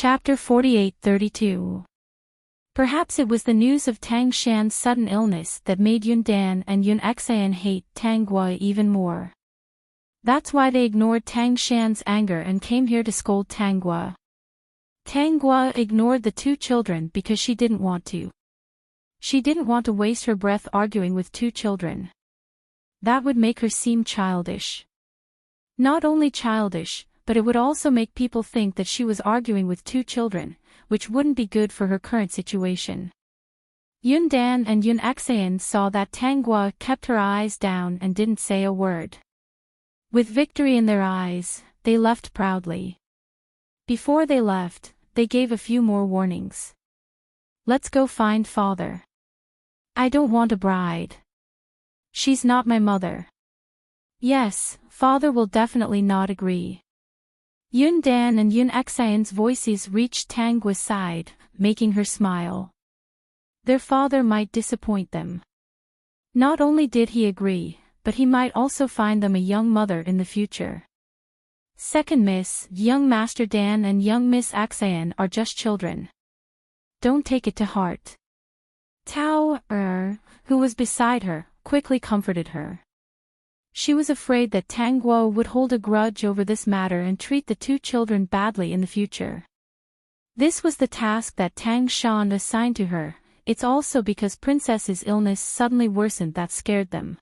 Chapter 48-32. Perhaps it was the news of Tang Shan's sudden illness that made Yun Dan and Yun Xan hate Tang Gua even more. That's why they ignored Tang Shan's anger and came here to scold Tang Gua. Tang Gua ignored the two children because she didn't want to. She didn't want to waste her breath arguing with two children. That would make her seem childish. Not only childish, but it would also make people think that she was arguing with two children, which wouldn't be good for her current situation. Yun Dan and Yun Xan saw that Tang Gua kept her eyes down and didn't say a word. With victory in their eyes, they left proudly. Before they left, they gave a few more warnings. Let's go find father. I don't want a bride. She's not my mother. Yes, father will definitely not agree. Yun Dan and Yun Xan's voices reached Tang Gua's side, making her smile. Their father might disappoint them. Not only did he agree, but he might also find them a young mother in the future. Second Miss, young Master Dan and young Miss Xan are just children. Don't take it to heart. Tao, who was beside her, quickly comforted her. She was afraid that Tang Gua would hold a grudge over this matter and treat the two children badly in the future. This was the task that Tang Shan assigned to her. It's also because Princess's illness suddenly worsened that scared them.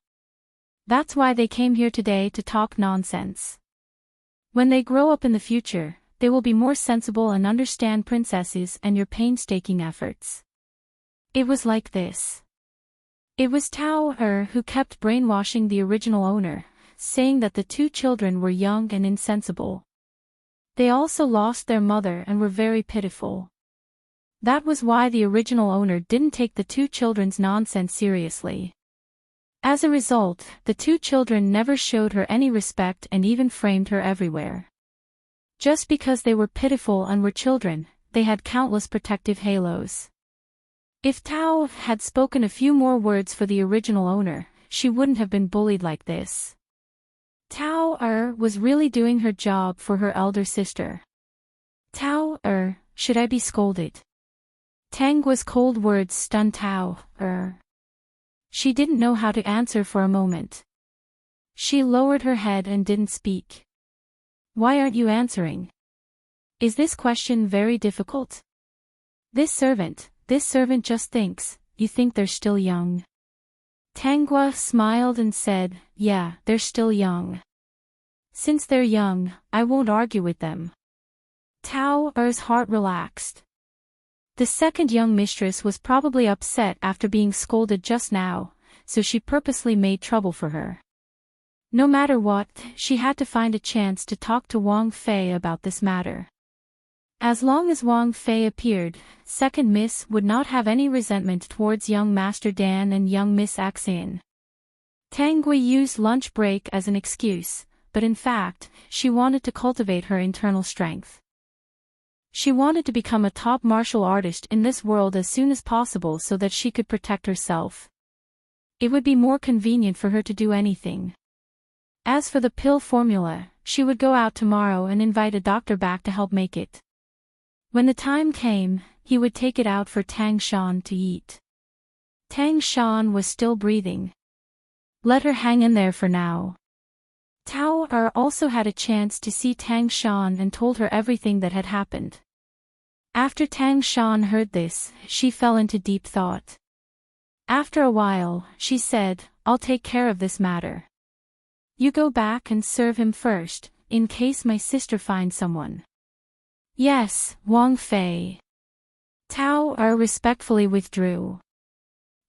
That's why they came here today to talk nonsense. When they grow up in the future, they will be more sensible and understand princesses and your painstaking efforts. It was like this. It was Tao who kept brainwashing the original owner, saying that the two children were young and insensible. They also lost their mother and were very pitiful. That was why the original owner didn't take the two children's nonsense seriously. As a result, the two children never showed her any respect and even framed her everywhere. Just because they were pitiful and were children, they had countless protective halos. If Tao had spoken a few more words for the original owner, she wouldn't have been bullied like this. Tao was really doing her job for her elder sister. Tao should I be scolded? Tang Gua's cold words stunned Tao She didn't know how to answer for a moment. She lowered her head and didn't speak. Why aren't you answering? Is this question very difficult? This servant just thinks, you think they're still young. Tang Gua smiled and said, yeah, they're still young. Since they're young, I won't argue with them. Tao's heart relaxed. The second young mistress was probably upset after being scolded just now, so she purposely made trouble for her. No matter what, she had to find a chance to talk to Wang Fei about this matter. As long as Wang Fei appeared, Second Miss would not have any resentment towards young Master Dan and young Miss Xan. Tang Gua used lunch break as an excuse, but in fact, she wanted to cultivate her internal strength. She wanted to become a top martial artist in this world as soon as possible so that she could protect herself. It would be more convenient for her to do anything. As for the pill formula, she would go out tomorrow and invite a doctor back to help make it. When the time came, he would take it out for Tang Shan to eat. Tang Shan was still breathing. Let her hang in there for now. Tao also had a chance to see Tang Shan and told her everything that had happened. After Tang Shan heard this, she fell into deep thought. After a while, she said, I'll take care of this matter. You go back and serve him first, in case my sister finds someone. Yes, Wang Fei. Tao respectfully withdrew.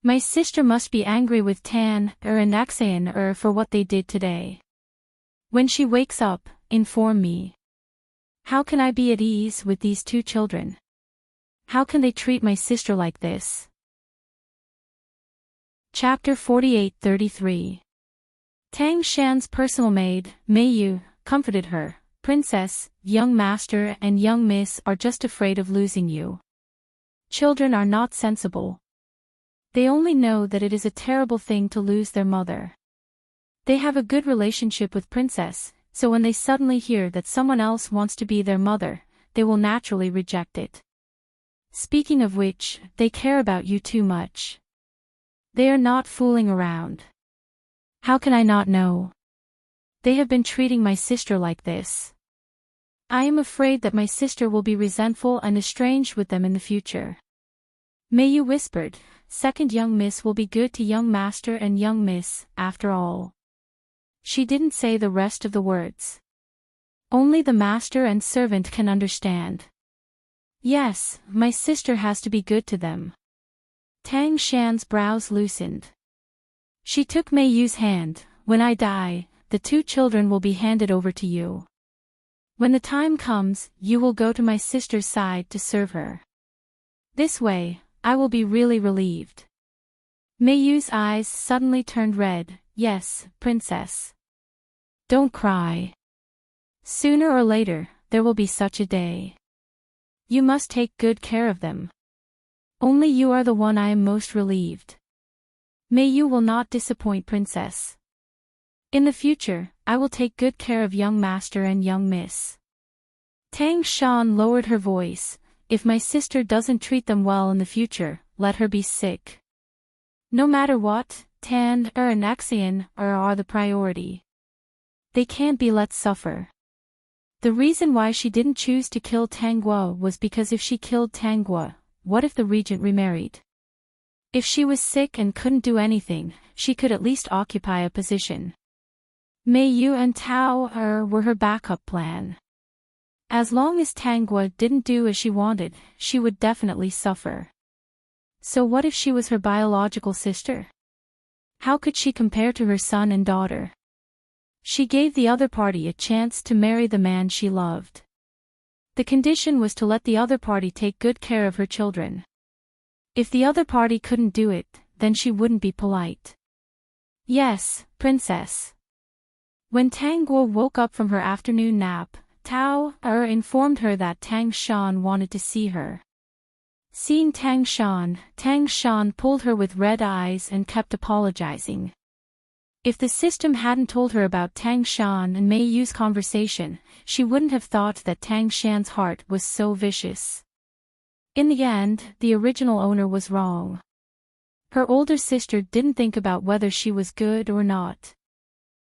My sister must be angry with Tan and Xan for what they did today. When she wakes up, inform me. How can I be at ease with these two children? How can they treat my sister like this? Chapter 48-33. Tang Shan's personal maid, Mei Yu, comforted her. Princess, young master and young miss are just afraid of losing you. Children are not sensible. They only know that it is a terrible thing to lose their mother. They have a good relationship with Princess, so when they suddenly hear that someone else wants to be their mother, they will naturally reject it. Speaking of which, they care about you too much. They are not fooling around. How can I not know? They have been treating my sister like this. I am afraid that my sister will be resentful and estranged with them in the future. Mayu whispered, second young miss will be good to young master and young miss, after all. She didn't say the rest of the words. Only the master and servant can understand. Yes, my sister has to be good to them. Tang Shan's brows loosened. She took Mayu's hand. When I die, the two children will be handed over to you. When the time comes, you will go to my sister's side to serve her. This way, I will be really relieved. Mayu's eyes suddenly turned red. Yes, princess. Don't cry. Sooner or later, there will be such a day. You must take good care of them. Only you are the one I am most relieved. Mayu will not disappoint princess. In the future, I will take good care of young master and young miss. Tang Shan lowered her voice. If my sister doesn't treat them well in the future, let her be sick. No matter what, Tan and Axian are the priority. They can't be let suffer. The reason why she didn't choose to kill Tanguo was because if she killed Tanguo, what if the regent remarried? If she was sick and couldn't do anything, she could at least occupy a position. Mei Yu and Tao were her backup plan. As long as Tanguo didn't do as she wanted, she would definitely suffer. So what if she was her biological sister? How could she compare to her son and daughter? She gave the other party a chance to marry the man she loved. The condition was to let the other party take good care of her children. If the other party couldn't do it, then she wouldn't be polite. Yes, princess. When Tanguo woke up from her afternoon nap, Tao informed her that Tang Shan wanted to see her. Seeing Tang Shan pulled her with red eyes and kept apologizing. If the system hadn't told her about Tang Shan and Mei Yu's conversation, she wouldn't have thought that Tang Shan's heart was so vicious. In the end, the original owner was wrong. Her older sister didn't think about whether she was good or not.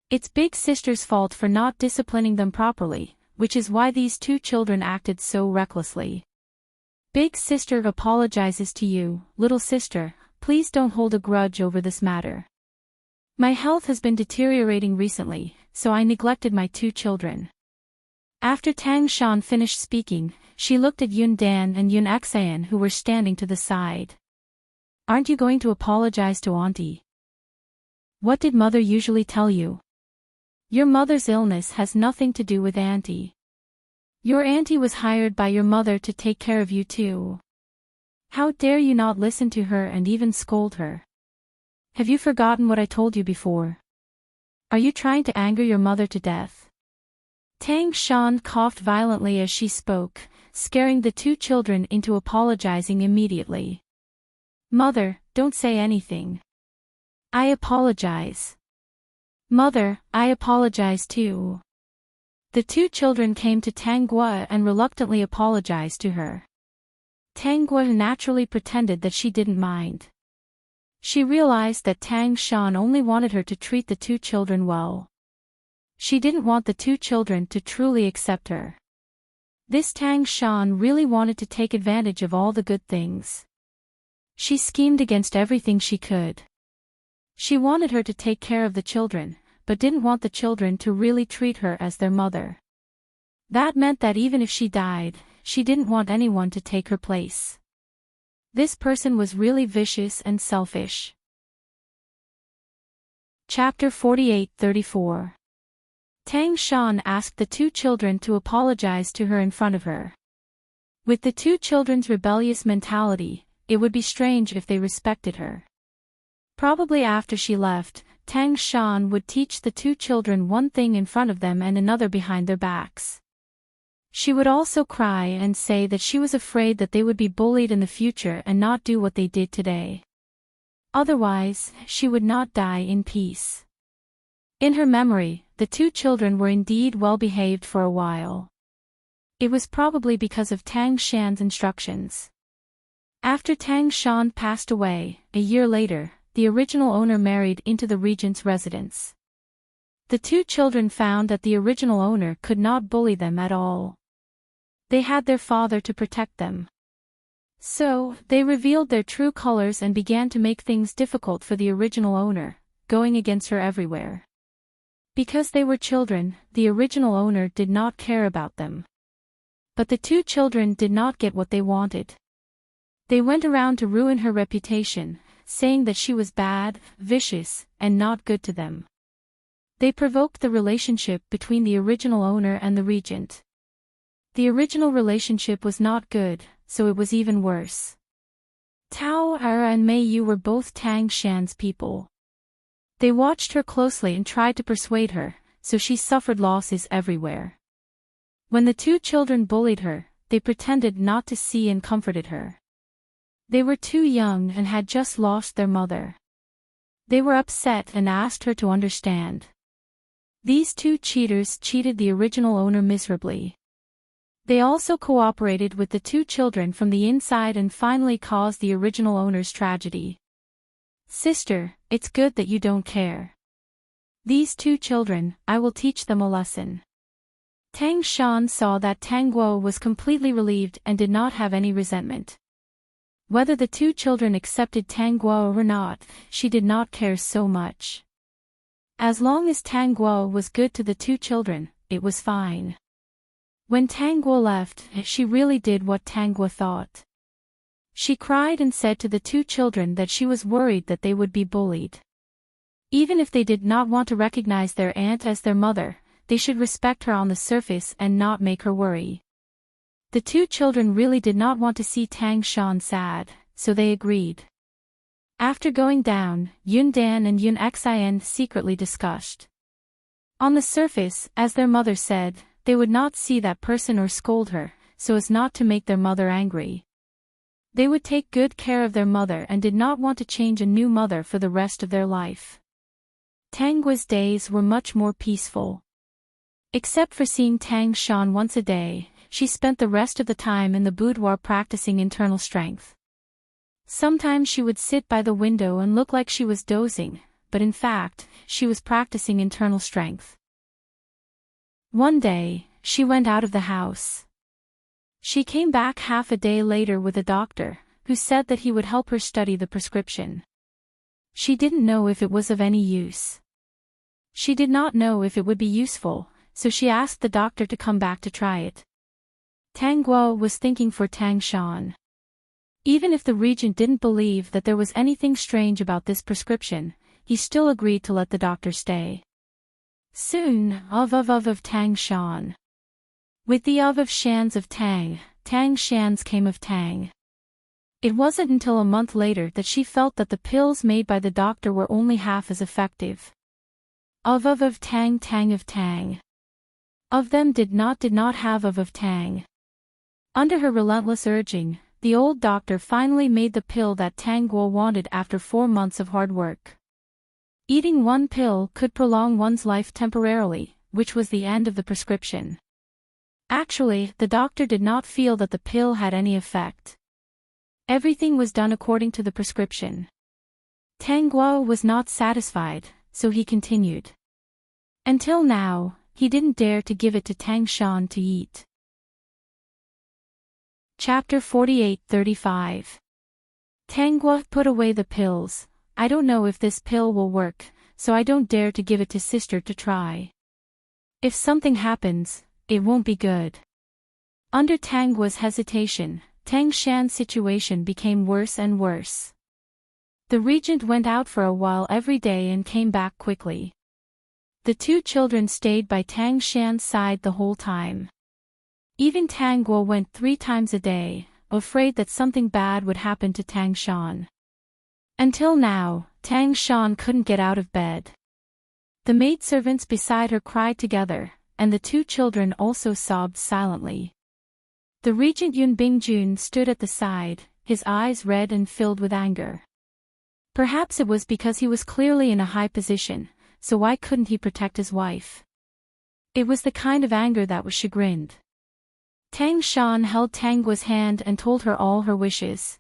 It's big sister's fault for not disciplining them properly, which is why these two children acted so recklessly. Big sister apologizes to you, little sister, please don't hold a grudge over this matter. My health has been deteriorating recently, so I neglected my two children. After Tang Shan finished speaking, she looked at Yun Dan and Yun Xian who were standing to the side. Aren't you going to apologize to Auntie? What did Mother usually tell you? Your mother's illness has nothing to do with Auntie. Your auntie was hired by your mother to take care of you too. How dare you not listen to her and even scold her? Have you forgotten what I told you before? Are you trying to anger your mother to death? Tang Shan coughed violently as she spoke, scaring the two children into apologizing immediately. Mother, don't say anything. I apologize. Mother, I apologize too. The two children came to Tanguo and reluctantly apologized to her. Tanguo naturally pretended that she didn't mind. She realized that Tang Shan only wanted her to treat the two children well. She didn't want the two children to truly accept her. This Tang Shan really wanted to take advantage of all the good things. She schemed against everything she could. She wanted her to take care of the children, but didn't want the children to really treat her as their mother. That meant that even if she died, she didn't want anyone to take her place. This person was really vicious and selfish. Chapter 48-34. Tang Shan asked the two children to apologize to her in front of her. With the two children's rebellious mentality, it would be strange if they respected her. Probably after she left, Tang Shan would teach the two children one thing in front of them and another behind their backs. She would also cry and say that she was afraid that they would be bullied in the future and not do what they did today. Otherwise, she would not die in peace. In her memory, the two children were indeed well behaved for a while. It was probably because of Tang Shan's instructions. After Tang Shan passed away, a year later, the original owner married into the regent's residence. The two children found that the original owner could not bully them at all. They had their father to protect them. So, they revealed their true colors and began to make things difficult for the original owner, going against her everywhere. Because they were children, the original owner did not care about them. But the two children did not get what they wanted. They went around to ruin her reputation, saying that she was bad, vicious, and not good to them. They provoked the relationship between the original owner and the regent. The original relationship was not good, so it was even worse. Tao Ara and Mei Yu were both Tang Shan's people. They watched her closely and tried to persuade her, so she suffered losses everywhere. When the two children bullied her, they pretended not to see and comforted her. They were too young and had just lost their mother. They were upset and asked her to understand. These two cheaters cheated the original owner miserably. They also cooperated with the two children from the inside and finally caused the original owner's tragedy. Sister, it's good that you don't care. These two children, I will teach them a lesson. Tang Shan saw that Tang Guo was completely relieved and did not have any resentment. Whether the two children accepted Tang Guo or not, she did not care so much. As long as Tang Guo was good to the two children, it was fine. When Tang Guo left, she really did what Tang Guo thought. She cried and said to the two children that she was worried that they would be bullied. Even if they did not want to recognize their aunt as their mother, they should respect her on the surface and not make her worry. The two children really did not want to see Tang Shan sad, so they agreed. After going down, Yun Dan and Yun Xin secretly discussed. On the surface, as their mother said, they would not see that person or scold her, so as not to make their mother angry. They would take good care of their mother and did not want to change a new mother for the rest of their life. Tang Guo's days were much more peaceful. Except for seeing Tang Shan once a day, she spent the rest of the time in the boudoir practicing internal strength. Sometimes she would sit by the window and look like she was dozing, but in fact, she was practicing internal strength. One day, she went out of the house. She came back half a day later with a doctor, who said that he would help her study the prescription. She didn't know if it was of any use. She did not know if it would be useful, so she asked the doctor to come back to try it. Tang Guo was thinking for Tang Shan. Even if the regent didn't believe that there was anything strange about this prescription, he still agreed to let the doctor stay. Soon, of Tang Shan. With the of Shans of Tang, Tang Shans came of Tang. It wasn't until a month later that she felt that the pills made by the doctor were only half as effective. Of Tang Tang of Tang. Of them did not have of Tang. Under her relentless urging, the old doctor finally made the pill that Tang Guo wanted after 4 months of hard work. Eating one pill could prolong one's life temporarily, which was the end of the prescription. Actually, the doctor did not feel that the pill had any effect. Everything was done according to the prescription. Tang Guo was not satisfied, so he continued. Until now, he didn't dare to give it to Tang Shan to eat. Chapter 48-35. Tang Guo put away the pills. I don't know if this pill will work, so I don't dare to give it to sister to try. If something happens, it won't be good. Under Tang Guo's hesitation, Tang Shan's situation became worse and worse. The regent went out for a while every day and came back quickly. The two children stayed by Tang Shan's side the whole time. Even Tang Guo went 3 times a day, afraid that something bad would happen to Tang Shan. Until now, Tang Shan couldn't get out of bed. The maidservants beside her cried together, and the two children also sobbed silently. The regent Yun Bingjun stood at the side, his eyes red and filled with anger. Perhaps it was because he was clearly in a high position, so why couldn't he protect his wife? It was the kind of anger that was chagrined. Tang Shan held Tangua's hand and told her all her wishes.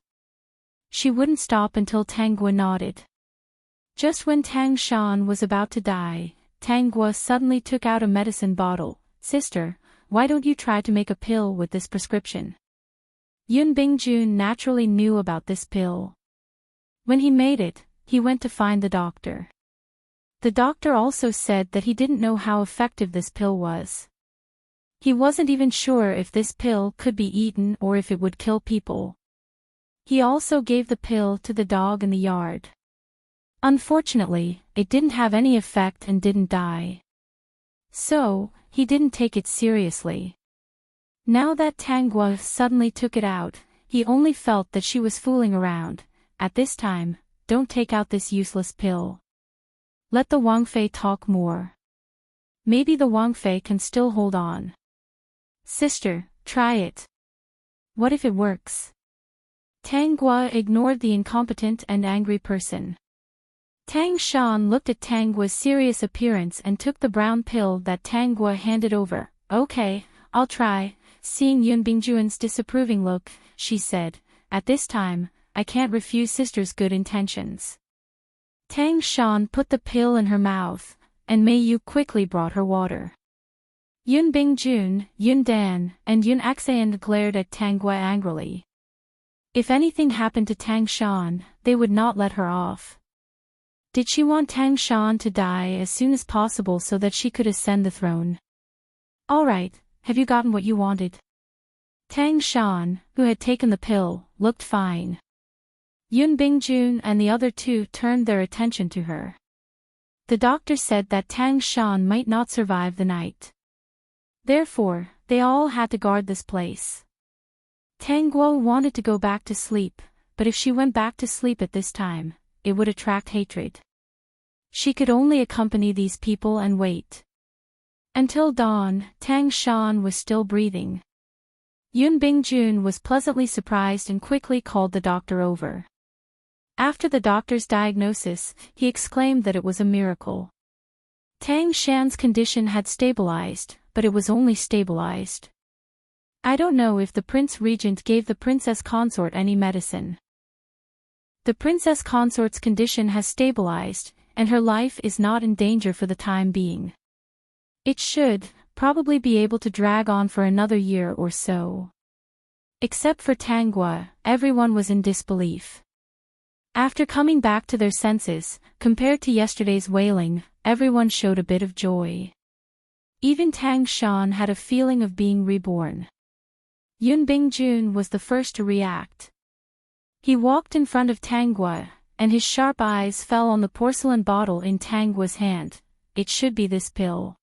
She wouldn't stop until Tangua nodded. Just when Tang Shan was about to die, Tangua suddenly took out a medicine bottle. Sister, why don't you try to make a pill with this prescription? Yun Bingjun naturally knew about this pill. When he made it, he went to find the doctor. The doctor also said that he didn't know how effective this pill was. He wasn't even sure if this pill could be eaten or if it would kill people. He also gave the pill to the dog in the yard. Unfortunately, it didn't have any effect and didn't die. So, he didn't take it seriously. Now that Tangua suddenly took it out, he only felt that she was fooling around. At this time, don't take out this useless pill. Let the Wangfei talk more. Maybe the Wangfei can still hold on. Sister, try it. What if it works? Tangua ignored the incompetent and angry person. Tang Shan looked at Tangua's serious appearance and took the brown pill that Tangua handed over. Okay, I'll try. Seeing Yun Bingjuan's disapproving look, she said, at this time, I can't refuse sister's good intentions. Tang Shan put the pill in her mouth, and Mei Yu quickly brought her water. Yun Bingjun, Yun Dan, and Yun Axayan glared at Tangua angrily. If anything happened to Tang Shan, they would not let her off. Did she want Tang Shan to die as soon as possible so that she could ascend the throne? All right, have you gotten what you wanted? Tang Shan, who had taken the pill, looked fine. Yun Bingjun and the other two turned their attention to her. The doctor said that Tang Shan might not survive the night. Therefore, they all had to guard this place. Tangguo wanted to go back to sleep, but if she went back to sleep at this time, it would attract hatred. She could only accompany these people and wait. Until dawn, Tang Shan was still breathing. Yun Bingjun was pleasantly surprised and quickly called the doctor over. After the doctor's diagnosis, he exclaimed that it was a miracle. Tang Shan's condition had stabilized, but it was only stabilized. I don't know if the Prince Regent gave the Princess Consort any medicine. The Princess Consort's condition has stabilized, and her life is not in danger for the time being. It should, probably be able to drag on for another year or so. Except for Tangua, everyone was in disbelief. After coming back to their senses, compared to yesterday's wailing, everyone showed a bit of joy. Even Tang Shan had a feeling of being reborn. Yun Bingjun was the first to react. He walked in front of Tangua, and his sharp eyes fell on the porcelain bottle in Tangua's hand. It should be this pill.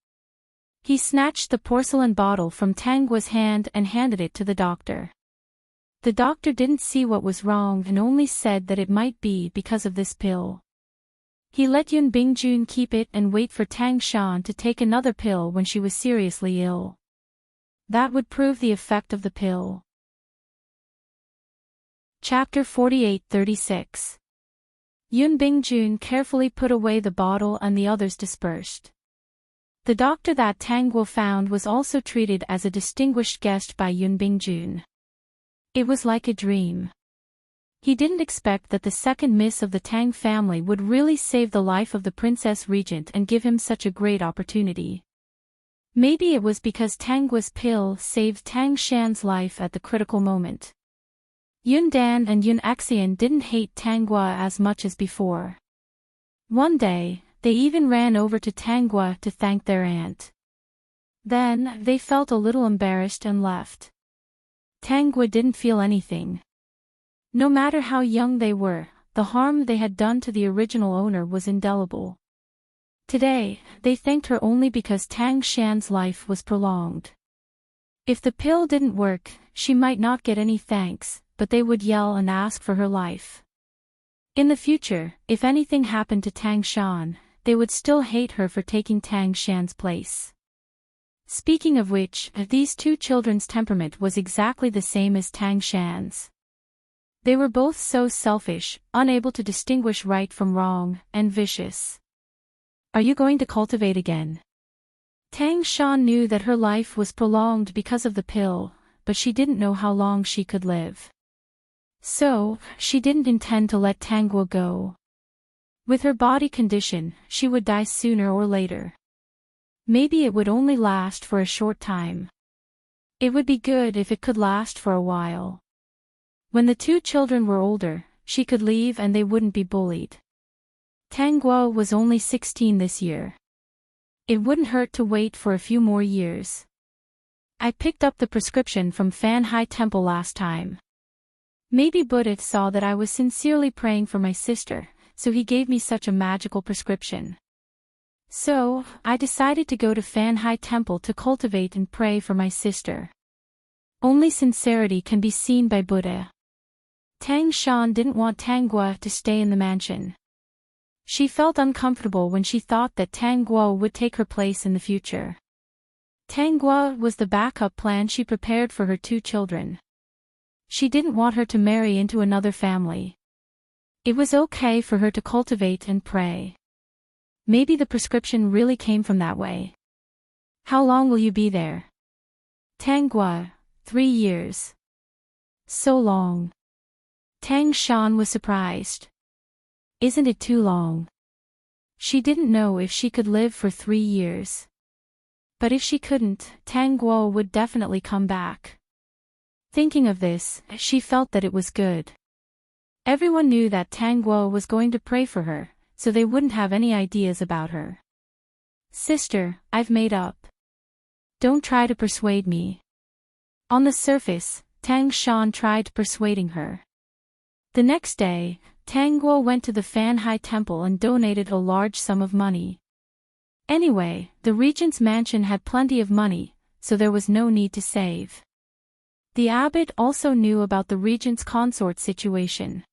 He snatched the porcelain bottle from Tangua's hand and handed it to the doctor. The doctor didn't see what was wrong and only said that it might be because of this pill. He let Yun Bingjun keep it and wait for Tang Shan to take another pill when she was seriously ill. That would prove the effect of the pill. Chapter 48-36. Yun Bingjun carefully put away the bottle and the others dispersed. The doctor that Tangguo found was also treated as a distinguished guest by Yun Bingjun. It was like a dream. He didn't expect that the second miss of the Tang family would really save the life of the Princess Regent and give him such a great opportunity. Maybe it was because Tanggua's pill saved Tang Shan's life at the critical moment. Yun Dan and Yun Axian didn't hate Tangua as much as before. One day, they even ran over to Tangua to thank their aunt. Then, they felt a little embarrassed and left. Tangua didn't feel anything. No matter how young they were, the harm they had done to the original owner was indelible. Today, they thanked her only because Tang Shan's life was prolonged. If the pill didn't work, she might not get any thanks, but they would yell and ask for her life. In the future, if anything happened to Tang Shan, they would still hate her for taking Tang Shan's place. Speaking of which, these two children's temperament was exactly the same as Tang Shan's. They were both so selfish, unable to distinguish right from wrong, and vicious. Are you going to cultivate again? Tang Shan knew that her life was prolonged because of the pill, but she didn't know how long she could live. So, she didn't intend to let Tangguo go. With her body condition, she would die sooner or later. Maybe it would only last for a short time. It would be good if it could last for a while. When the two children were older, she could leave and they wouldn't be bullied. Tangguo was only 16 this year. It wouldn't hurt to wait for a few more years. I picked up the prescription from Fan Hai Temple last time. Maybe Buddha saw that I was sincerely praying for my sister, so he gave me such a magical prescription. So, I decided to go to Fan Hai Temple to cultivate and pray for my sister. Only sincerity can be seen by Buddha. Tang Shan didn't want Tangguo to stay in the mansion. She felt uncomfortable when she thought that Tangguo would take her place in the future. Tangguo was the backup plan she prepared for her two children. She didn't want her to marry into another family. It was okay for her to cultivate and pray. Maybe the prescription really came from that way. How long will you be there? Tangguo, 3 years. So long. Tang Shan was surprised. Isn't it too long? She didn't know if she could live for 3 years. But if she couldn't, Tangguo would definitely come back. Thinking of this, she felt that it was good. Everyone knew that Tangguo was going to pray for her, so they wouldn't have any ideas about her. Sister, I've made up. Don't try to persuade me. On the surface, Tang Shan tried persuading her. The next day, Tangguo went to the Fan Hai Temple and donated a large sum of money. Anyway, the regent's mansion had plenty of money, so there was no need to save. The abbot also knew about the regent's consort situation.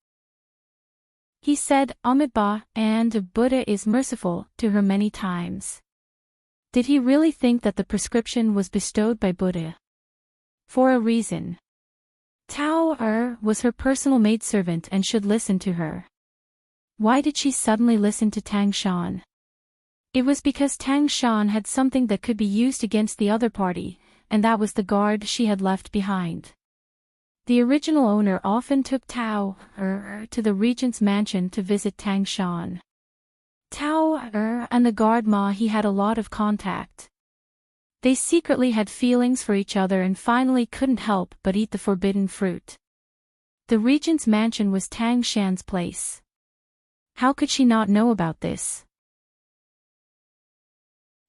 He said, Amitabha, and Buddha is merciful, to her many times. Did he really think that the prescription was bestowed by Buddha? For a reason. Tao was her personal maidservant and should listen to her. Why did she suddenly listen to Tang Shan? It was because Tang Shan had something that could be used against the other party, and that was the guard she had left behind. The original owner often took Tao to the regent's mansion to visit Tang Shan. Tao and the guard Ma he had a lot of contact. They secretly had feelings for each other and finally couldn't help but eat the forbidden fruit. The regent's mansion was Tang Shan's place. How could she not know about this?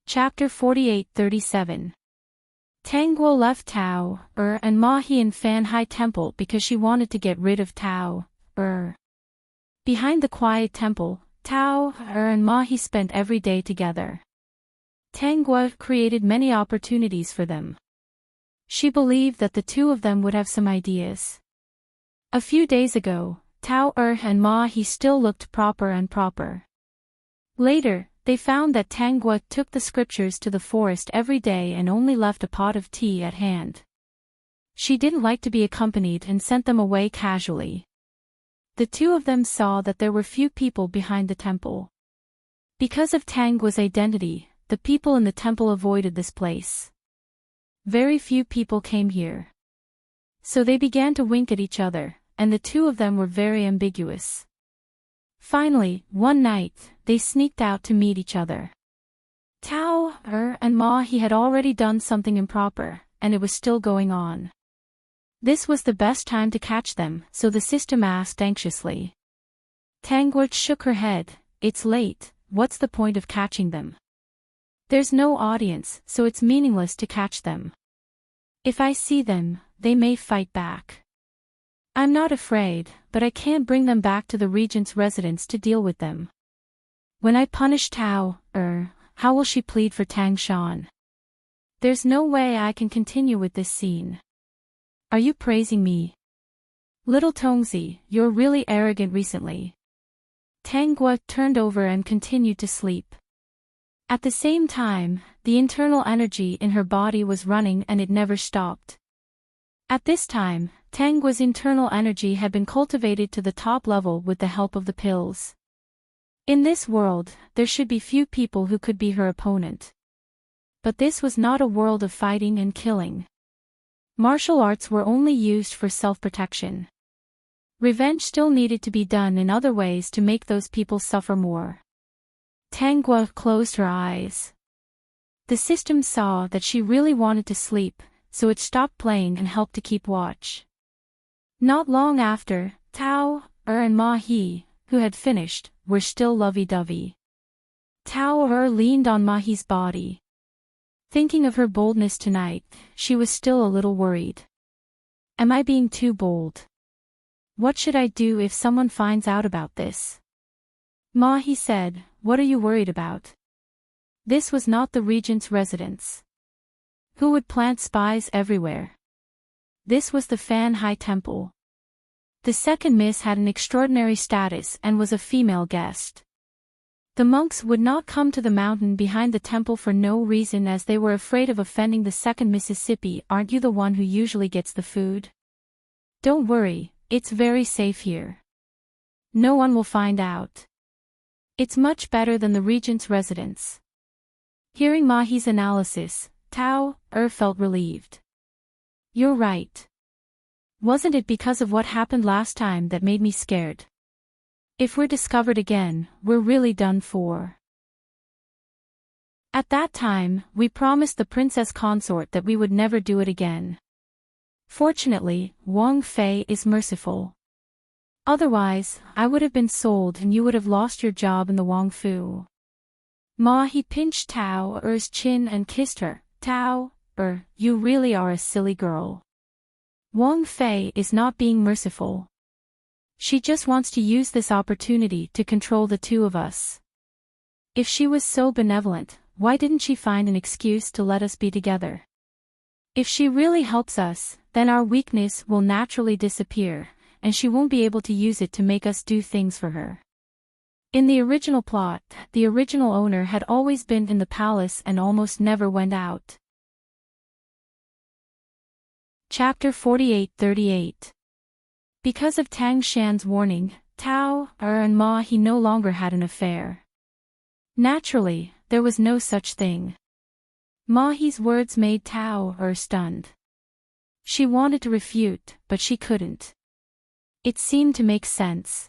Chapter 48-37. Tangguo left Tao and Mahi in Fan Hai Temple because she wanted to get rid of Tao Behind the quiet temple, Tao and Mahi spent every day together. Tangguo created many opportunities for them. She believed that the two of them would have some ideas. A few days ago, Tao and Mahi still looked proper. Later, they found that Tangguo took the scriptures to the forest every day and only left a pot of tea at hand. She didn't like to be accompanied and sent them away casually. The two of them saw that there were few people behind the temple. Because of Tangguo's identity, the people in the temple avoided this place. Very few people came here. So they began to wink at each other, and the two of them were very ambiguous. Finally, one night, they sneaked out to meet each other. Tao and Mahi had already done something improper, and it was still going on. This was the best time to catch them, so the system asked anxiously. Tangguo shook her head. It's late, what's the point of catching them? There's no audience, so it's meaningless to catch them. If I see them, they may fight back. I'm not afraid, but I can't bring them back to the regent's residence to deal with them. When I punish Tao, how will she plead for Tang Shan? There's no way I can continue with this scene. Are you praising me? Little Tongzi, you're really arrogant recently. Tangguo turned over and continued to sleep. At the same time, the internal energy in her body was running and it never stopped. At this time, Tangguo's internal energy had been cultivated to the top level with the help of the pills. In this world, there should be few people who could be her opponent. But this was not a world of fighting and killing. Martial arts were only used for self-protection. Revenge still needed to be done in other ways to make those people suffer more. Tanggua closed her eyes. The system saw that she really wanted to sleep, so it stopped playing and helped to keep watch. Not long after, Tao, and Ma-He, who had finished, were still lovey-dovey. Tao leaned on Ma-He's body. Thinking of her boldness tonight, she was still a little worried. Am I being too bold? What should I do if someone finds out about this? Ma-He said, what are you worried about? This was not the regent's residence. Who would plant spies everywhere? This was the Fan High Temple. The second miss had an extraordinary status and was a female guest. The monks would not come to the mountain behind the temple for no reason, as they were afraid of offending the second Mississippi. Aren't you the one who usually gets the food? Don't worry, it's very safe here. No one will find out. It's much better than the regent's residence. Hearing Ma-He's analysis, Tao felt relieved. You're right. Wasn't it because of what happened last time that made me scared? If we're discovered again, we're really done for. At that time, we promised the princess consort that we would never do it again. Fortunately, Wang Fei is merciful. Otherwise, I would have been sold and you would have lost your job in the Wang Fu. Ma-He pinched Tao's chin and kissed her. Tao, you really are a silly girl. Wang Fei is not being merciful. She just wants to use this opportunity to control the two of us. If she was so benevolent, why didn't she find an excuse to let us be together? If she really helps us, then our weakness will naturally disappear, and she won't be able to use it to make us do things for her. In the original plot, the original owner had always been in the palace and almost never went out. Chapter 48-38. Because of Tang Shan's warning, Tao and Ma-He no longer had an affair. Naturally, there was no such thing. Ma-He's words made Tao stunned. She wanted to refute, but she couldn't. It seemed to make sense.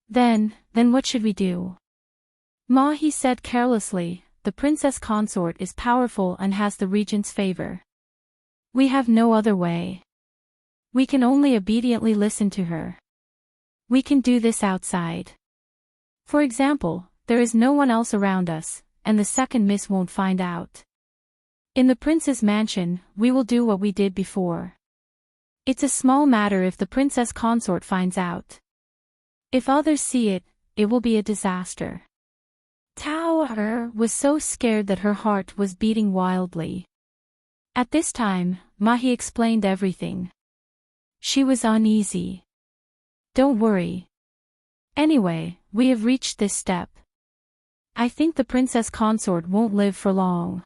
Then what should we do? Ma-He said carelessly, the princess consort is powerful and has the regent's favor. We have no other way. We can only obediently listen to her. We can do this outside. For example, there is no one else around us, and the second miss won't find out. In the prince's mansion, we will do what we did before. It's a small matter if the princess consort finds out. If others see it, it will be a disaster. Tao was so scared that her heart was beating wildly. At this time, Ma-He explained everything. She was uneasy. Don't worry. Anyway, we have reached this step. I think the princess consort won't live for long.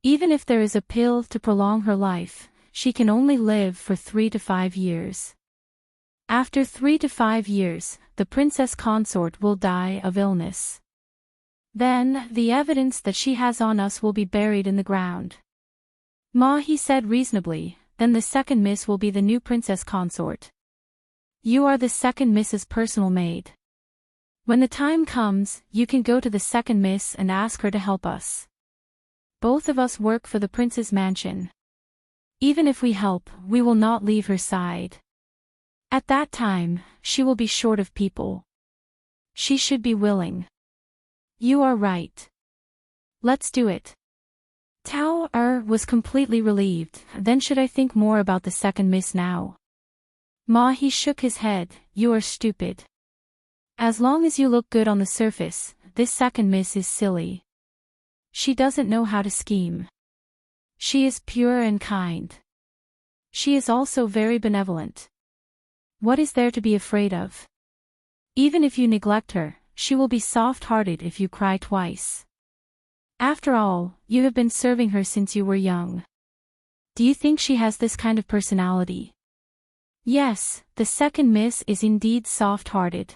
Even if there is a pill to prolong her life, she can only live for 3 to 5 years. After 3 to 5 years, the princess consort will die of illness. Then, the evidence that she has on us will be buried in the ground. Ma-He said reasonably, then the second miss will be the new princess consort. You are the second miss's personal maid. When the time comes, you can go to the second miss and ask her to help us. Both of us work for the prince's mansion. Even if we help, we will not leave her side. At that time, she will be short of people. She should be willing. You are right. Let's do it. Tao was completely relieved. Then should I think more about the second miss now? Ma-He shook his head. You are stupid. As long as you look good on the surface, this second miss is silly. She doesn't know how to scheme. She is pure and kind. She is also very benevolent. What is there to be afraid of? Even if you neglect her, she will be soft-hearted if you cry twice. After all, you have been serving her since you were young. Do you think she has this kind of personality? Yes, the second miss is indeed soft-hearted.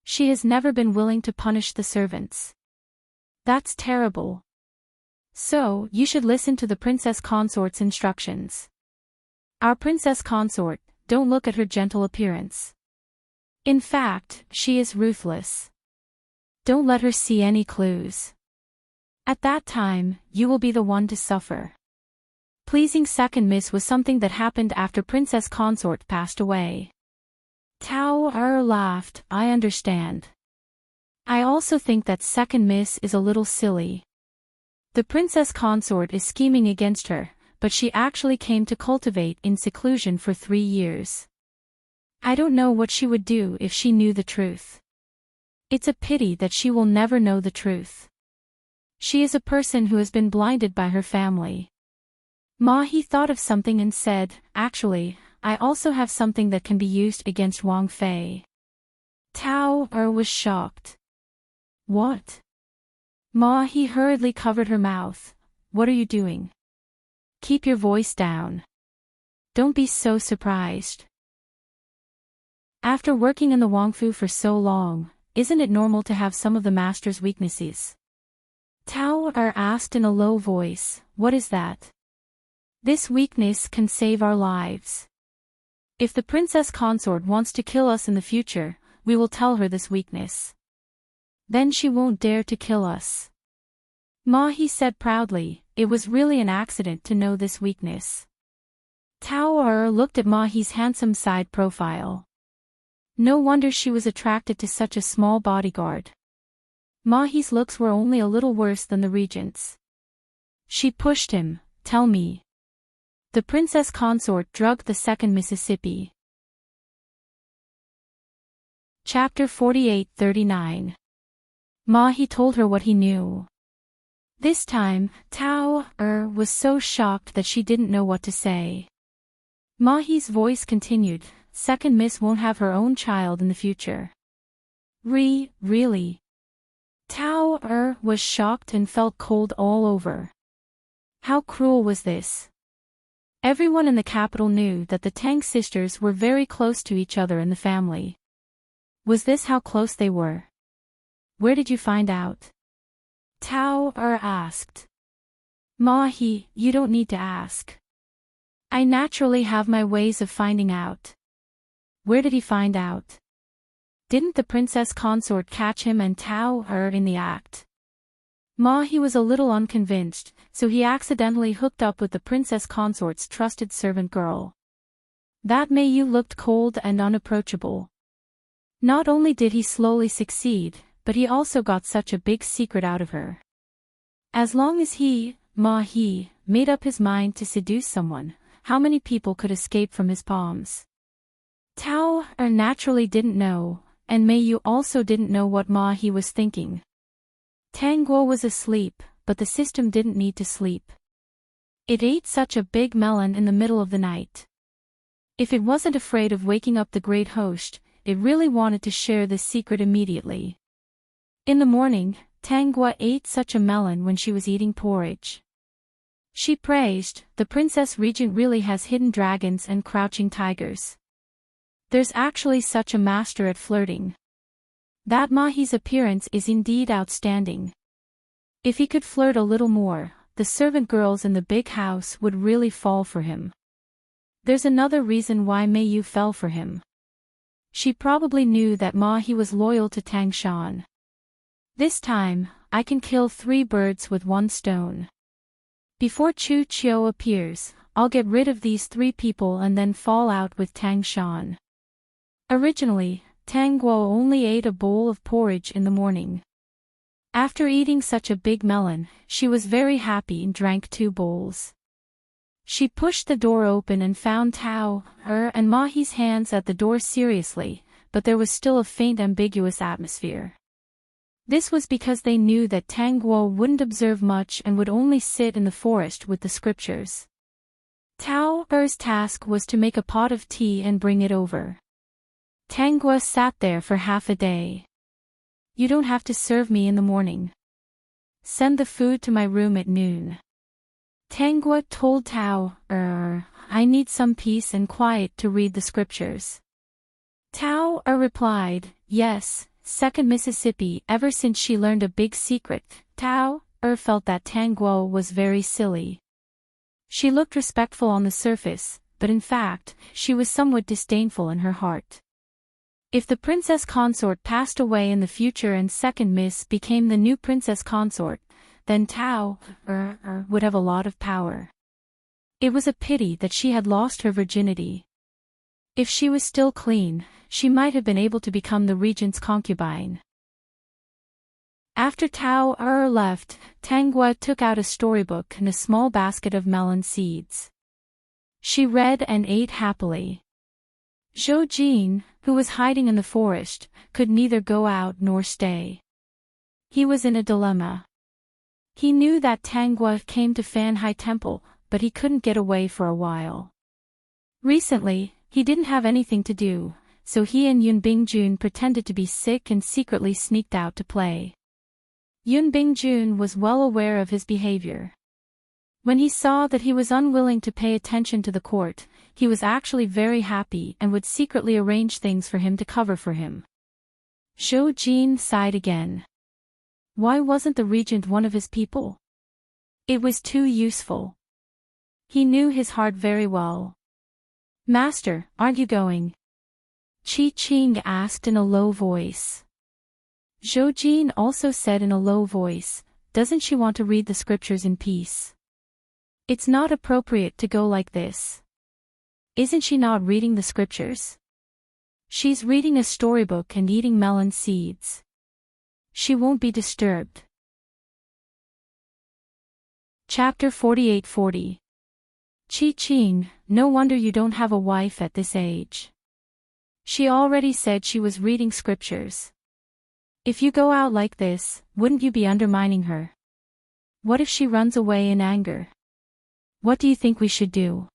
She has never been willing to punish the servants. That's terrible. So, you should listen to the princess consort's instructions. Our princess consort, don't look at her gentle appearance. In fact, she is ruthless. Don't let her see any clues. At that time, you will be the one to suffer. Pleasing second miss was something that happened after princess consort passed away. Tao laughed, I understand. I also think that second miss is a little silly. The princess consort is scheming against her, but she actually came to cultivate in seclusion for 3 years. I don't know what she would do if she knew the truth. It's a pity that she will never know the truth. She is a person who has been blinded by her family. He thought of something and said, actually, I also have something that can be used against Wang Fei. Tao was shocked. What? He hurriedly covered her mouth. What are you doing? Keep your voice down. Don't be so surprised. After working in the Wangfu for so long, isn't it normal to have some of the master's weaknesses? Tao asked in a low voice, what is that? This weakness can save our lives. If the princess consort wants to kill us in the future, we will tell her this weakness. Then she won't dare to kill us. He said proudly, it was really an accident to know this weakness. Tao looked at Mahi's handsome side profile. No wonder she was attracted to such a small bodyguard. Mahi's looks were only a little worse than the regent's. She pushed him, tell me. The princess consort drugged the second Mississippi. Chapter 48-39. Mahi told her what he knew. This time, Tao was so shocked that she didn't know what to say. Mahi's voice continued, second miss won't have her own child in the future. Really? Tao was shocked and felt cold all over. How cruel was this? Everyone in the capital knew that the Tang sisters were very close to each other in the family. Was this how close they were? Where did you find out? Tao asked. Mahi, you don't need to ask. I naturally have my ways of finding out. Where did he find out? Didn't the princess consort catch him and Tao in the act? Mahi was a little unconvinced, so he accidentally hooked up with the princess consort's trusted servant girl. That Mayu looked cold and unapproachable. Not only did he slowly succeed, but he also got such a big secret out of her. As long as Mahi, made up his mind to seduce someone, how many people could escape from his palms? Tao naturally didn't know, and Mayu also didn't know what Mahi was thinking. Tang Guo was asleep, but the system didn't need to sleep. It ate such a big melon in the middle of the night. If it wasn't afraid of waking up the great host, it really wanted to share this secret immediately. In the morning, Tang Guo ate such a melon when she was eating porridge. She praised, the princess regent really has hidden dragons and crouching tigers. There's actually such a master at flirting. That Mahi's appearance is indeed outstanding. If he could flirt a little more, the servant girls in the big house would really fall for him. There's another reason why Mayu fell for him. She probably knew that Mahi was loyal to Tang Shan. This time, I can kill 3 birds with 1 stone. Before Chu Qiu appears, I'll get rid of these 3 people and then fall out with Tang Shan. Originally, Tang Guo only ate a bowl of porridge in the morning. After eating such a big melon, she was very happy and drank 2 bowls. She pushed the door open and found Tao and Mahi's hands at the door seriously, but there was still a faint ambiguous atmosphere. This was because they knew that Tang Guo wouldn't observe much and would only sit in the forest with the scriptures. Tao's task was to make a pot of tea and bring it over. Tang Guo sat there for half a day. You don't have to serve me in the morning. Send the food to my room at noon. Tang Guo told Tao, I need some peace and quiet to read the scriptures. Tao replied, yes, second Mississippi. Ever since she learned a big secret, Tao felt that Tang Guo was very silly. She looked respectful on the surface, but in fact, she was somewhat disdainful in her heart. If the princess consort passed away in the future and second miss became the new princess consort, then Tao would have a lot of power. It was a pity that she had lost her virginity. If she was still clean, she might have been able to become the regent's concubine. After Tao left, Tangua took out a storybook and a small basket of melon seeds. She read and ate happily. Zhou Jin, who was hiding in the forest, could neither go out nor stay. He was in a dilemma. He knew that Tangua came to Fanhai Temple, but he couldn't get away for a while. Recently, he didn't have anything to do, so he and Yun Bingjun pretended to be sick and secretly sneaked out to play. Yun Bingjun was well aware of his behavior. When he saw that he was unwilling to pay attention to the court, he was actually very happy and would secretly arrange things for him to cover for him. Zhou Jin sighed again. Why wasn't the regent one of his people? It was too useful. He knew his heart very well. Master, aren't you going? Qi Qing asked in a low voice. Zhou Jin also said in a low voice, doesn't she want to read the scriptures in peace? It's not appropriate to go like this. Isn't she not reading the scriptures? She's reading a storybook and eating melon seeds. She won't be disturbed. Chapter 48-40. Qi Qing, no wonder you don't have a wife at this age. She already said she was reading scriptures. If you go out like this, wouldn't you be undermining her? What if she runs away in anger? What do you think we should do?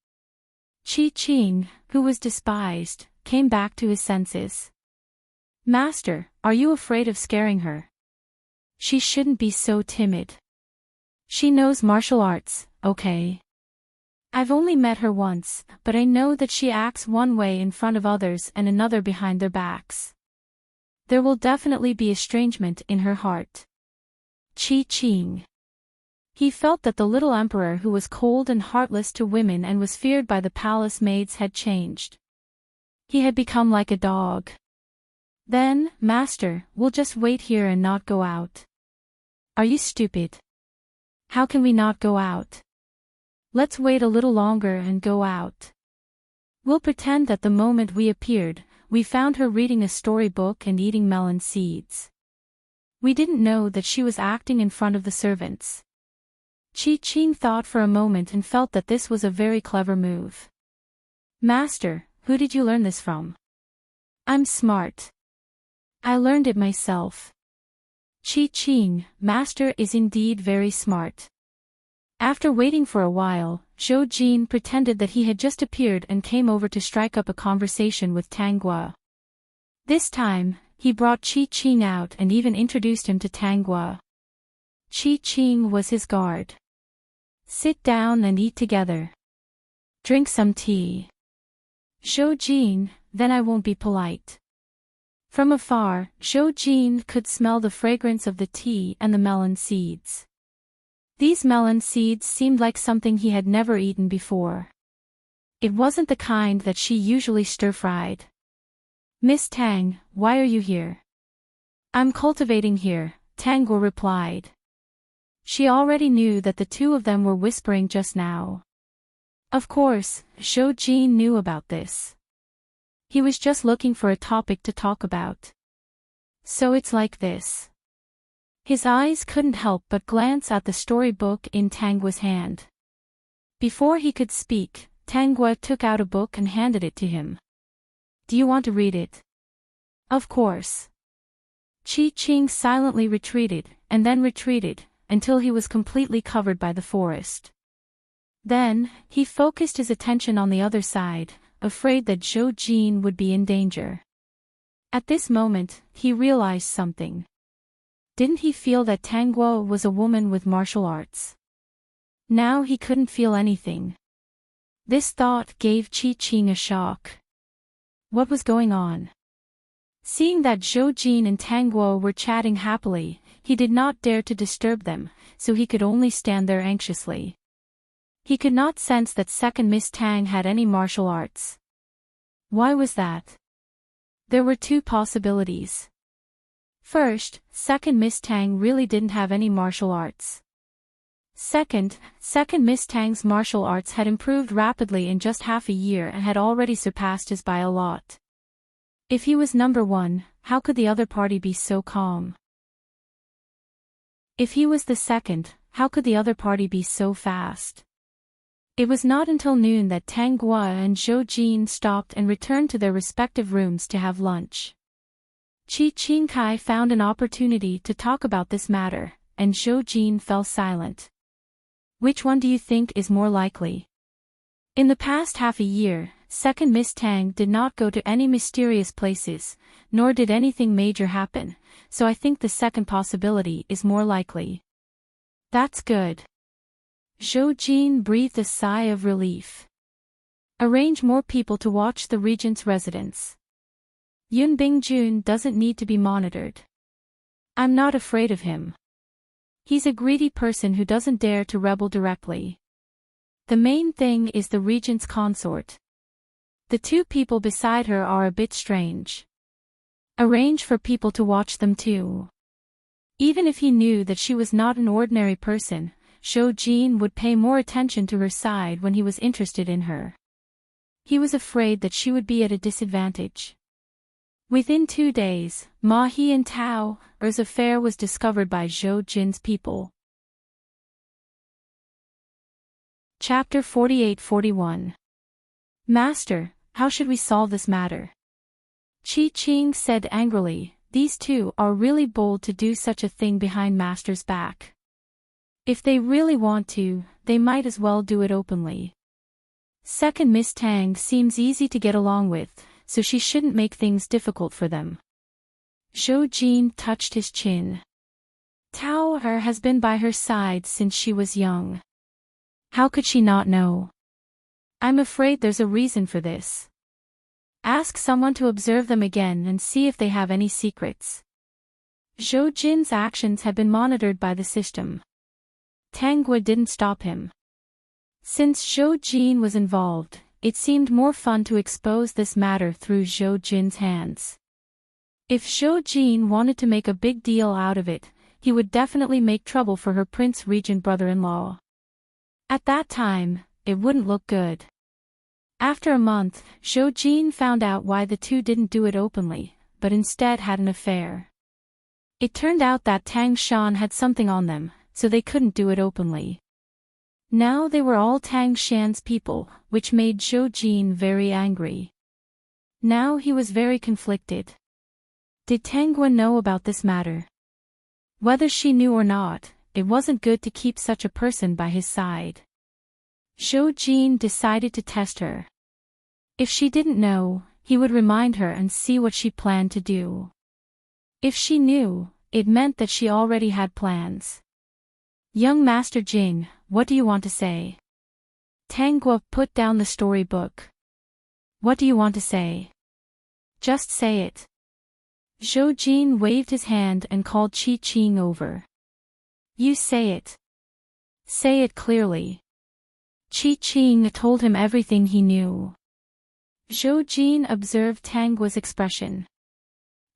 Qi Qing, who was despised, came back to his senses. Master, are you afraid of scaring her? She shouldn't be so timid. She knows martial arts, okay? I've only met her once, but I know that she acts one way in front of others and another behind their backs. There will definitely be estrangement in her heart. Qi Qing. He felt that the little emperor who was cold and heartless to women and was feared by the palace maids had changed. He had become like a dog. Then, Master, we'll just wait here and not go out. Are you stupid? How can we not go out? Let's wait a little longer and go out. We'll pretend that the moment we appeared, we found her reading a storybook and eating melon seeds. We didn't know that she was acting in front of the servants. Qi Qing thought for a moment and felt that this was a very clever move. Master, who did you learn this from? I'm smart. I learned it myself. Qi Qing, Master is indeed very smart. After waiting for a while, Zhou Jin pretended that he had just appeared and came over to strike up a conversation with Tangua. This time, he brought Qi Qing out and even introduced him to Tangua. Qi Qing was his guard. Sit down and eat together. Drink some tea. Zhou Jin, then I won't be polite. From afar, Zhou Jin could smell the fragrance of the tea and the melon seeds. These melon seeds seemed like something he had never eaten before. It wasn't the kind that she usually stir-fried. Miss Tang, why are you here? I'm cultivating here, Tangua replied. She already knew that the two of them were whispering just now. Of course, Zhou Jin knew about this. He was just looking for a topic to talk about. So it's like this. His eyes couldn't help but glance at the storybook in Tangua's hand. Before he could speak, Tangua took out a book and handed it to him. Do you want to read it? Of course. Qi Qing silently retreated, and then retreated, until he was completely covered by the forest. Then, he focused his attention on the other side, afraid that Zhou Jin would be in danger. At this moment, he realized something. Didn't he feel that Tangua was a woman with martial arts? Now he couldn't feel anything. This thought gave Qi Qing a shock. What was going on? Seeing that Zhou Jin and Tangua were chatting happily, he did not dare to disturb them, so he could only stand there anxiously. He could not sense that second Miss Tang had any martial arts. Why was that? There were two possibilities. First, second Miss Tang really didn't have any martial arts. Second Miss Tang's martial arts had improved rapidly in just half a year and had already surpassed his by a lot. If he was number one, how could the other party be so calm? If he was the second, how could the other party be so fast? It was not until noon that Tang Guo and Zhou Jin stopped and returned to their respective rooms to have lunch. Qi Qingkai found an opportunity to talk about this matter, and Zhou Jin fell silent. Which one do you think is more likely? In the past half a year, second Miss Tang did not go to any mysterious places, nor did anything major happen, so I think the second possibility is more likely. That's good. Zhou Jin breathed a sigh of relief. Arrange more people to watch the regent's residence. Yun Bingjun doesn't need to be monitored. I'm not afraid of him. He's a greedy person who doesn't dare to rebel directly. The main thing is the regent's consort. The two people beside her are a bit strange. Arrange for people to watch them too. Even if he knew that she was not an ordinary person, Zhou Jin would pay more attention to her side when he was interested in her. He was afraid that she would be at a disadvantage. Within 2 days, Ma He and Tao Er's affair was discovered by Zhou Jin's people. Chapter 48-41. Master, how should we solve this matter? Qi Qing said angrily, these two are really bold to do such a thing behind Master's back. If they really want to, they might as well do it openly. Second Miss Tang seems easy to get along with, so she shouldn't make things difficult for them. Zhou Jin touched his chin. Tao Er has been by her side since she was young. How could she not know? I'm afraid there's a reason for this. Ask someone to observe them again and see if they have any secrets. Zhou Jin's actions had been monitored by the system. Tang Guo didn't stop him. Since Zhou Jin was involved, it seemed more fun to expose this matter through Zhou Jin's hands. If Zhou Jin wanted to make a big deal out of it, he would definitely make trouble for her Prince Regent brother-in-law. At that time, it wouldn't look good. After a month, Zhou Jin found out why the two didn't do it openly, but instead had an affair. It turned out that Tang Shan had something on them, so they couldn't do it openly. Now they were all Tang Shan's people, which made Zhou Jin very angry. Now he was very conflicted. Did Tang Guo know about this matter? Whether she knew or not, it wasn't good to keep such a person by his side. Zhou Jin decided to test her. If she didn't know, he would remind her and see what she planned to do. If she knew, it meant that she already had plans. Young Master Jing, what do you want to say? Tang Guo put down the storybook. What do you want to say? Just say it. Zhou Jin waved his hand and called Qi Qing over. You say it. Say it clearly. Qi Qing told him everything he knew. Zhou Jin observed Tang Guo's expression.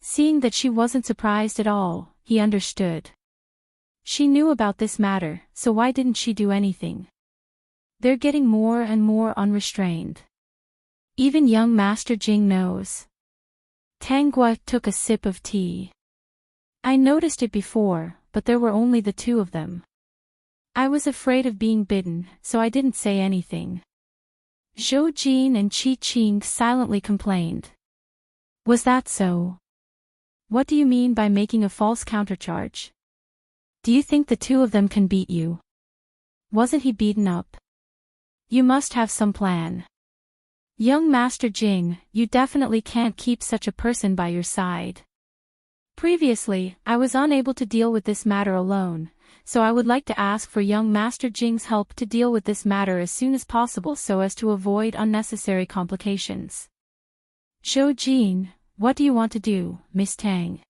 Seeing that she wasn't surprised at all, he understood. She knew about this matter, so why didn't she do anything? They're getting more and more unrestrained. Even young Master Jing knows. Tang Guo took a sip of tea. I noticed it before, but there were only the two of them. I was afraid of being bitten, so I didn't say anything. Zhou Jin and Qi Qing silently complained. Was that so? What do you mean by making a false countercharge? Do you think the two of them can beat you? Wasn't he beaten up? You must have some plan. Young Master Jing, you definitely can't keep such a person by your side. Previously, I was unable to deal with this matter alone, so I would like to ask for young Master Jing's help to deal with this matter as soon as possible so as to avoid unnecessary complications. Zhou Jin, what do you want to do, Miss Tang?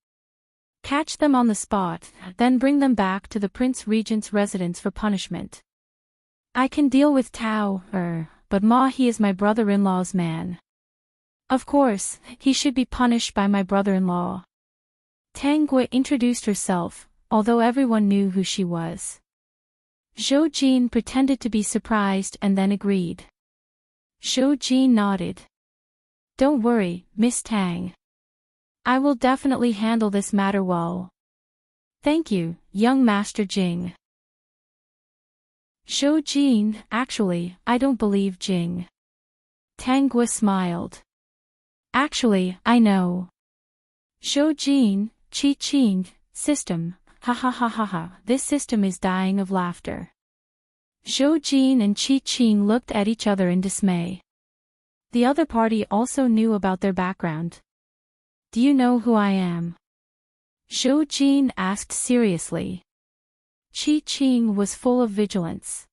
Catch them on the spot, then bring them back to the Prince Regent's residence for punishment. I can deal with Tao, but Ma he is my brother-in-law's man. Of course, he should be punished by my brother-in-law. Tang Gui introduced herself, although everyone knew who she was. Zhou Jin pretended to be surprised and then agreed. Zhou Jin nodded. Don't worry, Miss Tang. I will definitely handle this matter well. Thank you, young Master Jing. Zhou Jin, actually, I don't believe Jing. Tang Gui smiled. Actually, I know. Zhou Jin, Qi Qing, system, ha ha ha ha ha, this system is dying of laughter. Zhou Jin and Qi Qing looked at each other in dismay. The other party also knew about their background. Do you know who I am? Zhou Jin asked seriously. Qi Qing was full of vigilance.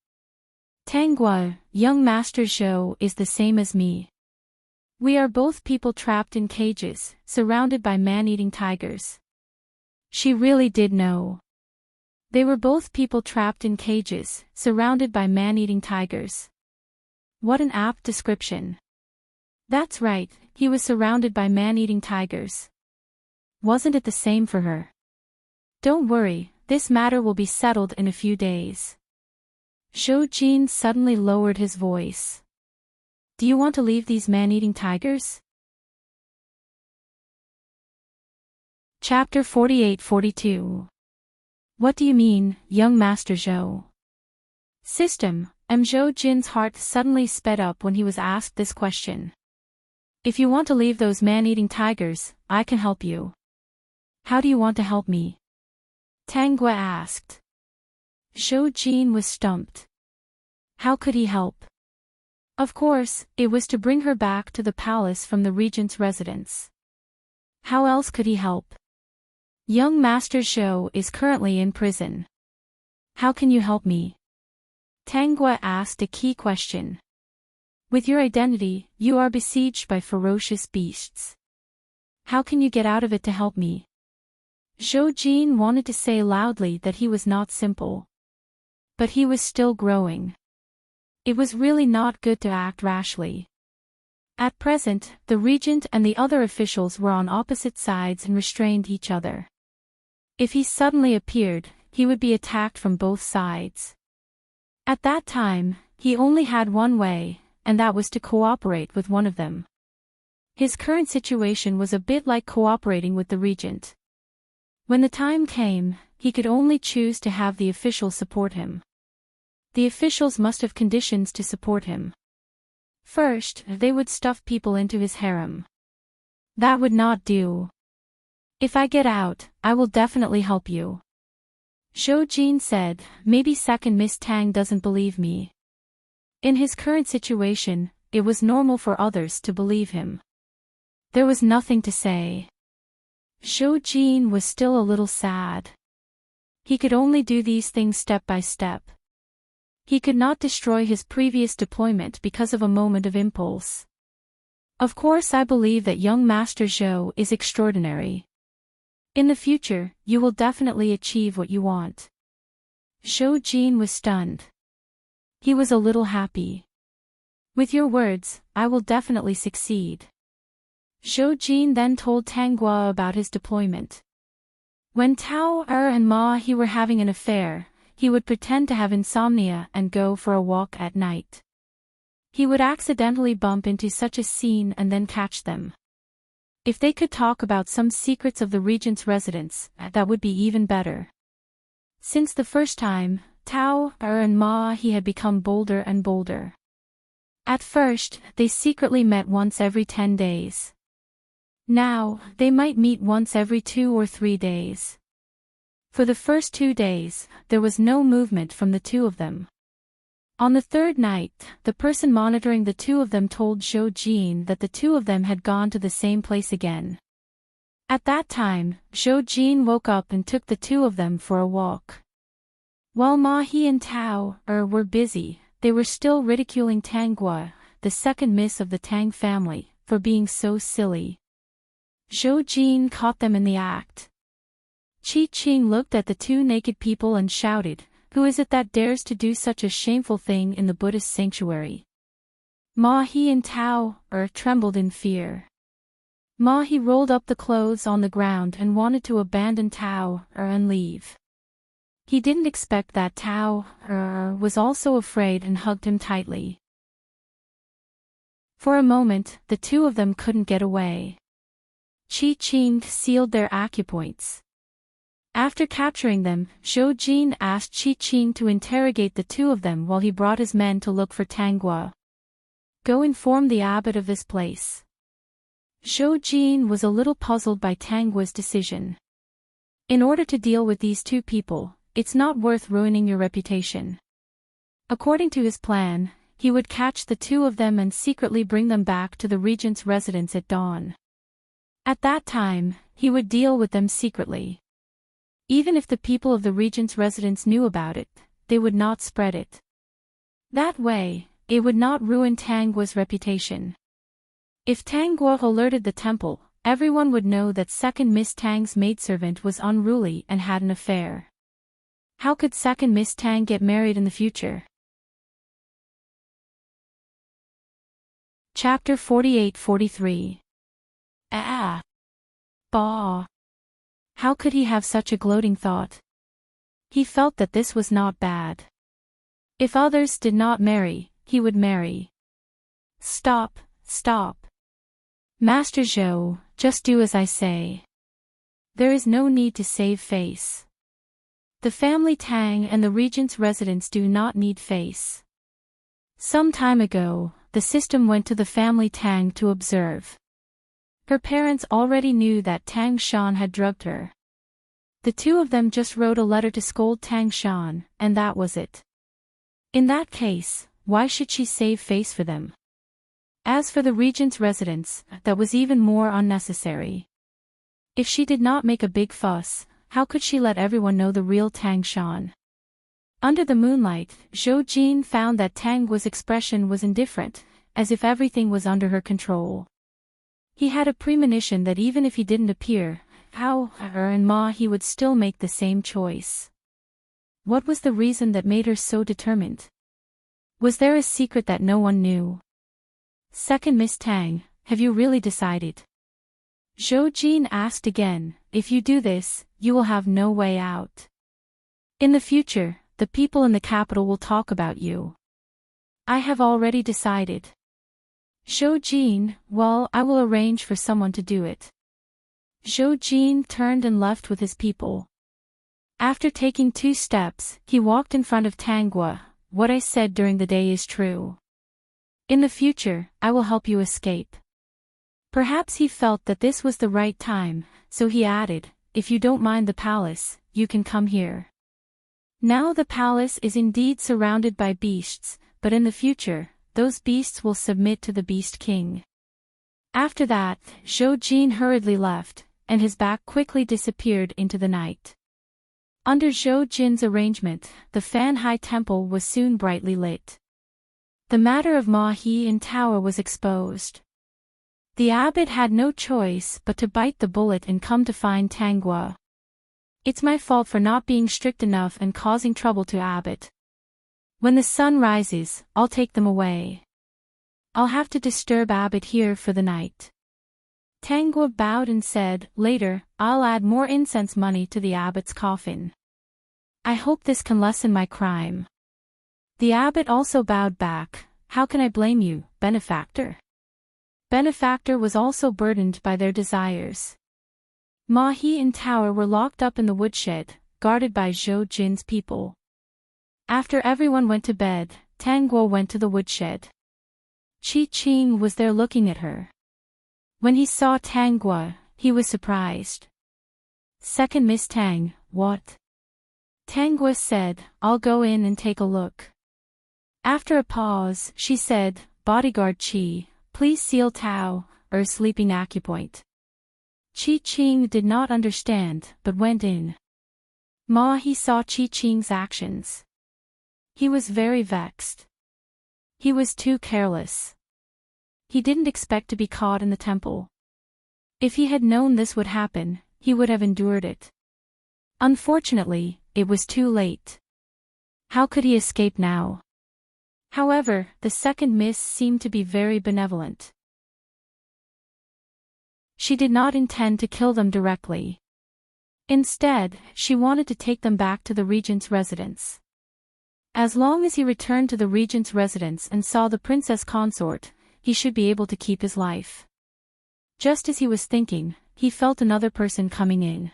Tang Gui, young Master Zhou is the same as me. We are both people trapped in cages, surrounded by man-eating tigers. She really did know. They were both people trapped in cages, surrounded by man-eating tigers. What an apt description. That's right, he was surrounded by man-eating tigers. Wasn't it the same for her? Don't worry, this matter will be settled in a few days. Zhou Jin suddenly lowered his voice. Do you want to leave these man-eating tigers? Chapter 48-42. What do you mean, young Master Zhou? System, Zhou Jin's heart suddenly sped up when he was asked this question. If you want to leave those man-eating tigers, I can help you. How do you want to help me? Tang Gui asked. Zhou Jin was stumped. How could he help? Of course, it was to bring her back to the palace from the regent's residence. How else could he help? Young Master Zhou is currently in prison. How can you help me? Tang Gui asked a key question. With your identity, you are besieged by ferocious beasts. How can you get out of it to help me? Zhou Jin wanted to say loudly that he was not simple. But he was still growing. It was really not good to act rashly. At present, the regent and the other officials were on opposite sides and restrained each other. If he suddenly appeared, he would be attacked from both sides. At that time, he only had one way, and that was to cooperate with one of them. His current situation was a bit like cooperating with the regent. When the time came, he could only choose to have the officials support him. The officials must have conditions to support him. First, they would stuff people into his harem. That would not do. If I get out, I will definitely help you. Zhou Jin said, maybe second Miss Tang doesn't believe me. In his current situation, it was normal for others to believe him. There was nothing to say. Zhou Jin was still a little sad. He could only do these things step by step. He could not destroy his previous deployment because of a moment of impulse. Of course, I believe that young Master Zhou is extraordinary. In the future, you will definitely achieve what you want. Zhou Jin was stunned. He was a little happy. With your words, I will definitely succeed. Zhou Jin then told Tang Gui about his deployment. When Tao and Ma he were having an affair, he would pretend to have insomnia and go for a walk at night. He would accidentally bump into such a scene and then catch them. If they could talk about some secrets of the regent's residence, that would be even better. Since the first time, Tao and Ma he had become bolder and bolder. At first, they secretly met once every 10 days. Now, they might meet once every 2 or 3 days. For the first 2 days, there was no movement from the two of them. On the third night, the person monitoring the two of them told Zhou Jin that the two of them had gone to the same place again. At that time, Zhou Jin woke up and took the two of them for a walk. While Ma He and Tao were busy, they were still ridiculing Tang Gui, the second miss of the Tang family, for being so silly. Zhou Jin caught them in the act. Qi Qing looked at the two naked people and shouted, Who is it that dares to do such a shameful thing in the Buddhist sanctuary? Ma-he and Tao trembled in fear. Ma-he rolled up the clothes on the ground and wanted to abandon Tao and leave. He didn't expect that Tao was also afraid and hugged him tightly. For a moment, the two of them couldn't get away. Chi-Ching sealed their acupoints. After capturing them, Zhou Jin asked Chi-Ching to interrogate the two of them while he brought his men to look for Tanggua. Go inform the abbot of this place. Zhou Jin was a little puzzled by Tanggua's decision. In order to deal with these two people, it's not worth ruining your reputation. According to his plan, he would catch the two of them and secretly bring them back to the regent's residence at dawn. At that time, he would deal with them secretly. Even if the people of the regent's residence knew about it, they would not spread it. That way, it would not ruin Tanggua's reputation. If Tanggua alerted the temple, everyone would know that second Miss Tang's maidservant was unruly and had an affair. How could second Miss Tang get married in the future? Chapter 48-43. Bah. How could he have such a gloating thought? He felt that this was not bad. If others did not marry, he would marry. Stop. Master Zhou, just do as I say. There is no need to save face. The family Tang and the regent's residence do not need face. Some time ago, the system went to the family Tang to observe. Her parents already knew that Tang Shan had drugged her. The two of them just wrote a letter to scold Tang Shan, and that was it. In that case, why should she save face for them? As for the regent's residence, that was even more unnecessary. If she did not make a big fuss, how could she let everyone know the real Tang Shan? Under the moonlight, Zhou Jin found that Tanggua's expression was indifferent, as if everything was under her control. He had a premonition that even if he didn't appear, Hao and Ma he would still make the same choice. What was the reason that made her so determined? Was there a secret that no one knew? Second Miss Tang, have you really decided? Zhou Jin asked again. If you do this, you will have no way out. In the future, the people in the capital will talk about you. I have already decided. Zhou Jin, well, I will arrange for someone to do it. Zhou Jin turned and left with his people. After taking 2 steps, he walked in front of Tanggua. What I said during the day is true. In the future, I will help you escape. Perhaps he felt that this was the right time, so he added, if you don't mind the palace, you can come here. Now the palace is indeed surrounded by beasts, but in the future, those beasts will submit to the Beast King. After that, Zhou Jin hurriedly left, and his back quickly disappeared into the night. Under Zhou Jin's arrangement, the Fanhai Temple was soon brightly lit. The matter of Ma He in Tower was exposed. The abbot had no choice but to bite the bullet and come to find Tanggua. It's my fault for not being strict enough and causing trouble to abbot. When the sun rises, I'll take them away. I'll have to disturb abbot here for the night. Tanggua bowed and said, later, I'll add more incense money to the abbot's coffin. I hope this can lessen my crime. The abbot also bowed back. How can I blame you, benefactor? Benefactor was also burdened by their desires. Ma He and Tower were locked up in the woodshed, guarded by Zhou Jin's people. After everyone went to bed, Tanggua went to the woodshed. Chi-Ching was there looking at her. When he saw Tanggua, he was surprised. Second Miss Tang, what? Tanggua said, I'll go in and take a look. After a pause, she said, Bodyguard Chi, please seal Tao, sleeping acupoint. Chi-Ching did not understand, but went in. Ma He saw Chi-Ching's actions. He was very vexed. He was too careless. He didn't expect to be caught in the temple. If he had known this would happen, he would have endured it. Unfortunately, it was too late. How could he escape now? However, the second miss seemed to be very benevolent. She did not intend to kill them directly. Instead, she wanted to take them back to the regent's residence. As long as he returned to the regent's residence and saw the princess consort, he should be able to keep his life. Just as he was thinking, he felt another person coming in.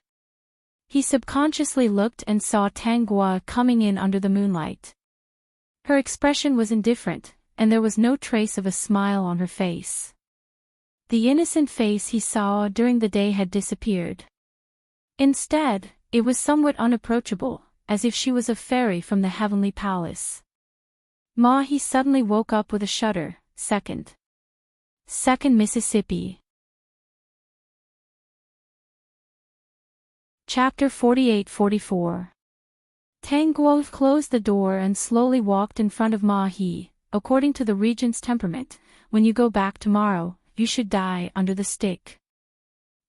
He subconsciously looked and saw Tang Guo coming in under the moonlight. Her expression was indifferent, and there was no trace of a smile on her face. The innocent face he saw during the day had disappeared. Instead, it was somewhat unapproachable, as if she was a fairy from the heavenly palace. He suddenly woke up with a shudder. Second Mississippi. Chapter 48-44. Tang Guo closed the door and slowly walked in front of Ma He. According to the regent's temperament, when you go back tomorrow, you should die under the stick.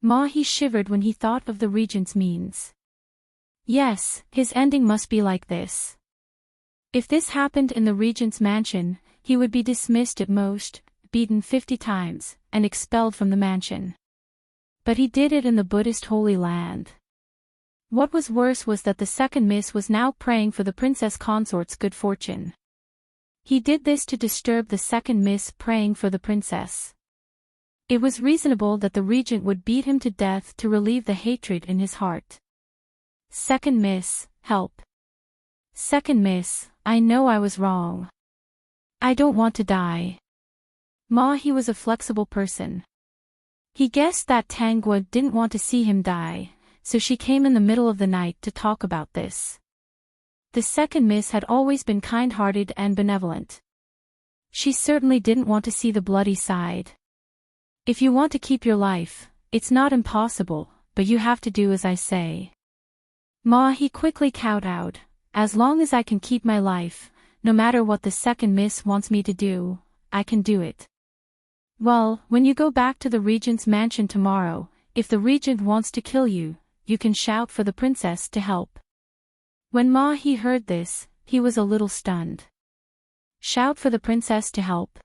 Ma He shivered when he thought of the regent's means. Yes, his ending must be like this. If this happened in the regent's mansion, he would be dismissed at most, beaten 50 times, and expelled from the mansion. But he did it in the Buddhist Holy Land. What was worse was that the second miss was now praying for the princess consort's good fortune. He did this to disturb the second miss praying for the princess. It was reasonable that the regent would beat him to death to relieve the hatred in his heart. Second miss, help. Second miss, I know I was wrong. I don't want to die. He was a flexible person. He guessed that Tang Guo didn't want to see him die, so she came in the middle of the night to talk about this. The second miss had always been kind-hearted and benevolent. She certainly didn't want to see the bloody side. If you want to keep your life, it's not impossible, but you have to do as I say. He quickly kowtowed. As long as I can keep my life, no matter what the second miss wants me to do, I can do it. Well, when you go back to the regent's mansion tomorrow, if the regent wants to kill you, you can shout for the princess to help. When He heard this, he was a little stunned. Shout for the princess to help.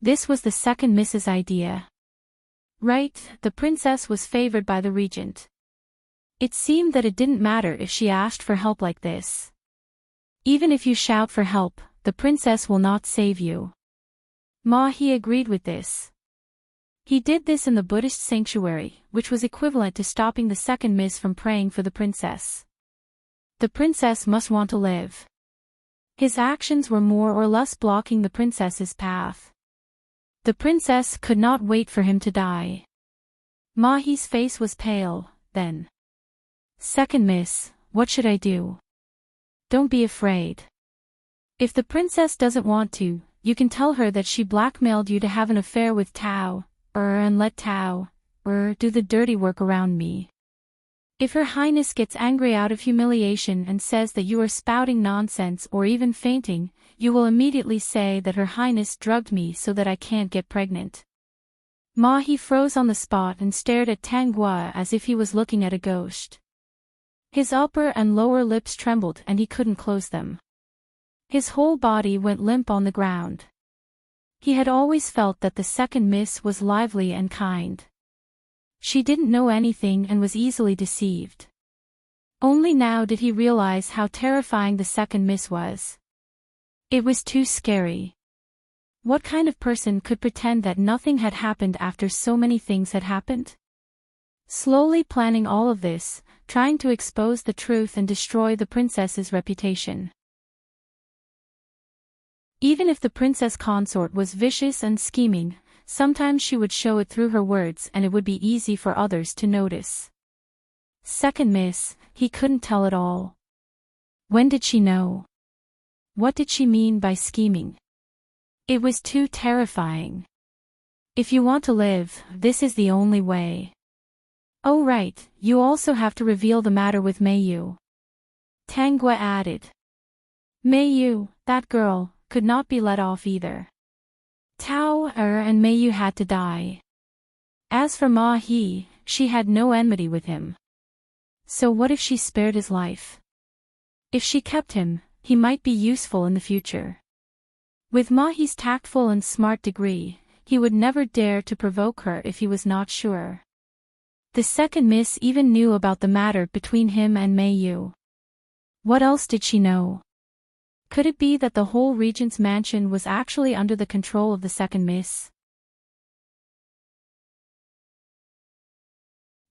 This was the second miss's idea. Right, the princess was favored by the regent. It seemed that it didn't matter if she asked for help like this. Even if you shout for help, the princess will not save you. He agreed with this. He did this in the Buddhist sanctuary, which was equivalent to stopping the second miss from praying for the princess. The princess must want to live. His actions were more or less blocking the princess's path. The princess could not wait for him to die. He's face was pale, then. Second miss, what should I do? Don't be afraid. If the princess doesn't want to, you can tell her that she blackmailed you to have an affair with Tao, and let Tao, do the dirty work around me. If Her Highness gets angry out of humiliation and says that you are spouting nonsense or even fainting, you will immediately say that Her Highness drugged me so that I can't get pregnant. He froze on the spot and stared at Tang Guo as if he was looking at a ghost. His upper and lower lips trembled and he couldn't close them. His whole body went limp on the ground. He had always felt that the second miss was lively and kind. She didn't know anything and was easily deceived. Only now did he realize how terrifying the second miss was. It was too scary. What kind of person could pretend that nothing had happened after so many things had happened? Slowly planning all of this, trying to expose the truth and destroy the princess's reputation. Even if the princess consort was vicious and scheming, sometimes she would show it through her words and it would be easy for others to notice. Second miss, he couldn't tell it all. When did she know? What did she mean by scheming? It was too terrifying. If you want to live, this is the only way. Oh right, you also have to reveal the matter with Meiyu. Tang Guo added. Meiyu, that girl, could not be let off either. Tao and Meiyu had to die. As for Ma He, she had no enmity with him. So what if she spared his life? If she kept him, he might be useful in the future. With Mahi's tactful and smart degree, he would never dare to provoke her if he was not sure. The second miss even knew about the matter between him and Mei Yu. What else did she know? Could it be that the whole regent's mansion was actually under the control of the second miss?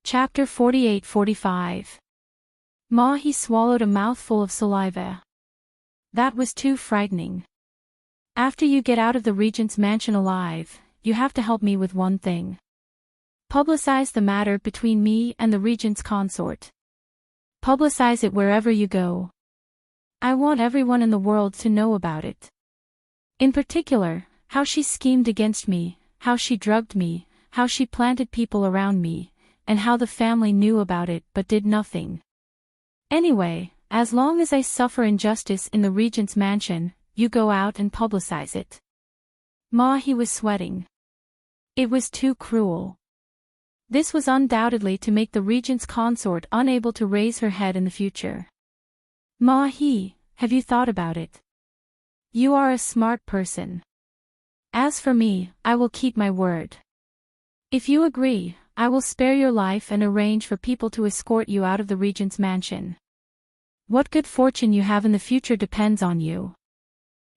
Chapter 48-45. Mahi swallowed a mouthful of saliva. That was too frightening. After you get out of the regent's mansion alive, you have to help me with one thing. Publicize the matter between me and the regent's consort. Publicize it wherever you go. I want everyone in the world to know about it. In particular, how she schemed against me, how she drugged me, how she planted people around me, and how the family knew about it but did nothing. Anyway, as long as I suffer injustice in the regent's mansion, you go out and publicize it. Mahi was sweating. It was too cruel. This was undoubtedly to make the regent's consort unable to raise her head in the future. Mahi, have you thought about it? You are a smart person. As for me, I will keep my word. If you agree, I will spare your life and arrange for people to escort you out of the regent's mansion. What good fortune you have in the future depends on you.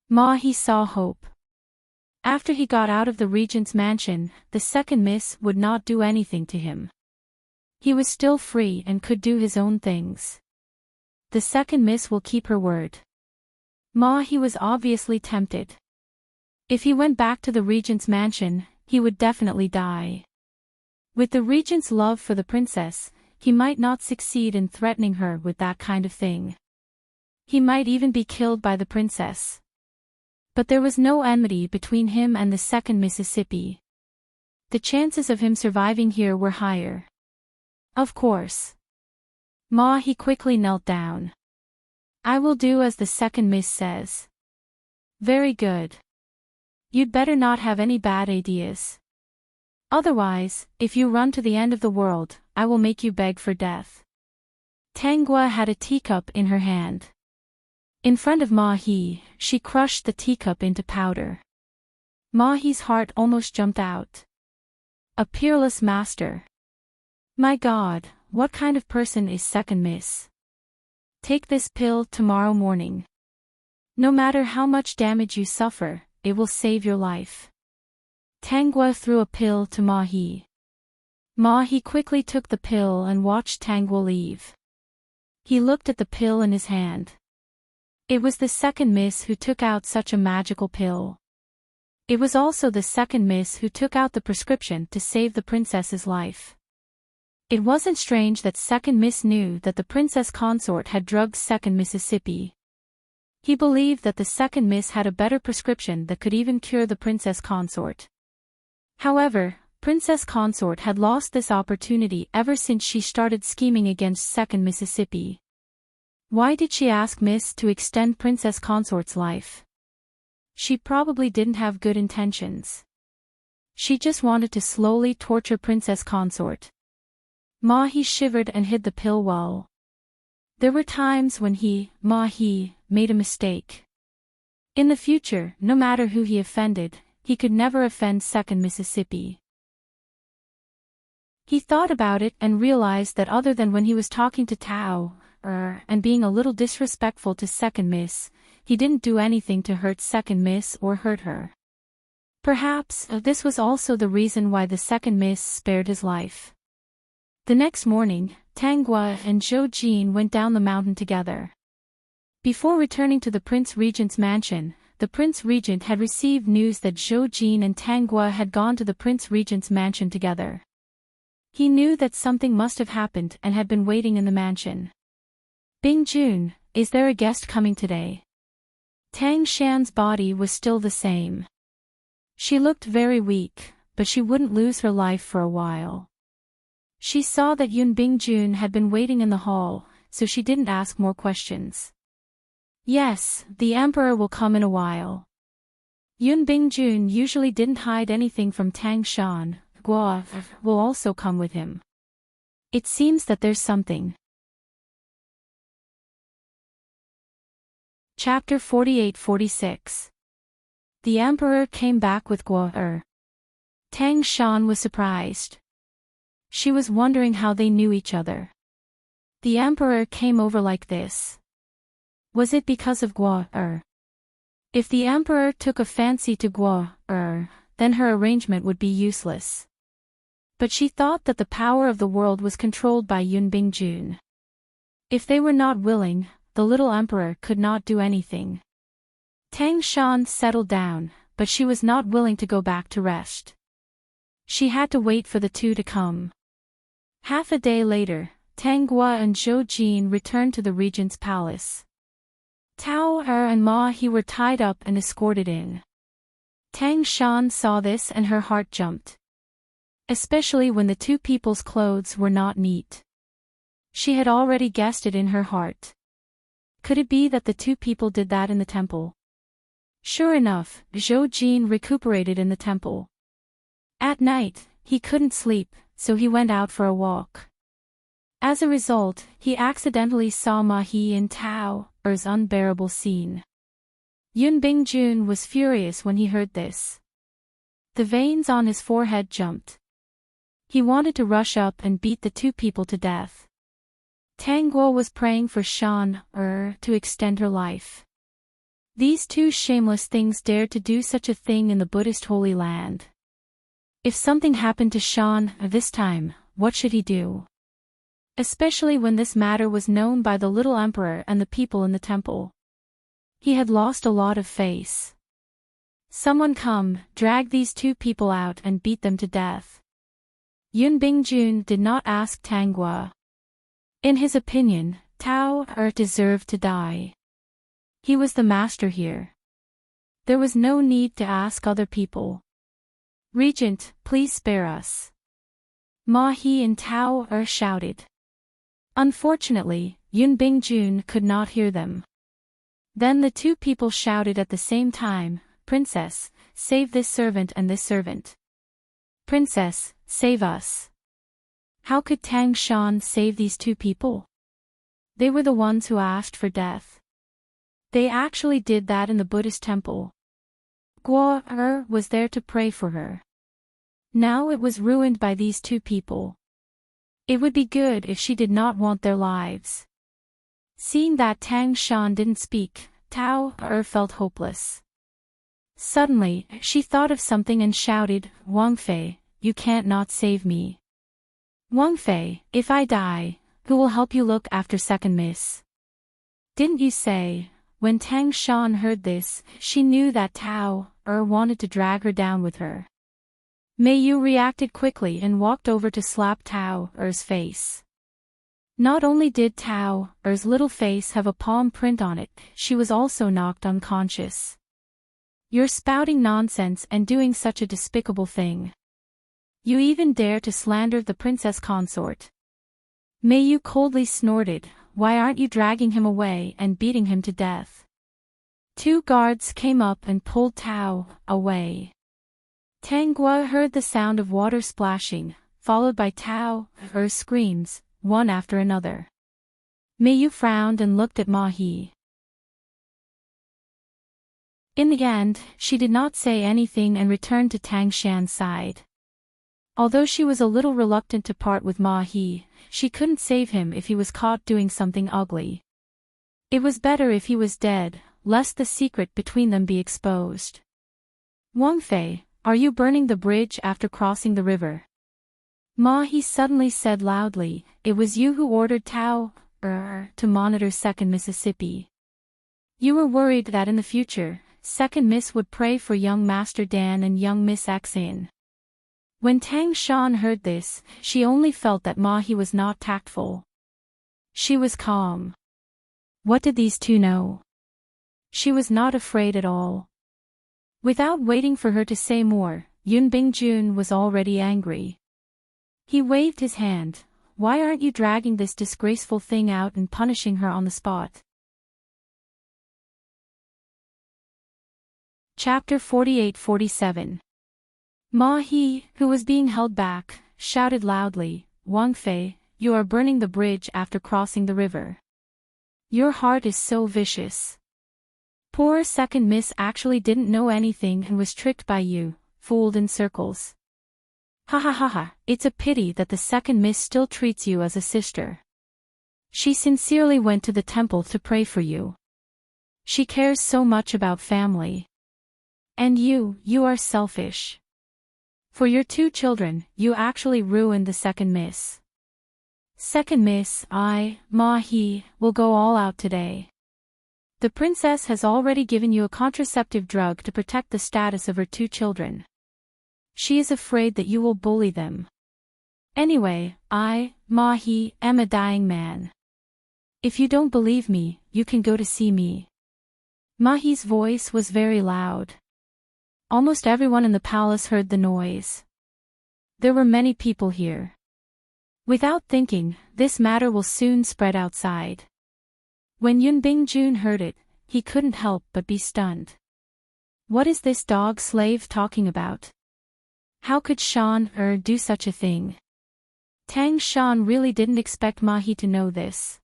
Mahi saw hope. After he got out of the regent's mansion, the second miss would not do anything to him. He was still free and could do his own things. The second miss will keep her word. Mahi was obviously tempted. If he went back to the regent's mansion, he would definitely die. With the regent's love for the princess, he might not succeed in threatening her with that kind of thing. He might even be killed by the princess. But there was no enmity between him and the second Mississippi. The chances of him surviving here were higher. Of course. Mahi quickly knelt down. I will do as the second miss says. Very good. You'd better not have any bad ideas. Otherwise, if you run to the end of the world, I will make you beg for death. Tanghua had a teacup in her hand. In front of Mahi, she crushed the teacup into powder. Mahi's heart almost jumped out. A peerless master. My God, what kind of person is second miss? Take this pill tomorrow morning. No matter how much damage you suffer, it will save your life. Tanghua threw a pill to Mahi. Mahi quickly took the pill and watched Tanghua leave. He looked at the pill in his hand. It was the second miss who took out such a magical pill. It was also the second miss who took out the prescription to save the princess's life. It wasn't strange that second miss knew that the princess consort had drugged second Mississippi. He believed that the second miss had a better prescription that could even cure the princess consort. However, Princess Consort had lost this opportunity ever since she started scheming against second Mississippi. Why did she ask Miss to extend Princess Consort's life? She probably didn't have good intentions. She just wanted to slowly torture Princess Consort. Mahi shivered and hid the pill well. There were times when he, Mahi, made a mistake. In the future, no matter who he offended, he could never offend second Mississippi. He thought about it and realized that other than when he was talking to Tao, and being a little disrespectful to second miss, he didn't do anything to hurt second miss or hurt her. Perhaps this was also the reason why the second miss spared his life. The next morning, Tanghua and Zhou Jin went down the mountain together. Before returning to the Prince Regent's mansion, the Prince Regent had received news that Zhou Jin and Tanghua had gone to the Prince Regent's mansion together. He knew that something must have happened and had been waiting in the mansion. Bingjun, is there a guest coming today? Tang Shan's body was still the same. She looked very weak, but she wouldn't lose her life for a while. She saw that Yun Bingjun had been waiting in the hall, so she didn't ask more questions. Yes, the emperor will come in a while. Yun Bingjun usually didn't hide anything from Tang Shan. Guo will also come with him. It seems that there's something. Chapter 48-46. The Emperor came back with Guo. Tang Shan was surprised. She was wondering how they knew each other. The Emperor came over like this. Was it because of Guo? If the Emperor took a fancy to Guo, then her arrangement would be useless. But she thought that the power of the world was controlled by Yun Bingjun. If they were not willing, the little Emperor could not do anything. Tang Shan settled down, but she was not willing to go back to rest. She had to wait for the two to come. Half a day later, Tang Guo and Zhou Jin returned to the regent's palace. Tao and Ma He were tied up and escorted in. Tang Shan saw this and her heart jumped. Especially when the two people's clothes were not neat. She had already guessed it in her heart. Could it be that the two people did that in the temple? Sure enough, Zhou Jin recuperated in the temple. At night, he couldn't sleep, so he went out for a walk. As a result, he accidentally saw Ma He in Tao's unbearable scene. Yun Bingjun was furious when he heard this. The veins on his forehead jumped. He wanted to rush up and beat the two people to death. Tang Guo was praying for Shan to extend her life. These two shameless things dared to do such a thing in the Buddhist Holy Land. If something happened to Shan this time, what should he do? Especially when this matter was known by the little Emperor and the people in the temple. He had lost a lot of face. Someone come, drag these two people out and beat them to death. Yun Bingjun did not ask Tang Guo. In his opinion, Tao deserved to die. He was the master here. There was no need to ask other people. Regent, please spare us. Ma He and Tao shouted. Unfortunately, Yun Bingjun could not hear them. Then the two people shouted at the same time, Princess, save this servant and this servant. Princess, save us. How could Tang Shan save these two people? They were the ones who asked for death. They actually did that in the Buddhist temple. Guo was there to pray for her. Now it was ruined by these two people. It would be good if she did not want their lives. Seeing that Tang Shan didn't speak, Tao felt hopeless. Suddenly, she thought of something and shouted, Wang Fei, you can't not save me. Wang Fei, if I die, who will help you look after second miss? Didn't you say? When Tang Shan heard this, she knew that Tao wanted to drag her down with her. Mei Yu reacted quickly and walked over to slap Tao's face. Not only did Tao's little face have a palm print on it, she was also knocked unconscious. You're spouting nonsense and doing such a despicable thing. You even dare to slander the princess consort. Mei Yu coldly snorted, why aren't you dragging him away and beating him to death? Two guards came up and pulled Tao away. Tang Guo heard the sound of water splashing, followed by Tao's screams, one after another. Mei Yu frowned and looked at Ma He. In the end, she did not say anything and returned to Tang Shan's side. Although she was a little reluctant to part with Ma He, she couldn't save him if he was caught doing something ugly. It was better if he was dead, lest the secret between them be exposed. Wang Fei, are you burning the bridge after crossing the river? Ma He suddenly said loudly, it was you who ordered Tao to monitor Second Mississippi. You were worried that in the future, Second Miss would pray for young Master Dan and young Miss Xin. When Tang Shan heard this, she only felt that Ma He was not tactful. She was calm. What did these two know? She was not afraid at all. Without waiting for her to say more, Yun Bingjun was already angry. He waved his hand. Why aren't you dragging this disgraceful thing out and punishing her on the spot? Chapter 48-47. Ma He, who was being held back, shouted loudly, Wang Fei, you are burning the bridge after crossing the river. Your heart is so vicious. Poor second miss actually didn't know anything and was tricked by you, fooled in circles. Ha ha ha ha, it's a pity that the second miss still treats you as a sister. She sincerely went to the temple to pray for you. She cares so much about family. And you are selfish. For your 2 children, you actually ruined the second miss. Second miss, Ma-He, will go all out today. The princess has already given you a contraceptive drug to protect the status of her 2 children. She is afraid that you will bully them. Anyway, Ma-He, am a dying man. If you don't believe me, you can go to see me. Ma-He's voice was very loud. Almost everyone in the palace heard the noise. There were many people here. Without thinking, this matter will soon spread outside. When Yun Bingjun heard it, he couldn't help but be stunned. What is this dog slave talking about? How could Shan do such a thing? Tang Shan really didn't expect Ma-He to know this.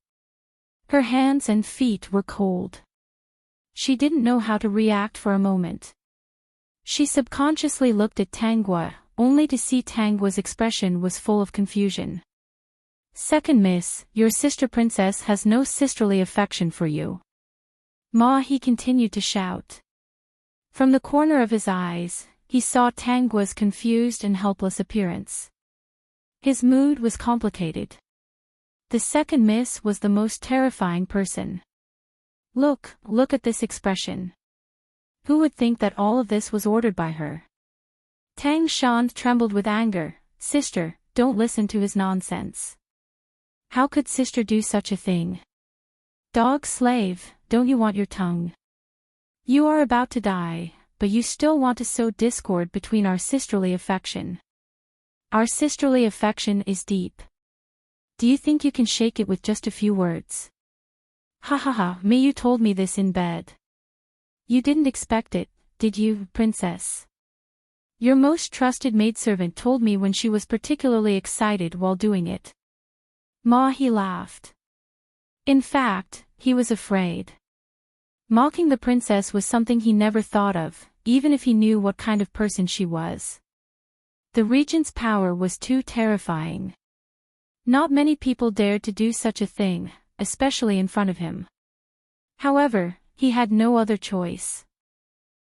Her hands and feet were cold. She didn't know how to react for a moment. She subconsciously looked at Tanghua, only to see Tanghua's expression was full of confusion. Second miss, your sister princess has no sisterly affection for you. Ma-He continued to shout. From the corner of his eyes, he saw Tanghua's confused and helpless appearance. His mood was complicated. The second miss was the most terrifying person. Look at this expression. Who would think that all of this was ordered by her? Tang Shan trembled with anger. Sister, don't listen to his nonsense. How could sister do such a thing? Dog slave, don't you want your tongue? You are about to die, but you still want to sow discord between our sisterly affection. Our sisterly affection is deep. Do you think you can shake it with just a few words? Ha ha ha, you told me this in bed. You didn't expect it, did you, princess? Your most trusted maidservant told me when she was particularly excited while doing it. Ma-He laughed. In fact, he was afraid. Mocking the princess was something he never thought of, even if he knew what kind of person she was. The regent's power was too terrifying. Not many people dared to do such a thing, especially in front of him. However, he had no other choice.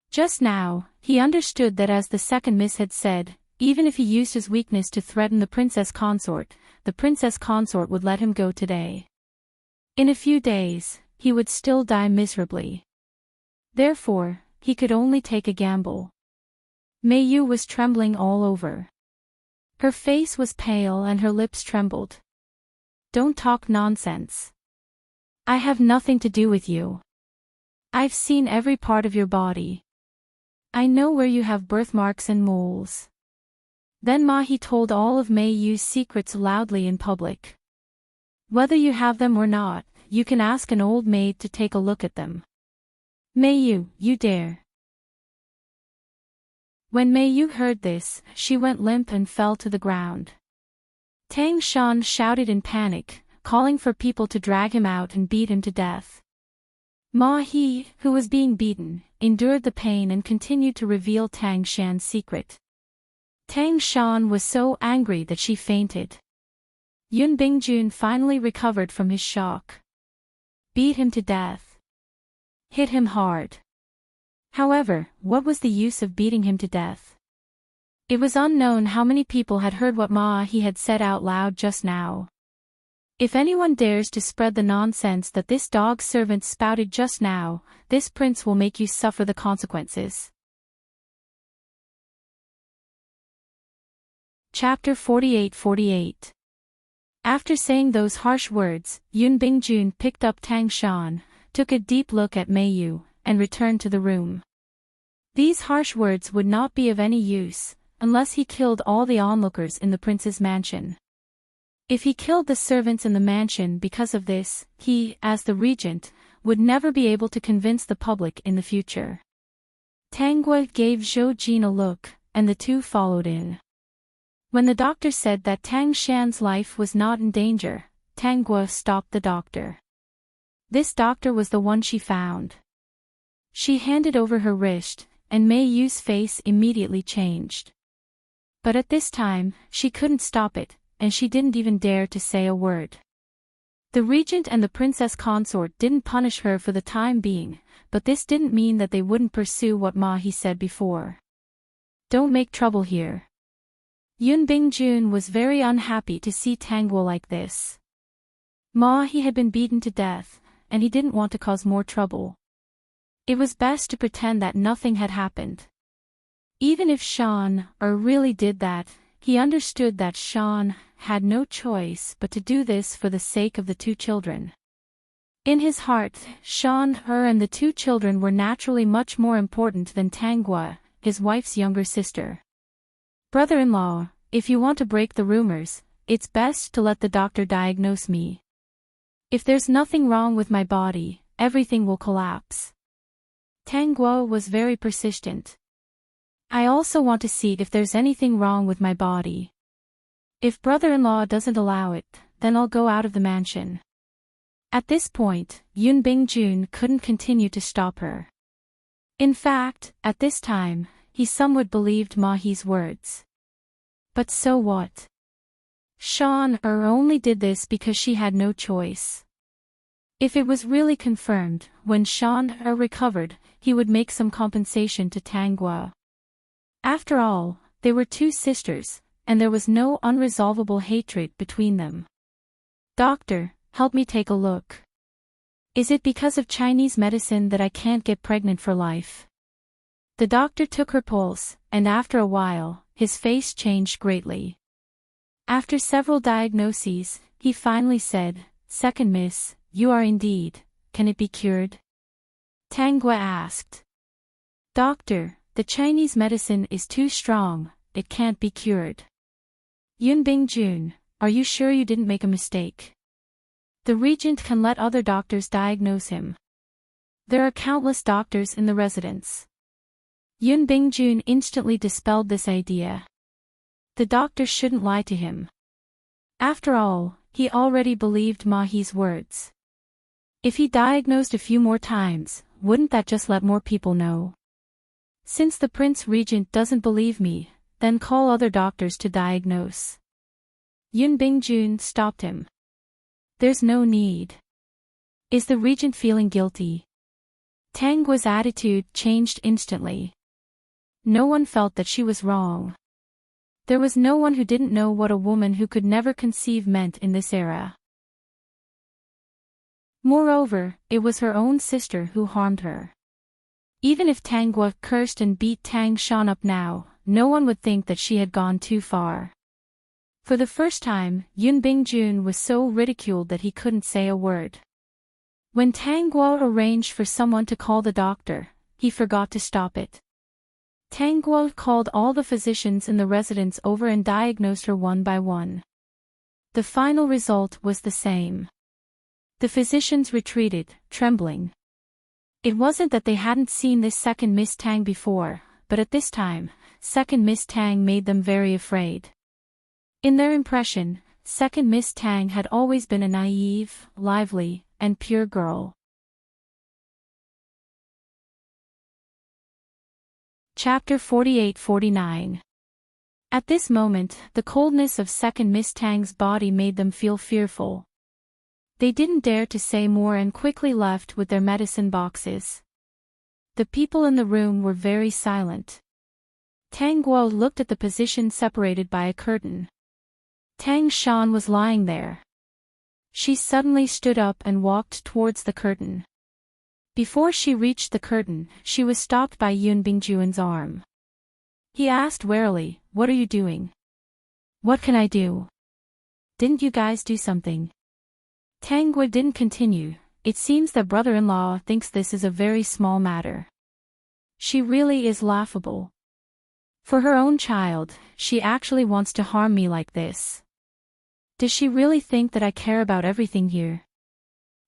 Just now, he understood that as the second miss had said, even if he used his weakness to threaten the princess consort would let him go today. In a few days, he would still die miserably. Therefore, he could only take a gamble. Mei Yu was trembling all over. Her face was pale and her lips trembled. Don't talk nonsense. I have nothing to do with you. I've seen every part of your body. I know where you have birthmarks and moles. Then Ma-He told all of Mei Yu's secrets loudly in public. Whether you have them or not, you can ask an old maid to take a look at them. Mei Yu, you dare. When Mei Yu heard this, she went limp and fell to the ground. Tang Shan shouted in panic, calling for people to drag him out and beat him to death. Ma-He, who was being beaten, endured the pain and continued to reveal Tang Shan's secret. Tang Shan was so angry that she fainted. Yun Bingjun finally recovered from his shock. Beat him to death. Hit him hard. However, what was the use of beating him to death? It was unknown how many people had heard what Ma-He had said out loud just now. If anyone dares to spread the nonsense that this dog servant spouted just now, this prince will make you suffer the consequences. Chapter 48-48. After saying those harsh words, Yun Bingjun picked up Tang Shan, took a deep look at Mei Yu, and returned to the room. These harsh words would not be of any use, unless he killed all the onlookers in the prince's mansion. If he killed the servants in the mansion because of this, he, as the regent, would never be able to convince the public in the future. Tanghua gave Zhou Jin a look, and the two followed in. When the doctor said that Tang Shan's life was not in danger, Tanghua stopped the doctor. This doctor was the one she found. She handed over her wrist, and Mei Yu's face immediately changed. But at this time, she couldn't stop it, and she didn't even dare to say a word. The regent and the princess consort didn't punish her for the time being, but this didn't mean that they wouldn't pursue what Ma He said before. Don't make trouble here. Yun Bingjun was very unhappy to see Tang Guo like this. Ma He had been beaten to death, and he didn't want to cause more trouble. It was best to pretend that nothing had happened. Even if Shan really did that, he understood that Shan had no choice but to do this for the sake of the two children. In his heart, Shan and the two children were naturally much more important than Tang Guo, his wife's younger sister. Brother-in-law, if you want to break the rumors, it's best to let the doctor diagnose me. If there's nothing wrong with my body, everything will collapse. Tang Guo was very persistent. I also want to see if there's anything wrong with my body. If brother-in-law doesn't allow it, then I'll go out of the mansion. At this point, Yun Bingjun couldn't continue to stop her. In fact, at this time, he somewhat believed Ma He's words. But so what? Shan only did this because she had no choice. If it was really confirmed, when Shan recovered, he would make some compensation to Tang Guo. After all, they were two sisters, and there was no unresolvable hatred between them. Doctor, help me take a look. Is it because of Chinese medicine that I can't get pregnant for life? The doctor took her pulse, and after a while, his face changed greatly. After several diagnoses, he finally said, "Second miss, you are indeed. Can it be cured?" Tang Guo asked. "Doctor, the Chinese medicine is too strong, it can't be cured." Yun Bingjun, are you sure you didn't make a mistake? The regent can let other doctors diagnose him. There are countless doctors in the residence. Yun Bingjun instantly dispelled this idea. The doctor shouldn't lie to him. After all, he already believed Ma He's words. If he diagnosed a few more times, wouldn't that just let more people know? Since the Prince Regent doesn't believe me, then call other doctors to diagnose. Yun Bingjun stopped him. There's no need. Is the regent feeling guilty? Tang Guo's attitude changed instantly. No one felt that she was wrong. There was no one who didn't know what a woman who could never conceive meant in this era. Moreover, it was her own sister who harmed her. Even if Tang Guo cursed and beat Tang Shan up now, no one would think that she had gone too far. For the first time, Yun Bingjun was so ridiculed that he couldn't say a word. When Tang Guo arranged for someone to call the doctor, he forgot to stop it. Tang Guo called all the physicians in the residence over and diagnosed her one by one. The final result was the same. The physicians retreated, trembling. It wasn't that they hadn't seen this second Miss Tang before, but at this time, second Miss Tang made them very afraid. In their impression, second Miss Tang had always been a naive, lively, and pure girl. Chapter 48-49. At this moment, the coldness of second Miss Tang's body made them feel fearful. They didn't dare to say more and quickly left with their medicine boxes. The people in the room were very silent. Tang Guo looked at the position separated by a curtain. Tang Shan was lying there. She suddenly stood up and walked towards the curtain. Before she reached the curtain, she was stopped by Yun Bingjun's arm. He asked warily, "What are you doing?" "What can I do? Didn't you guys do something?" Tang Guo didn't continue. It seems that brother-in-law thinks this is a very small matter. She really is laughable. For her own child, she actually wants to harm me like this. Does she really think that I care about everything here?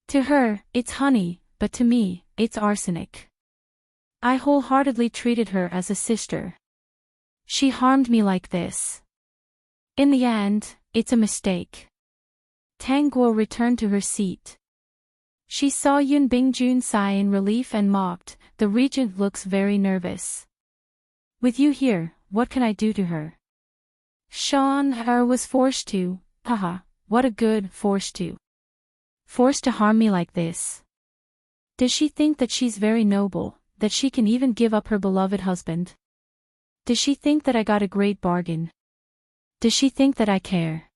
To her, it's honey, but to me, it's arsenic. I wholeheartedly treated her as a sister. She harmed me like this. In the end, it's a mistake. Tang Guo returned to her seat. She saw Yun Bingjun sigh in relief and mocked, the regent looks very nervous. With you here, what can I do to her? Sean was forced to, haha, what a good forced to. Forced to harm me like this. Does she think that she's very noble, that she can even give up her beloved husband? Does she think that I got a great bargain? Does she think that I care?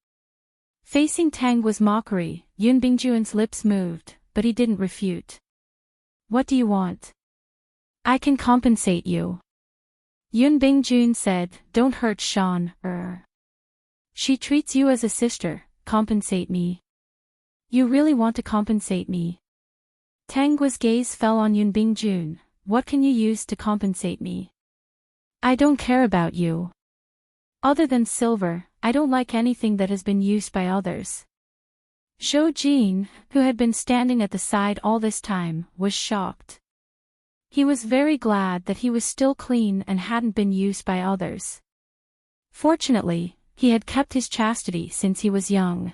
Facing Tanggua's mockery, Yun Bingjuan's lips moved, but he didn't refute. What do you want? I can compensate you. Yun Bingjun said, don't hurt Sean, She treats you as a sister, compensate me. You really want to compensate me? Tanggua's gaze fell on Yun Bingjun. What can you use to compensate me? I don't care about you. Other than silver, I don't like anything that has been used by others. Zhou Jin, who had been standing at the side all this time, was shocked. He was very glad that he was still clean and hadn't been used by others. Fortunately, he had kept his chastity since he was young.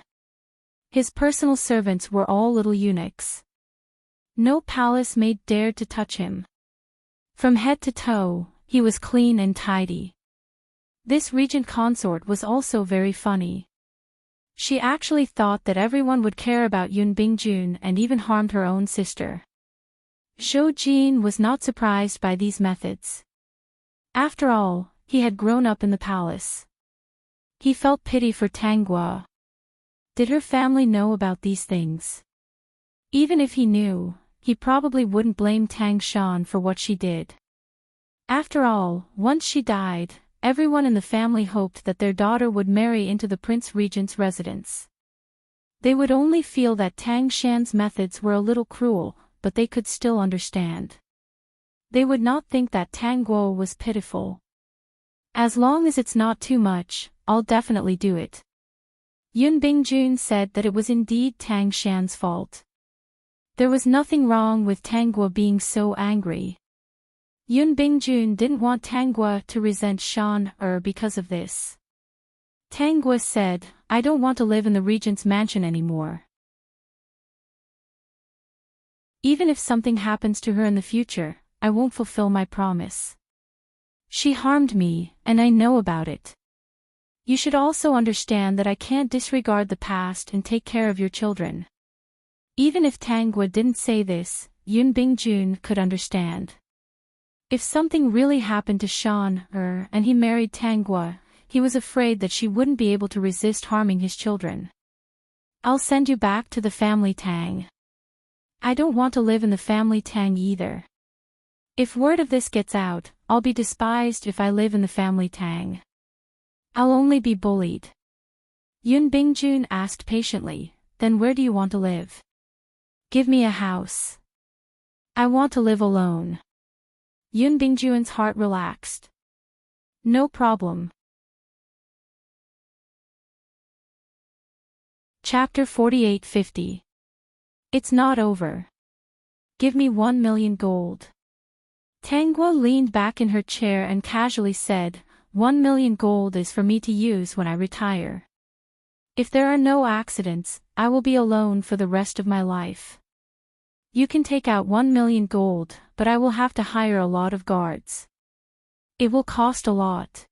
His personal servants were all little eunuchs. No palace maid dared to touch him. From head to toe, he was clean and tidy. This regent consort was also very funny. She actually thought that everyone would care about Yun Bingjun and even harmed her own sister. Zhou Jin was not surprised by these methods. After all, he had grown up in the palace. He felt pity for Tanggua. Did her family know about these things? Even if he knew, he probably wouldn't blame Tang Shan for what she did. After all, once she died, everyone in the family hoped that their daughter would marry into the Prince Regent's residence. They would only feel that Tang Shan's methods were a little cruel, but they could still understand. They would not think that Tang Guo was pitiful. As long as it's not too much, I'll definitely do it. Yun Bingjun said that it was indeed Tang Shan's fault. There was nothing wrong with Tanggua being so angry. Yun Bingjun didn't want Tanggua to resent Shan because of this. Tanggua said, I don't want to live in the regent's mansion anymore. Even if something happens to her in the future, I won't fulfill my promise. She harmed me, and I know about it. You should also understand that I can't disregard the past and take care of your children. Even if Tanggua didn't say this, Yun Bingjun could understand. If something really happened to Shan and he married Tanggua, he was afraid that she wouldn't be able to resist harming his children. I'll send you back to the family Tang. I don't want to live in the family Tang either. If word of this gets out, I'll be despised if I live in the family Tang. I'll only be bullied. Yun Bingjun asked patiently, then where do you want to live? Give me a house. I want to live alone. Yun Bingjuan's heart relaxed. No problem. Chapter 4850. It's not over. Give me 1 million gold. Tanggua leaned back in her chair and casually said, 1 million gold is for me to use when I retire. If there are no accidents, I will be alone for the rest of my life. You can take out 1 million gold, but I will have to hire a lot of guards. It will cost a lot.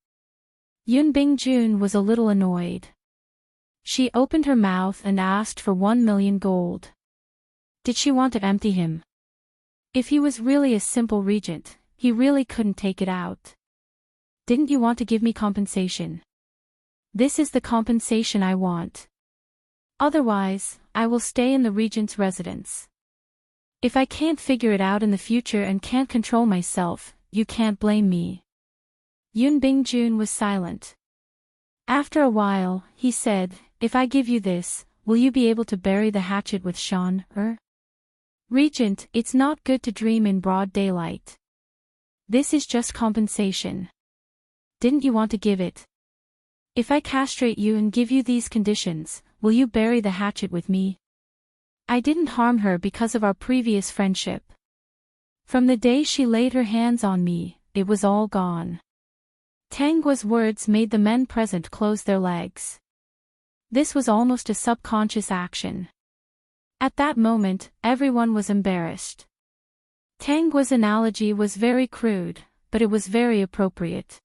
Yun Bingjun was a little annoyed. She opened her mouth and asked for 1 million gold. Did she want to empty him? If he was really a simple regent, he really couldn't take it out. Didn't you want to give me compensation? This is the compensation I want. Otherwise, I will stay in the regent's residence. If I can't figure it out in the future and can't control myself, you can't blame me. Yun Bingjun was silent. After a while, he said, if I give you this, will you be able to bury the hatchet with Shan? Regent, it's not good to dream in broad daylight. This is just compensation. Didn't you want to give it? If I castrate you and give you these conditions, will you bury the hatchet with me? I didn't harm her because of our previous friendship. From the day she laid her hands on me, it was all gone. Tanggua's words made the men present close their legs. This was almost a subconscious action. At that moment, everyone was embarrassed. Tangua's analogy was very crude, but it was very appropriate.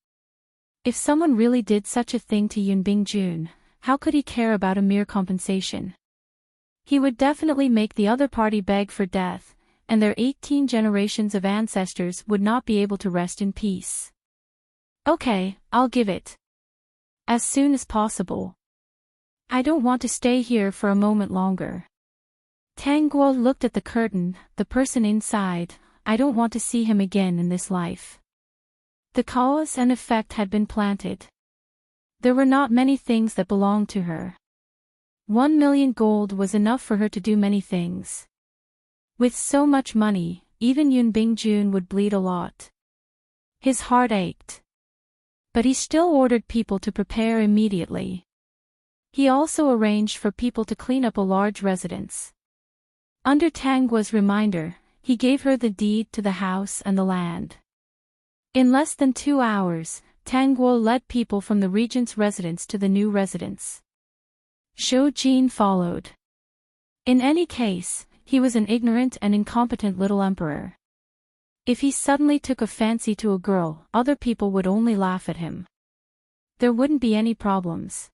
If someone really did such a thing to Yun Bingjun, how could he care about a mere compensation? He would definitely make the other party beg for death, and their 18 generations of ancestors would not be able to rest in peace. Okay, I'll give it. As soon as possible. I don't want to stay here for a moment longer. Tangguo looked at the curtain, the person inside. I don't want to see him again in this life. The cause and effect had been planted. There were not many things that belonged to her. 1 million gold was enough for her to do many things. With so much money, even Yun Bingjun would bleed a lot. His heart ached. But he still ordered people to prepare immediately. He also arranged for people to clean up a large residence. Under Tanggua's reminder, he gave her the deed to the house and the land. In less than 2 hours, Tangguo led people from the regent's residence to the new residence. Zhou Jin followed. In any case, he was an ignorant and incompetent little emperor. If he suddenly took a fancy to a girl, other people would only laugh at him. There wouldn't be any problems.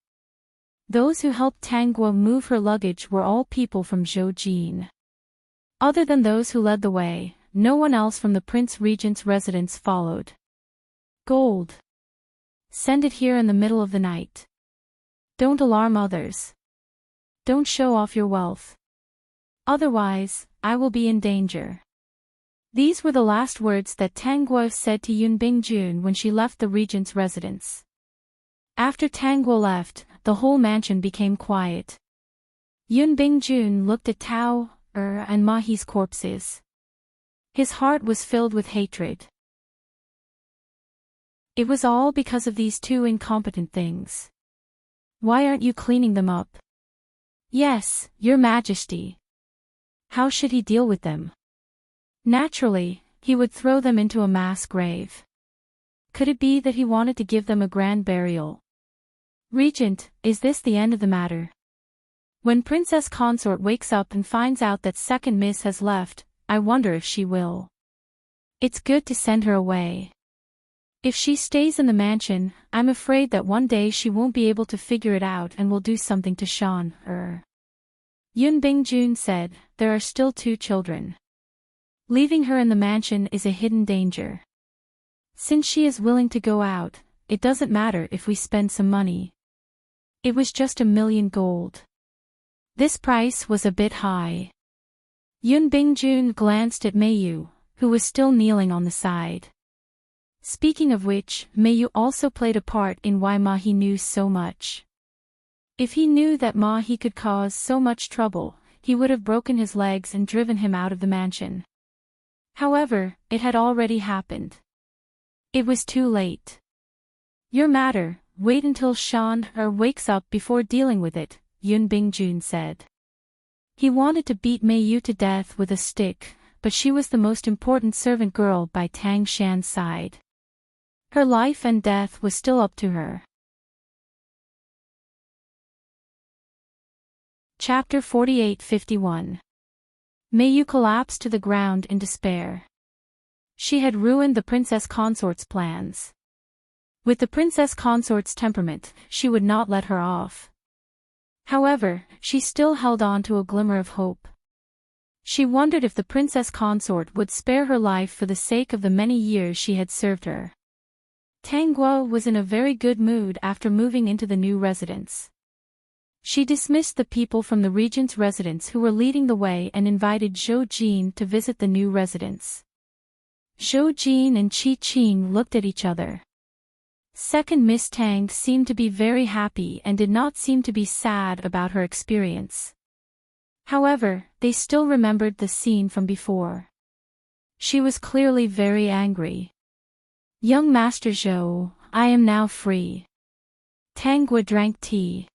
Those who helped Tangguo move her luggage were all people from Zhou Jin. Other than those who led the way, no one else from the Prince Regent's residence followed. Gold. Send it here in the middle of the night. Don't alarm others. Don't show off your wealth. Otherwise, I will be in danger. These were the last words that Tangguo said to Yun Bingjun when she left the regent's residence. After Tangguo left, the whole mansion became quiet. Yun Bingjun looked at Tao, and Mahi's corpses. His heart was filled with hatred. It was all because of these two incompetent things. Why aren't you cleaning them up? Yes, Your Majesty. How should he deal with them? Naturally, he would throw them into a mass grave. Could it be that he wanted to give them a grand burial? Regent, is this the end of the matter? When Princess Consort wakes up and finds out that Second Miss has left, I wonder if she will. It's good to send her away. If she stays in the mansion, I'm afraid that one day she won't be able to figure it out and will do something to Shan. Yun Bingjun said, there are still 2 children. Leaving her in the mansion is a hidden danger. Since she is willing to go out, it doesn't matter if we spend some money. It was just 1 million gold. This price was a bit high. Yun Bingjun glanced at Meiyu, who was still kneeling on the side. Speaking of which, Meiyu also played a part in why Mahi knew so much. If he knew that Mahi could cause so much trouble, he would have broken his legs and driven him out of the mansion. However, it had already happened. It was too late. Your matter, wait until Shan wakes up before dealing with it, Yun Bingjun said. He wanted to beat Meiyu to death with a stick, but she was the most important servant girl by Tang Shan's side. Her life and death was still up to her. Chapter 48-51. Meiyu collapsed to the ground in despair. She had ruined the princess consort's plans. With the princess consort's temperament, she would not let her off. However, she still held on to a glimmer of hope. She wondered if the princess consort would spare her life for the sake of the many years she had served her. Tangguo was in a very good mood after moving into the new residence. She dismissed the people from the regent's residence who were leading the way and invited Zhou Jin to visit the new residence. Zhou Jin and Qi Qing looked at each other. Second Miss Tang seemed to be very happy and did not seem to be sad about her experience. However, they still remembered the scene from before. She was clearly very angry. Young Master Zhou, I am now free. Tangguo drank tea.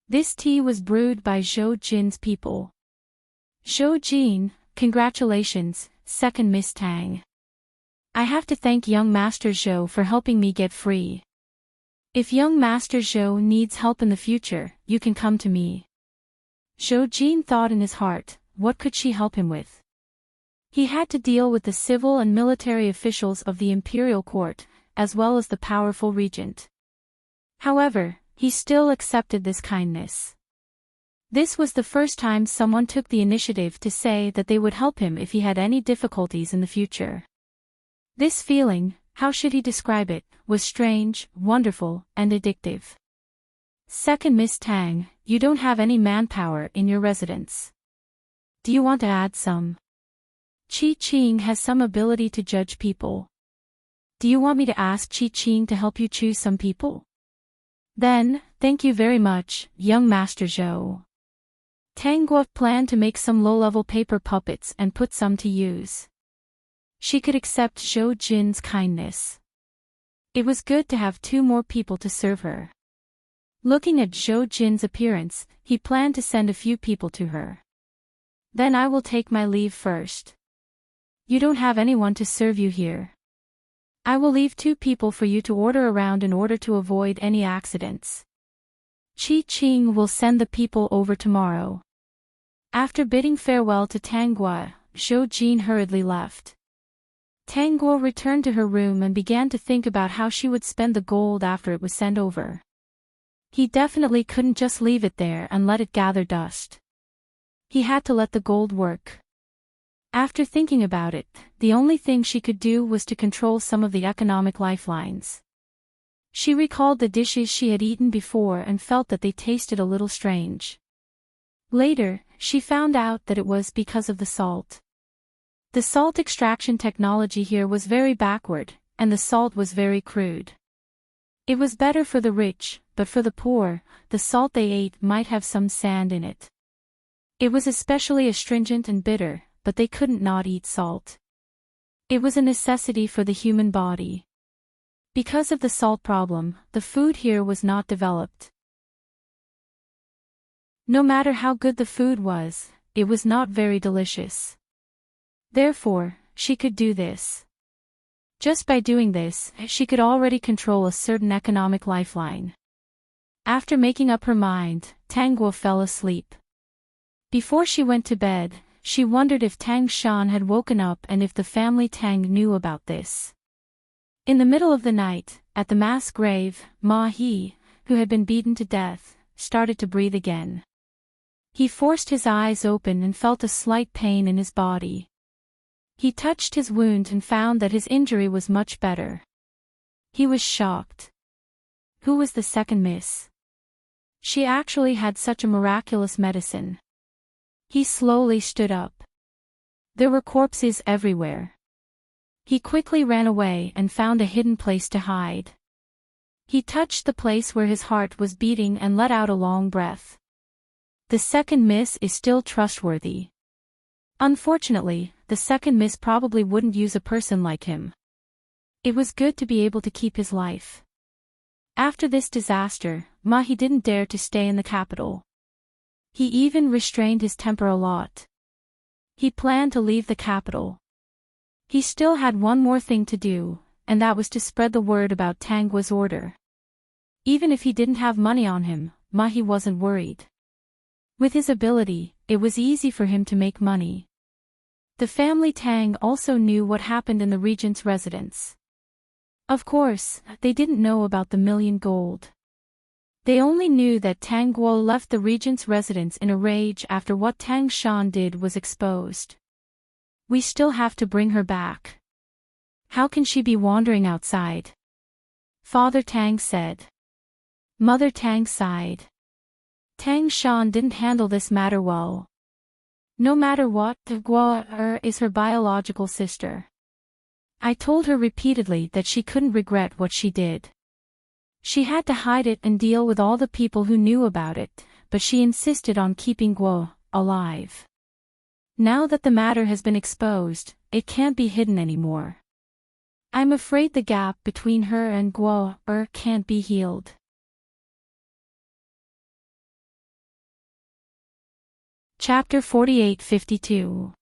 This tea was brewed by Zhou Jin's people. Zhou Jin, congratulations, Second Miss Tang. I have to thank young Master Zhou for helping me get free. If young Master Zhou needs help in the future, you can come to me. Zhou Jin thought in his heart, what could she help him with? He had to deal with the civil and military officials of the imperial court, as well as the powerful regent. However, he still accepted this kindness. This was the first time someone took the initiative to say that they would help him if he had any difficulties in the future. This feeling, how should he describe it, was strange, wonderful, and addictive. Second Miss Tang, you don't have any manpower in your residence. Do you want to add some? Chi Ching has some ability to judge people. Do you want me to ask Chi Ching to help you choose some people? Then, thank you very much, young Master Zhou. Tang Guo planned to make some low-level paper puppets and put some to use. She could accept Zhou Jin's kindness. It was good to have 2 more people to serve her. Looking at Zhou Jin's appearance, he planned to send a few people to her. Then I will take my leave first. You don't have anyone to serve you here. I will leave 2 people for you to order around in order to avoid any accidents. Chi Ching will send the people over tomorrow. After bidding farewell to Tang Guo, Zhou Jin hurriedly left. Tang Guo returned to her room and began to think about how she would spend the gold after it was sent over. He definitely couldn't just leave it there and let it gather dust. He had to let the gold work. After thinking about it, the only thing she could do was to control some of the economic lifelines. She recalled the dishes she had eaten before and felt that they tasted a little strange. Later, she found out that it was because of the salt. The salt extraction technology here was very backward, and the salt was very crude. It was better for the rich, but for the poor, the salt they ate might have some sand in it. It was especially astringent and bitter, but they couldn't not eat salt. It was a necessity for the human body. Because of the salt problem, the food here was not developed. No matter how good the food was, it was not very delicious. Therefore, she could do this. Just by doing this, she could already control a certain economic lifeline. After making up her mind, Tang Guo fell asleep. Before she went to bed, she wondered if Tang Shan had woken up and if the family Tang knew about this. In the middle of the night, at the mass grave, Ma He, who had been beaten to death, started to breathe again. He forced his eyes open and felt a slight pain in his body. He touched his wound and found that his injury was much better. He was shocked. Who was the second miss? She actually had such a miraculous medicine. He slowly stood up. There were corpses everywhere. He quickly ran away and found a hidden place to hide. He touched the place where his heart was beating and let out a long breath. The second miss is still trustworthy. Unfortunately, the second miss probably wouldn't use a person like him. It was good to be able to keep his life. After this disaster, Ma He didn't dare to stay in the capital. He even restrained his temper a lot. He planned to leave the capital. He still had one more thing to do, and that was to spread the word about Tang Guo's order. Even if he didn't have money on him, Ma He wasn't worried. With his ability, it was easy for him to make money. The family Tang also knew what happened in the regent's residence. Of course, they didn't know about the million gold. They only knew that Tang Guo left the regent's residence in a rage after what Tang Shan did was exposed. We still have to bring her back. How can she be wandering outside? Father Tang said. Mother Tang sighed. Tang Shan didn't handle this matter well. No matter what, Guo is her biological sister. I told her repeatedly that she couldn't regret what she did. She had to hide it and deal with all the people who knew about it, but she insisted on keeping Guo alive. Now that the matter has been exposed, it can't be hidden anymore. I'm afraid the gap between her and Guo can't be healed. Chapter 48-52.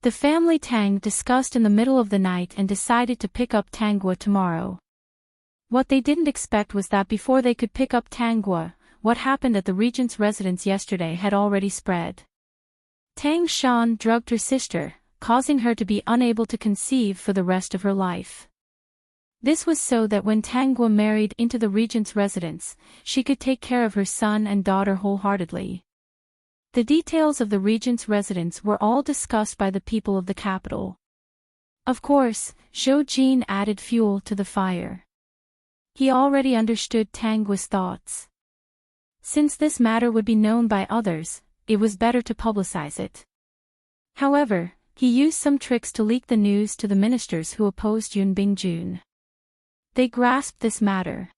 The family Tang discussed in the middle of the night and decided to pick up Tang Guo tomorrow. What they didn't expect was that before they could pick up Tang Guo, what happened at the regent's residence yesterday had already spread. Tang Shan drugged her sister, causing her to be unable to conceive for the rest of her life. This was so that when Tang Guo married into the regent's residence, she could take care of her son and daughter wholeheartedly. The details of the regent's residence were all discussed by the people of the capital. Of course, Zhou Jin added fuel to the fire. He already understood Tang Guo's thoughts. Since this matter would be known by others, it was better to publicize it. However, he used some tricks to leak the news to the ministers who opposed Yun Bingjun. They grasped this matter.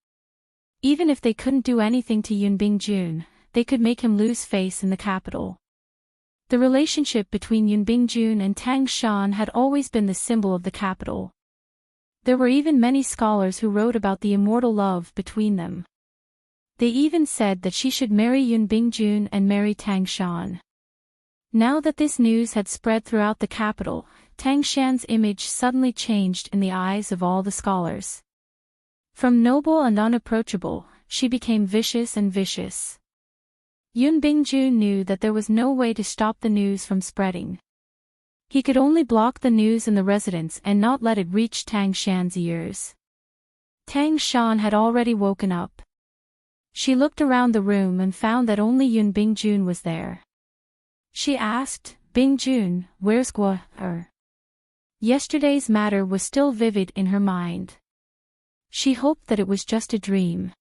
Even if they couldn't do anything to Yun Bingjun, they could make him lose face in the capital. The relationship between Yun Bingjun and Tang Shan had always been the symbol of the capital. There were even many scholars who wrote about the immortal love between them. They even said that she should marry Yun Bingjun and marry Tang Shan. Now that this news had spread throughout the capital, Tang Shan's image suddenly changed in the eyes of all the scholars. From noble and unapproachable, she became vicious and vicious. Yun Bingjun knew that there was no way to stop the news from spreading. He could only block the news in the residence and not let it reach Tang Shan's ears. Tang Shan had already woken up. She looked around the room and found that only Yun Bingjun was there. She asked, "Bingjun, where's Guo?" Yesterday's matter was still vivid in her mind. She hoped that it was just a dream.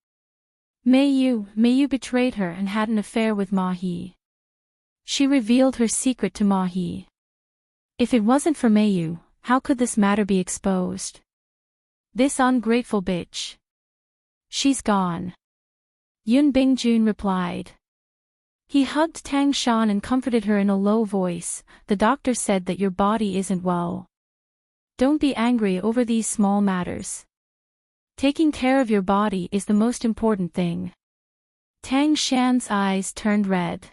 May you betrayed her and had an affair with Ma He. She revealed her secret to Ma He. If it wasn't for Mayu, how could this matter be exposed? This ungrateful bitch. She's gone. Yun Bingjun replied. He hugged Tang Shan and comforted her in a low voice. The doctor said that your body isn't well. Don't be angry over these small matters. Taking care of your body is the most important thing. Tang Shan's eyes turned red.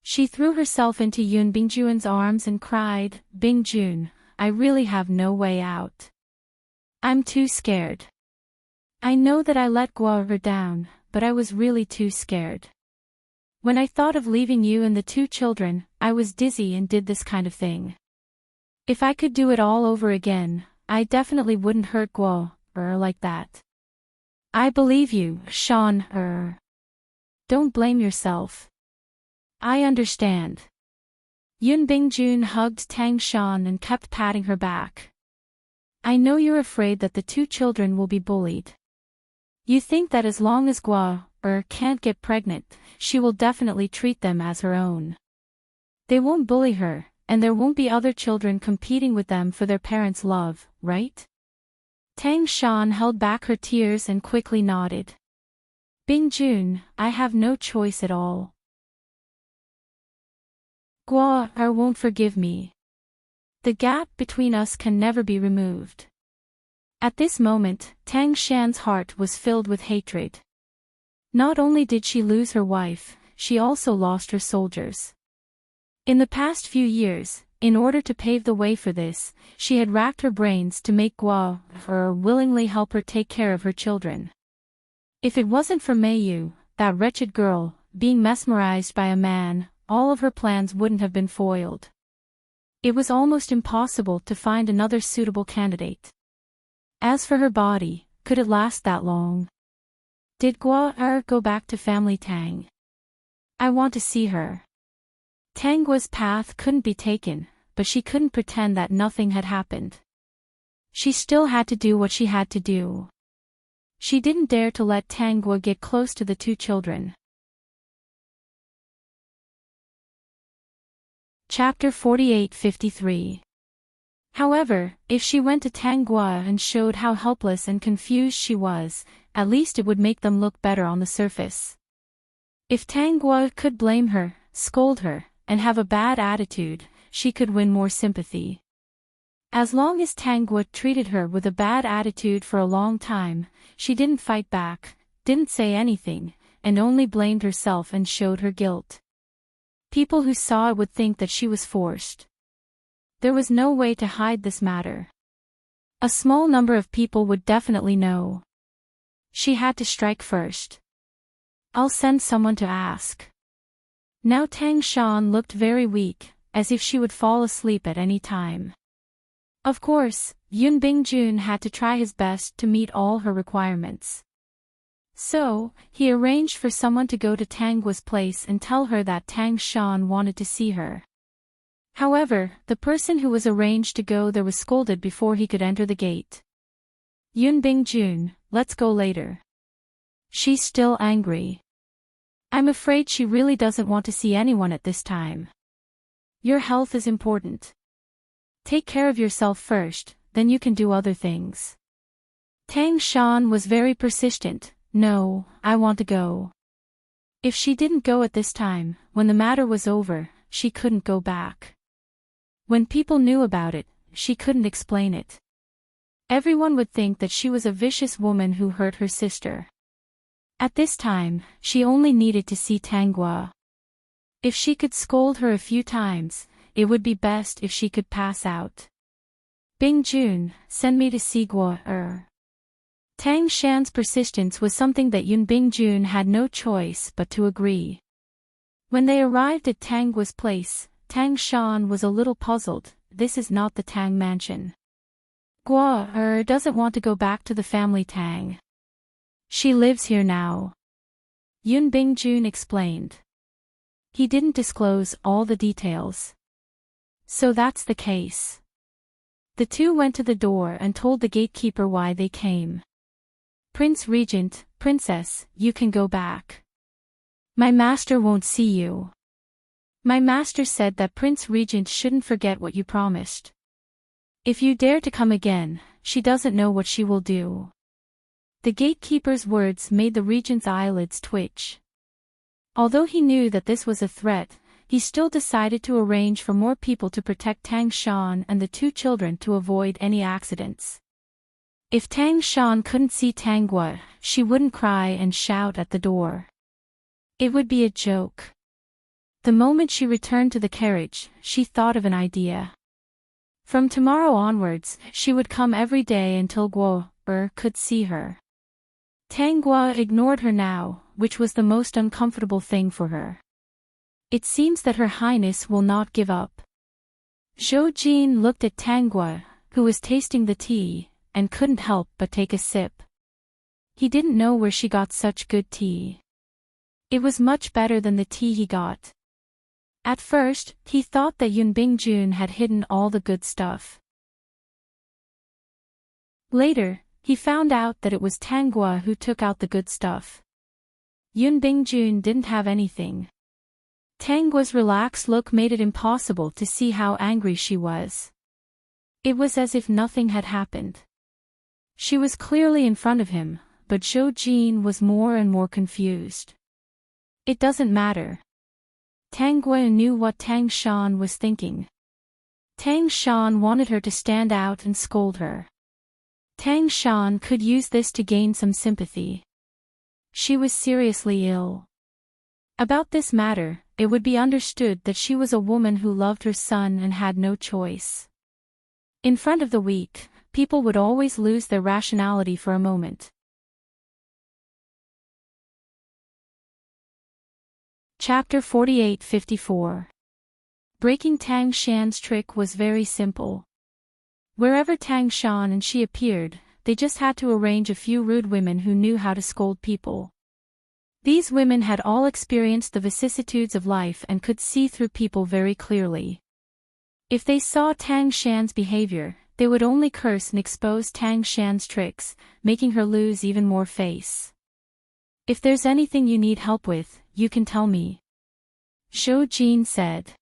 She threw herself into Yun Bingjun's arms and cried, "Bingjun, I really have no way out. I'm too scared. I know that I let Guo down, but I was really too scared. When I thought of leaving you and the two children, I was dizzy and did this kind of thing. If I could do it all over again, I definitely wouldn't hurt Guo like that." "I believe you, Shan. Don't blame yourself. I understand." Yun Bingjun hugged Tang Shan and kept patting her back. "I know you're afraid that the two children will be bullied. You think that as long as Guo can't get pregnant, she will definitely treat them as her own. They won't bully her, and there won't be other children competing with them for their parents' love, right?" Tang Shan held back her tears and quickly nodded. "Bingjun, I have no choice at all. Guo won't forgive me. The gap between us can never be removed." At this moment, Tang Shan's heart was filled with hatred. Not only did she lose her wife, she also lost her soldiers. In the past few years, in order to pave the way for this, she had racked her brains to make Guo willingly help her take care of her children. If it wasn't for Mayu, that wretched girl, being mesmerized by a man, all of her plans wouldn't have been foiled. It was almost impossible to find another suitable candidate. As for her body, could it last that long? Did Guo go back to family Tang? I want to see her. Tang Guo's path couldn't be taken, but she couldn't pretend that nothing had happened. She still had to do what she had to do. She didn't dare to let Tang Guo get close to the two children. Chapter 48-53. However, if she went to Tang Guo and showed how helpless and confused she was, at least it would make them look better on the surface. If Tang Guo could blame her, scold her, and have a bad attitude, she could win more sympathy. As long as Tang Guo treated her with a bad attitude for a long time, she didn't fight back, didn't say anything, and only blamed herself and showed her guilt. People who saw it would think that she was forced. There was no way to hide this matter. A small number of people would definitely know. She had to strike first. "I'll send someone to ask." Now Tang Shan looked very weak, as if she would fall asleep at any time. Of course, Yun Bingjun had to try his best to meet all her requirements. So, he arranged for someone to go to Tang Guo's place and tell her that Tang Shan wanted to see her. However, the person who was arranged to go there was scolded before he could enter the gate. Yun Bingjun, let's go later. She's still angry. I'm afraid she really doesn't want to see anyone at this time. Your health is important. Take care of yourself first, then you can do other things. Tang Shan was very persistent. No, I want to go. If she didn't go at this time, when the matter was over, she couldn't go back. When people knew about it, she couldn't explain it. Everyone would think that she was a vicious woman who hurt her sister. At this time, she only needed to see Tang Guo. If she could scold her a few times, it would be best if she could pass out. Bingjun, send me to see Guo. Tang Shan's persistence was something that Yun Bingjun had no choice but to agree. When they arrived at Tang Guo's place, Tang Shan was a little puzzled. This is not the Tang mansion. Guo doesn't want to go back to the family Tang. She lives here now. Yun Bingjun explained. He didn't disclose all the details. So that's the case. The two went to the door and told the gatekeeper why they came. Prince Regent, Princess, you can go back. My master won't see you. My master said that Prince Regent shouldn't forget what you promised. If you dare to come again, she doesn't know what she will do. The gatekeeper's words made the regent's eyelids twitch. Although he knew that this was a threat, he still decided to arrange for more people to protect Tang Shan and the two children to avoid any accidents. If Tang Shan couldn't see Tang Guo, she wouldn't cry and shout at the door. It would be a joke. The moment she returned to the carriage, she thought of an idea. From tomorrow onwards, she would come every day until Guo could see her. Tang Guo ignored her now, which was the most uncomfortable thing for her. It seems that Her Highness will not give up. Zhou Jin looked at Tang Guo, who was tasting the tea, and couldn't help but take a sip. He didn't know where she got such good tea. It was much better than the tea he got. At first, he thought that Yun Bingjun had hidden all the good stuff. Later, he found out that it was Tang Guo who took out the good stuff. Yun Bingjun didn't have anything. Tang Guo's relaxed look made it impossible to see how angry she was. It was as if nothing had happened. She was clearly in front of him, but Zhou Jin was more and more confused. It doesn't matter. Tang Guo knew what Tang Shan was thinking. Tang Shan wanted her to stand out and scold her. Tang Shan could use this to gain some sympathy. She was seriously ill. About this matter, it would be understood that she was a woman who loved her son and had no choice. In front of the weak, people would always lose their rationality for a moment. Chapter 48-54. Breaking Tang Shan's trick was very simple. Wherever Tang Shan and she appeared, they just had to arrange a few rude women who knew how to scold people. These women had all experienced the vicissitudes of life and could see through people very clearly. If they saw Tang Shan's behavior, they would only curse and expose Tang Shan's tricks, making her lose even more face. If there's anything you need help with, you can tell me. Zhou Jin said.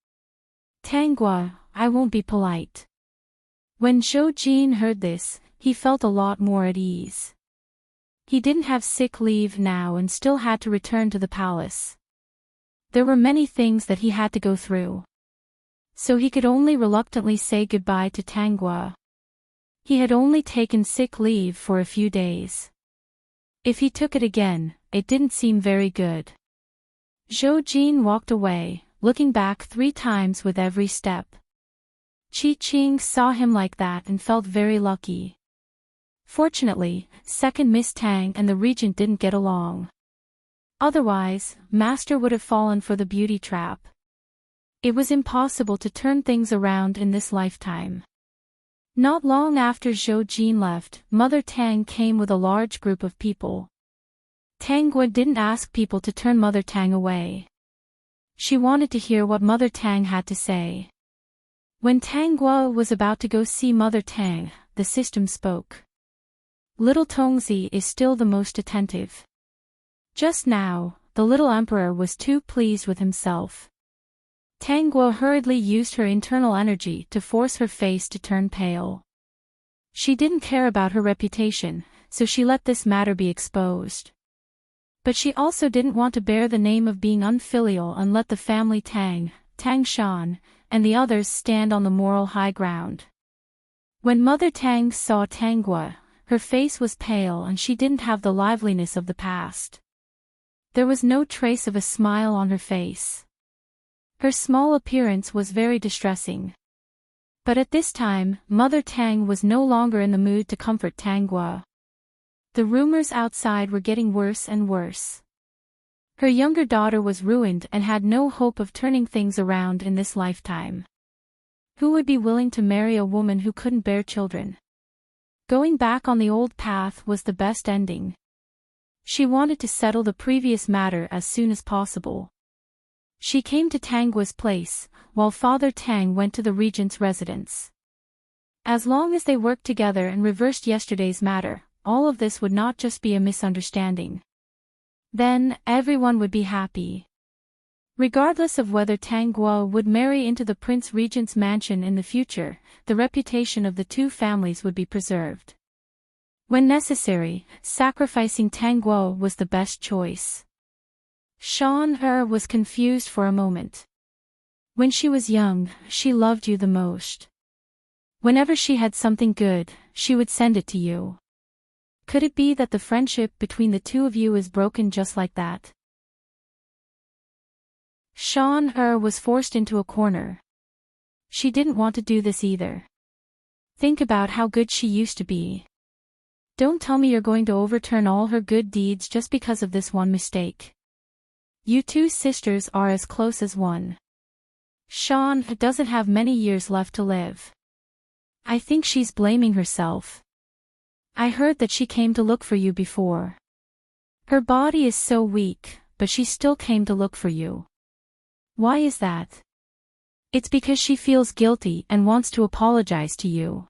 Tang Guo, I won't be polite. When Zhou Jin heard this, he felt a lot more at ease. He didn't have sick leave now and still had to return to the palace. There were many things that he had to go through. So he could only reluctantly say goodbye to Tang Guo. He had only taken sick leave for a few days. If he took it again, it didn't seem very good. Zhou Jin walked away, looking back 3 times with every step. Qi Qing saw him like that and felt very lucky. Fortunately, second Miss Tang and the regent didn't get along. Otherwise, Master would have fallen for the beauty trap. It was impossible to turn things around in this lifetime. Not long after Zhou Jin left, Mother Tang came with a large group of people. Tang Guo didn't ask people to turn Mother Tang away. She wanted to hear what Mother Tang had to say. When Tang Guo was about to go see Mother Tang, the system spoke. Little Tongzi is still the most attentive. Just now, the little emperor was too pleased with himself. Tang Guo hurriedly used her internal energy to force her face to turn pale. She didn't care about her reputation, so she let this matter be exposed. But she also didn't want to bear the name of being unfilial and let the family Tang Shan, and the others stand on the moral high ground. When Mother Tang saw Tang Guo, her face was pale and she didn't have the liveliness of the past. There was no trace of a smile on her face. Her small appearance was very distressing. But at this time, Mother Tang was no longer in the mood to comfort Tang Guo. The rumors outside were getting worse and worse. Her younger daughter was ruined and had no hope of turning things around in this lifetime. Who would be willing to marry a woman who couldn't bear children? Going back on the old path was the best ending. She wanted to settle the previous matter as soon as possible. She came to Tang Guo's place, while Father Tang went to the regent's residence. As long as they worked together and reversed yesterday's matter, all of this would not just be a misunderstanding. Then, everyone would be happy. Regardless of whether Tang Guo would marry into the Prince Regent's mansion in the future, the reputation of the two families would be preserved. When necessary, sacrificing Tang Guo was the best choice. Shan was confused for a moment. When she was young, she loved you the most. Whenever she had something good, she would send it to you. Could it be that the friendship between the two of you is broken just like that? Shan was forced into a corner. She didn't want to do this either. Think about how good she used to be. Don't tell me you're going to overturn all her good deeds just because of this one mistake. You two sisters are as close as one. Shan doesn't have many years left to live. I think she's blaming herself. I heard that she came to look for you before. Her body is so weak, but she still came to look for you. Why is that? It's because she feels guilty and wants to apologize to you.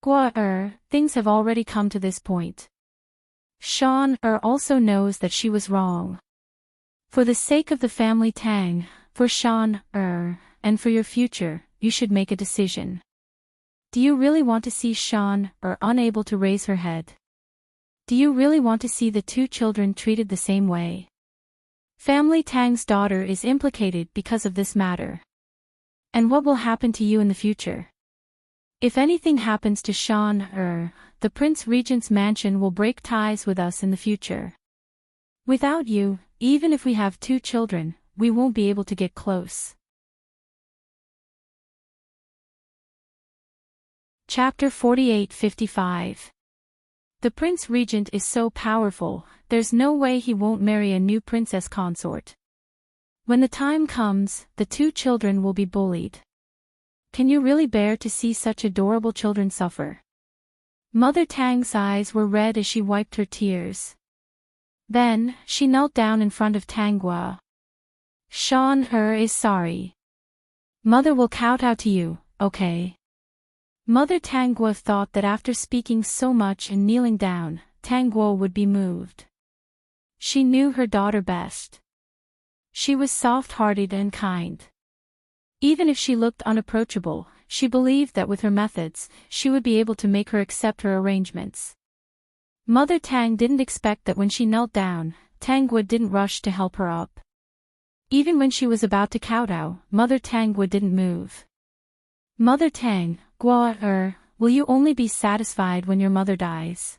Guo things have already come to this point. Shan also knows that she was wrong. For the sake of the family Tang, for Shan and for your future, you should make a decision. Do you really want to see Shan unable to raise her head? Do you really want to see the two children treated the same way? Family Tang's daughter is implicated because of this matter. And what will happen to you in the future? If anything happens to Shan the Prince Regent's mansion will break ties with us in the future. Without you, even if we have two children, we won't be able to get close. Chapter 48-55. The Prince Regent is so powerful, there's no way he won't marry a new princess consort. When the time comes, the two children will be bullied. Can you really bear to see such adorable children suffer? Mother Tang's eyes were red as she wiped her tears. Then, she knelt down in front of Tang Guo. Shan is sorry. Mother will kowtow to you, okay? Mother Tang Guo thought that after speaking so much and kneeling down, Tang Guo would be moved. She knew her daughter best. She was soft-hearted and kind. Even if she looked unapproachable, she believed that with her methods, she would be able to make her accept her arrangements. Mother Tang didn't expect that when she knelt down, Tang Guo didn't rush to help her up. Even when she was about to kowtow, Mother Tang Guo didn't move. Mother Tang, Guo will you only be satisfied when your mother dies?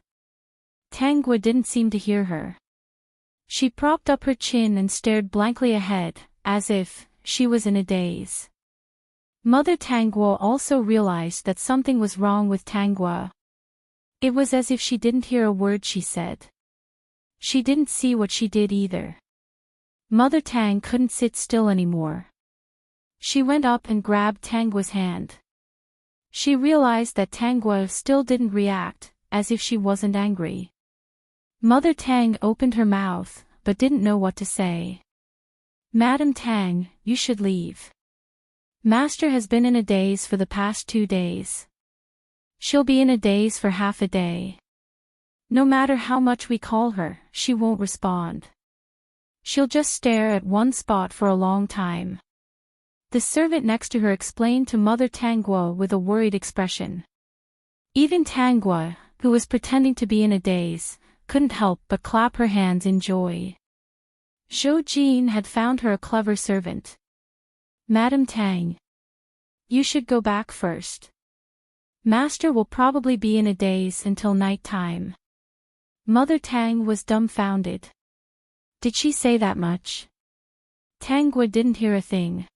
Tang Guo didn't seem to hear her. She propped up her chin and stared blankly ahead, as if she was in a daze. Mother Tang Guo also realized that something was wrong with Tang Guo. It was as if she didn't hear a word she said. She didn't see what she did either. Mother Tang couldn't sit still anymore. She went up and grabbed Tangua's hand. She realized that Tangua still didn't react, as if she wasn't angry. Mother Tang opened her mouth, but didn't know what to say. Madam Tang, you should leave. Master has been in a daze for the past 2 days. She'll be in a daze for half a day. No matter how much we call her, she won't respond. She'll just stare at one spot for a long time. The servant next to her explained to Mother Tangua with a worried expression. Even Tangua, who was pretending to be in a daze, couldn't help but clap her hands in joy. Zhou Jin had found her a clever servant. Madam Tang, you should go back first. Master will probably be in a daze until night time. Mother Tang was dumbfounded. Did she say that much? Tangua didn't hear a thing.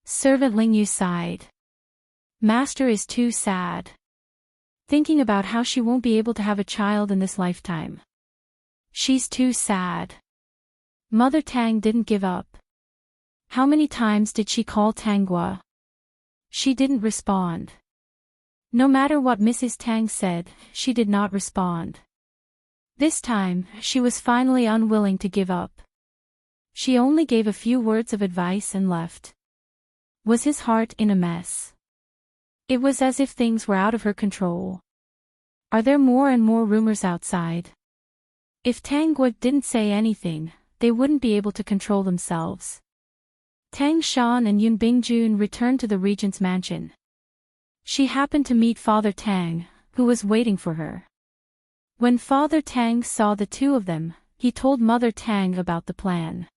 Servant Lingyu sighed. Master is too sad. Thinking about how she won't be able to have a child in this lifetime. She's too sad. Mother Tang didn't give up. How many times did she call Tangua? She didn't respond. No matter what Mrs. Tang said, she did not respond. This time, she was finally unwilling to give up. She only gave a few words of advice and left. Was his heart in a mess? It was as if things were out of her control. Are there more and more rumors outside? If Tangua didn't say anything, they wouldn't be able to control themselves. Tang Shan and Yun Bingjun returned to the regent's mansion. She happened to meet Father Tang, who was waiting for her. When Father Tang saw the two of them, he told Mother Tang about the plan.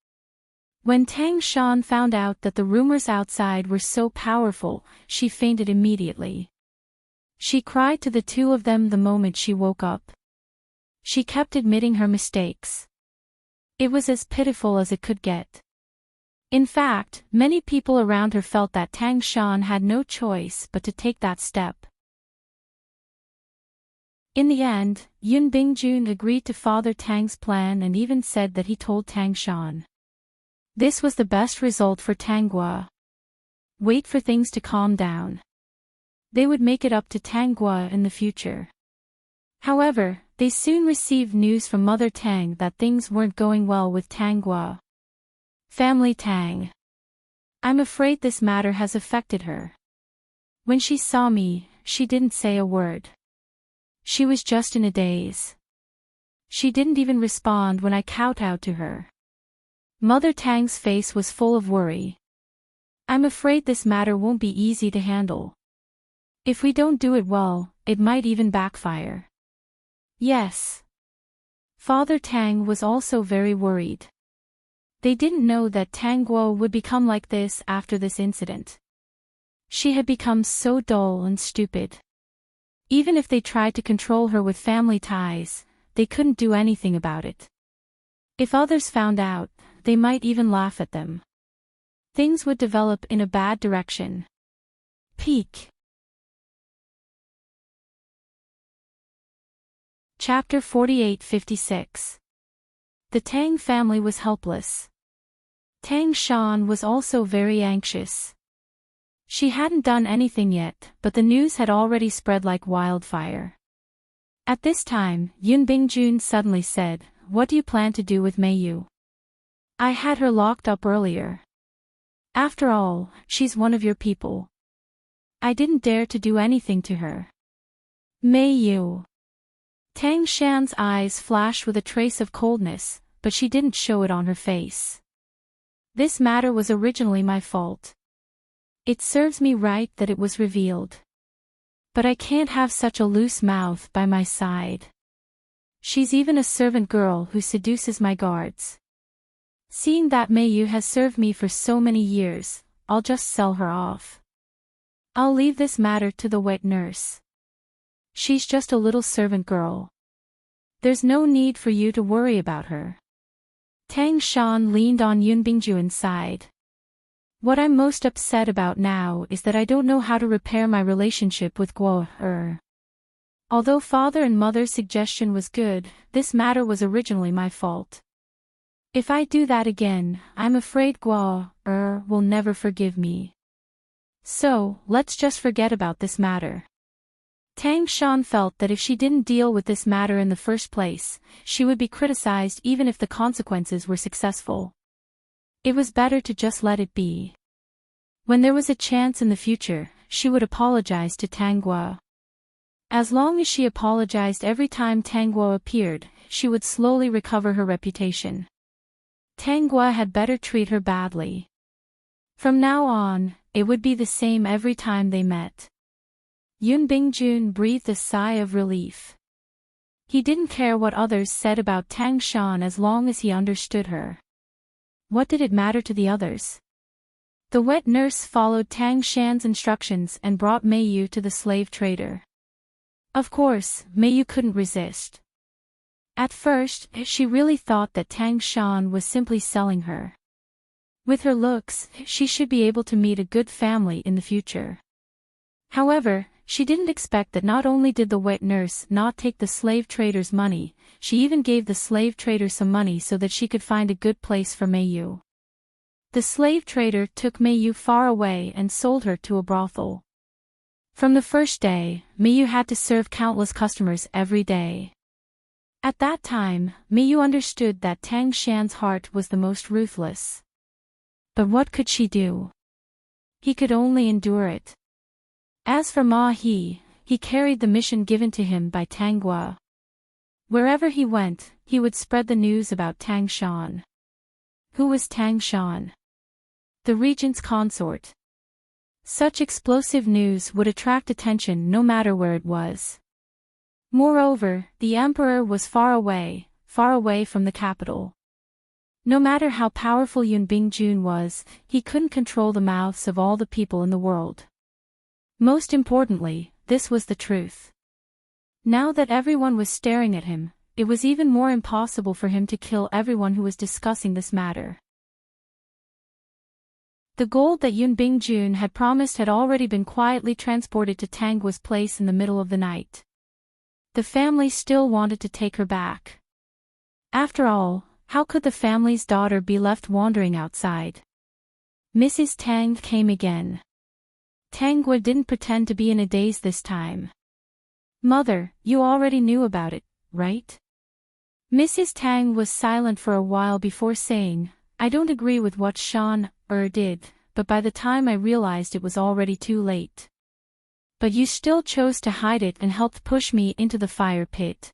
When Tang Shan found out that the rumors outside were so powerful, she fainted immediately. She cried to the two of them the moment she woke up. She kept admitting her mistakes. It was as pitiful as it could get. In fact, many people around her felt that Tang Shan had no choice but to take that step. In the end, Yun Bingjun agreed to Father Tang's plan and even said that he told Tang Shan. This was the best result for Tangua. Wait for things to calm down. They would make it up to Tangua in the future. However, they soon received news from Mother Tang that things weren't going well with Tangua. Family Tang. I'm afraid this matter has affected her. When she saw me, she didn't say a word. She was just in a daze. She didn't even respond when I kowtowed to her. Mother Tang's face was full of worry. I'm afraid this matter won't be easy to handle. If we don't do it well, it might even backfire. Yes. Father Tang was also very worried. They didn't know that Tangguo would become like this after this incident. She had become so dull and stupid. Even if they tried to control her with family ties, they couldn't do anything about it. If others found out, they might even laugh at them. Things would develop in a bad direction. Peak. Chapter 48-56. The Tang family was helpless. Tang Shan was also very anxious. She hadn't done anything yet, but the news had already spread like wildfire. At this time, Yun Bingjun suddenly said, "What do you plan to do with Mei Yu? I had her locked up earlier. After all, she's one of your people. I didn't dare to do anything to her." Mei Yu. Tang Shan's eyes flashed with a trace of coldness, but she didn't show it on her face. This matter was originally my fault. It serves me right that it was revealed. But I can't have such a loose mouth by my side. She's even a servant girl who seduces my guards. Seeing that Mei Yu has served me for so many years, I'll just sell her off. I'll leave this matter to the wet nurse. She's just a little servant girl. There's no need for you to worry about her. Tang Shan leaned on Yun Bingjun's side. What I'm most upset about now is that I don't know how to repair my relationship with Guo. Although father and mother's suggestion was good, this matter was originally my fault. If I do that again, I'm afraid Gua will never forgive me. So, let's just forget about this matter. Tang Shan felt that if she didn't deal with this matter in the first place, she would be criticized even if the consequences were successful. It was better to just let it be. When there was a chance in the future, she would apologize to Tang Gua. As long as she apologized every time Tang Gua appeared, she would slowly recover her reputation. Tang Gua had better treat her badly. From now on, it would be the same every time they met. Yun Bingjun breathed a sigh of relief. He didn't care what others said about Tang Shan as long as he understood her. What did it matter to the others? The wet nurse followed Tang Shan's instructions and brought Meiyu to the slave trader. Of course, Meiyu couldn't resist. At first, she really thought that Tang Shan was simply selling her. With her looks, she should be able to meet a good family in the future. However, she didn't expect that not only did the wet nurse not take the slave trader's money, she even gave the slave trader some money so that she could find a good place for Meiyu. The slave trader took Meiyu far away and sold her to a brothel. From the first day, Meiyu had to serve countless customers every day. At that time, Meiyu understood that Tang Shan's heart was the most ruthless. But what could she do? He could only endure it. As for Ma He carried the mission given to him by Tang Gua. Wherever he went, he would spread the news about Tang Shan. Who was Tang Shan? The regent's consort. Such explosive news would attract attention no matter where it was. Moreover, the emperor was far away from the capital. No matter how powerful Yun Bingjun was, he couldn't control the mouths of all the people in the world. Most importantly, this was the truth. Now that everyone was staring at him, it was even more impossible for him to kill everyone who was discussing this matter. The gold that Yun Bingjun had promised had already been quietly transported to Tang Gua's place in the middle of the night. The family still wanted to take her back. After all, how could the family's daughter be left wandering outside? Mrs. Tang came again. Tang Gua didn't pretend to be in a daze this time. Mother, you already knew about it, right? Mrs. Tang was silent for a while before saying, I don't agree with what Shan did, but by the time I realized it was already too late. But you still chose to hide it and helped push me into the fire pit.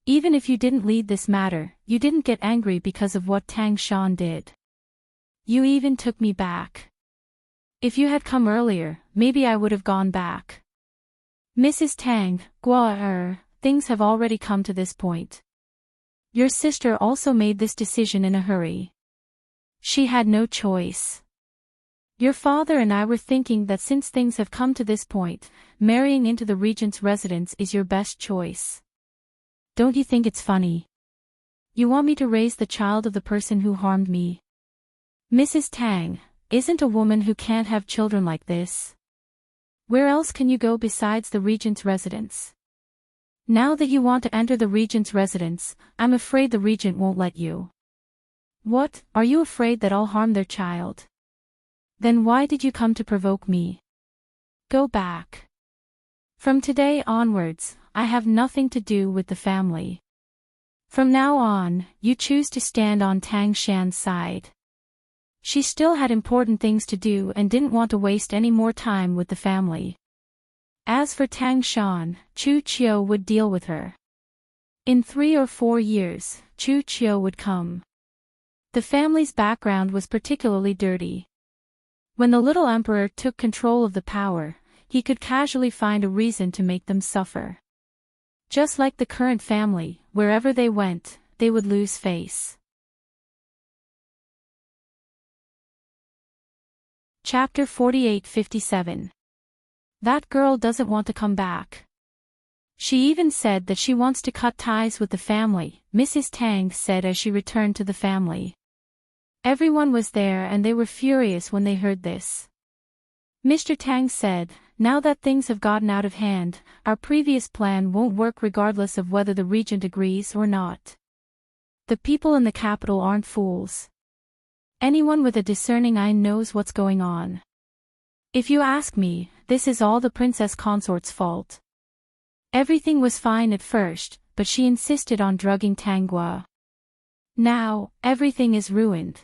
Even if you didn't lead this matter, you didn't get angry because of what Tang Shan did. You even took me back. If you had come earlier, maybe I would have gone back. Mrs. Tang, Gua things have already come to this point. Your sister also made this decision in a hurry. She had no choice. Your father and I were thinking that since things have come to this point, marrying into the regent's residence is your best choice. Don't you think it's funny? You want me to raise the child of the person who harmed me? Mrs. Tang, isn't a woman who can't have children like this? Where else can you go besides the regent's residence? Now that you want to enter the regent's residence, I'm afraid the regent won't let you. What, are you afraid that I'll harm their child? Then why did you come to provoke me? Go back. From today onwards, I have nothing to do with the family. From now on, you choose to stand on Tang Shan's side. She still had important things to do and didn't want to waste any more time with the family. As for Tang Shan, Chu Qiu would deal with her. In 3 or 4 years, Chu Qiu would come. The family's background was particularly dirty. When the little emperor took control of the power, he could casually find a reason to make them suffer. Just like the current family, wherever they went, they would lose face. Chapter 48-57. That girl doesn't want to come back. She even said that she wants to cut ties with the family, Mrs. Tang said as she returned to the family. Everyone was there and they were furious when they heard this. Mr. Tang said, now that things have gotten out of hand, our previous plan won't work regardless of whether the regent agrees or not. The people in the capital aren't fools. Anyone with a discerning eye knows what's going on. If you ask me, this is all the princess consort's fault. Everything was fine at first, but she insisted on drugging Tanghua. Now, everything is ruined.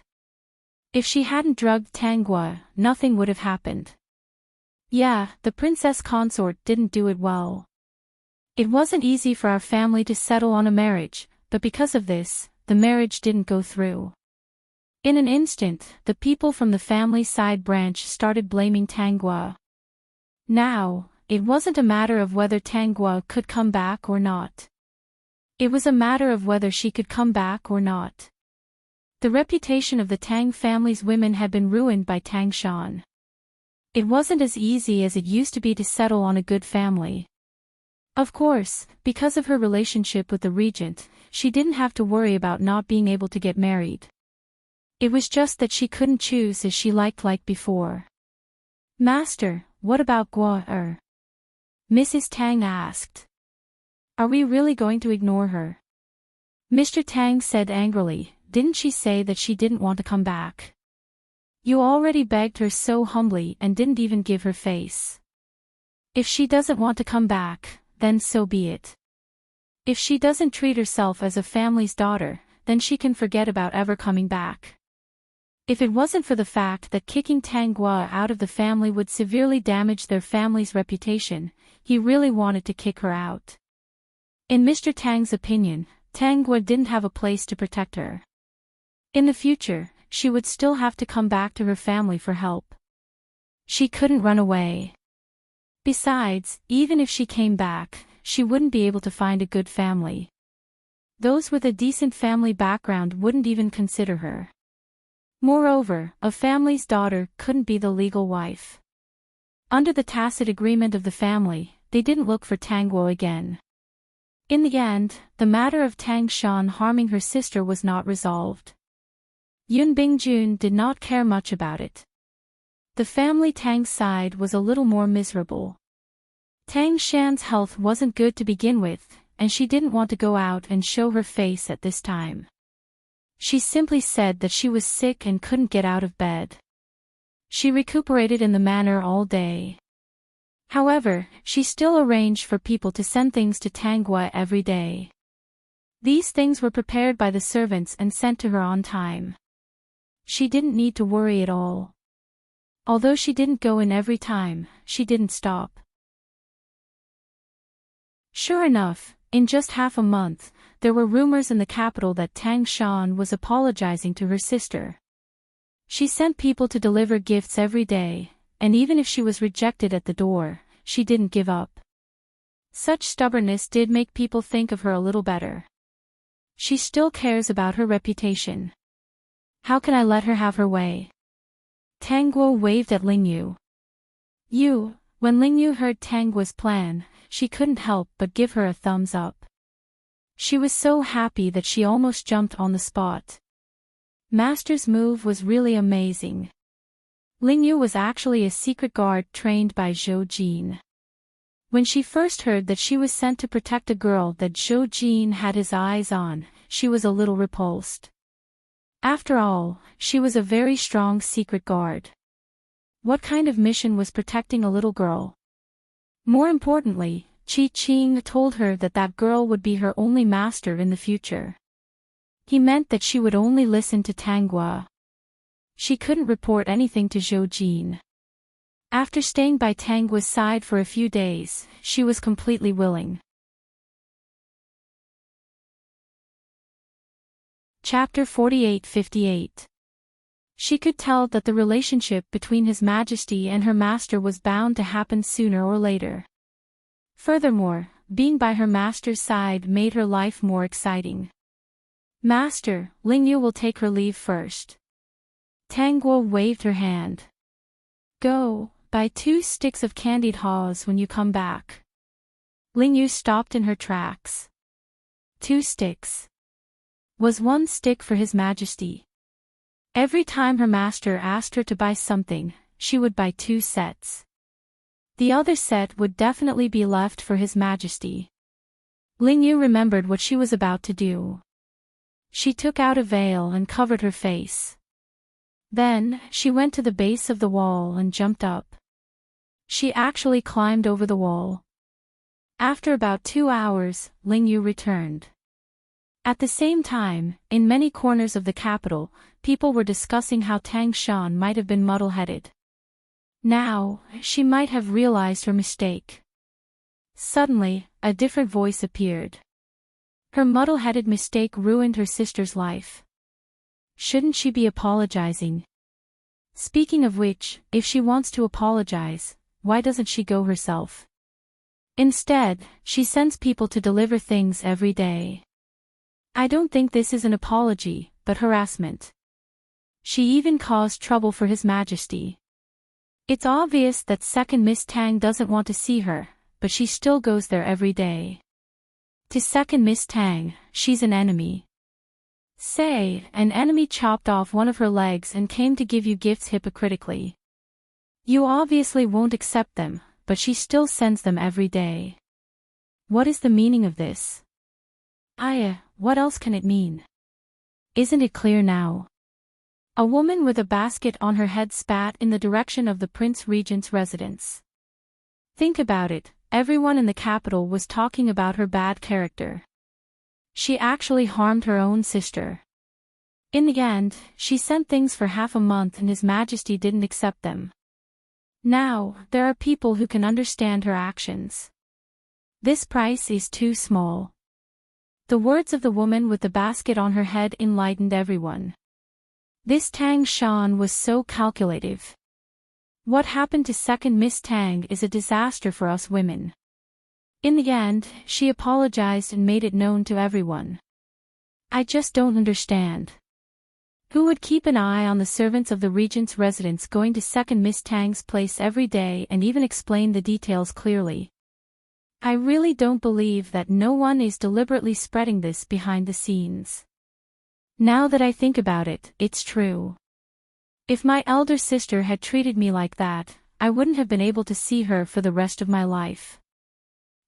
If she hadn't drugged Tanghua, nothing would have happened. Yeah, the princess consort didn't do it well. It wasn't easy for our family to settle on a marriage, but because of this, the marriage didn't go through. In an instant, the people from the family side branch started blaming Tanghua. Now, it wasn't a matter of whether Tanghua could come back or not. It was a matter of whether she could come back or not. The reputation of the Tang family's women had been ruined by Tang Shan. It wasn't as easy as it used to be to settle on a good family. Of course, because of her relationship with the regent, she didn't have to worry about not being able to get married. It was just that she couldn't choose as she liked like before. Master, what about Gua? Mrs. Tang asked. Are we really going to ignore her? Mr. Tang said angrily, didn't she say that she didn't want to come back? You already begged her so humbly and didn't even give her face. If she doesn't want to come back, then so be it. If she doesn't treat herself as a family's daughter, then she can forget about ever coming back. If it wasn't for the fact that kicking Tanghua out of the family would severely damage their family's reputation, he really wanted to kick her out. In Mr. Tang's opinion, Tanghua didn't have a place to protect her. In the future, she would still have to come back to her family for help. She couldn't run away. Besides, even if she came back, she wouldn't be able to find a good family. Those with a decent family background wouldn't even consider her. Moreover, a family's daughter couldn't be the legal wife. Under the tacit agreement of the family, they didn't look for Tanghua again. In the end, the matter of Tang Shan harming her sister was not resolved. Yun Bingjun did not care much about it. The family Tang side was a little more miserable. Tang Shan's health wasn't good to begin with, and she didn't want to go out and show her face at this time. She simply said that she was sick and couldn't get out of bed. She recuperated in the manor all day. However, she still arranged for people to send things to Tanghua every day. These things were prepared by the servants and sent to her on time. She didn't need to worry at all. Although she didn't go in every time, she didn't stop. Sure enough, in just half a month, there were rumors in the capital that Tang Shan was apologizing to her sister. She sent people to deliver gifts every day, and even if she was rejected at the door, she didn't give up. Such stubbornness did make people think of her a little better. She still cares about her reputation. How can I let her have her way? Tanghua waved at Lingyu. When Lingyu heard Tanghua's plan, she couldn't help but give her a thumbs up. She was so happy that she almost jumped on the spot. Master's move was really amazing. Lingyu was actually a secret guard trained by Zhou Jin. When she first heard that she was sent to protect a girl that Zhou Jin had his eyes on, she was a little repulsed. After all, she was a very strong secret guard. What kind of mission was protecting a little girl? More importantly, Qi Qing told her that that girl would be her only master in the future. He meant that she would only listen to Tanghua. She couldn't report anything to Zhou Jin. After staying by Tanghua's side for a few days, she was completely willing. Chapter 48-58. She could tell that the relationship between His Majesty and her master was bound to happen sooner or later. Furthermore, being by her master's side made her life more exciting. Master, Lingyu will take her leave first. Tanghua waved her hand. Go, buy 2 sticks of candied haws when you come back. Lingyu stopped in her tracks. 2 sticks. Was 1 stick for His Majesty. Every time her master asked her to buy something, she would buy 2 sets. The other set would definitely be left for His Majesty. Lingyu remembered what she was about to do. She took out a veil and covered her face. Then, she went to the base of the wall and jumped up. She actually climbed over the wall. After about 2 hours, Ling Yu returned. At the same time, in many corners of the capital, people were discussing how Tang Shan might have been muddle-headed. Now, she might have realized her mistake. Suddenly, a different voice appeared. Her muddle-headed mistake ruined her sister's life. Shouldn't she be apologizing? Speaking of which, if she wants to apologize, why doesn't she go herself? Instead, she sends people to deliver things every day. I don't think this is an apology, but harassment. She even caused trouble for His Majesty. It's obvious that Second Miss Tang doesn't want to see her, but she still goes there every day. To Second Miss Tang, she's an enemy. Say, an enemy chopped off one of her legs and came to give you gifts hypocritically. You obviously won't accept them, but she still sends them every day. What is the meaning of this? What else can it mean? Isn't it clear now? A woman with a basket on her head spat in the direction of the Prince Regent's residence. Think about it, everyone in the capital was talking about her bad character. She actually harmed her own sister. In the end, she sent things for half a month and His Majesty didn't accept them. Now, there are people who can understand her actions. This price is too small. The words of the woman with the basket on her head enlightened everyone. This Tang Shan was so calculative. What happened to Second Miss Tang is a disaster for us women. In the end, she apologized and made it known to everyone. I just don't understand. Who would keep an eye on the servants of the regent's residence going to Second Miss Tang's place every day and even explain the details clearly? I really don't believe that no one is deliberately spreading this behind the scenes. Now that I think about it, it's true. If my elder sister had treated me like that, I wouldn't have been able to see her for the rest of my life.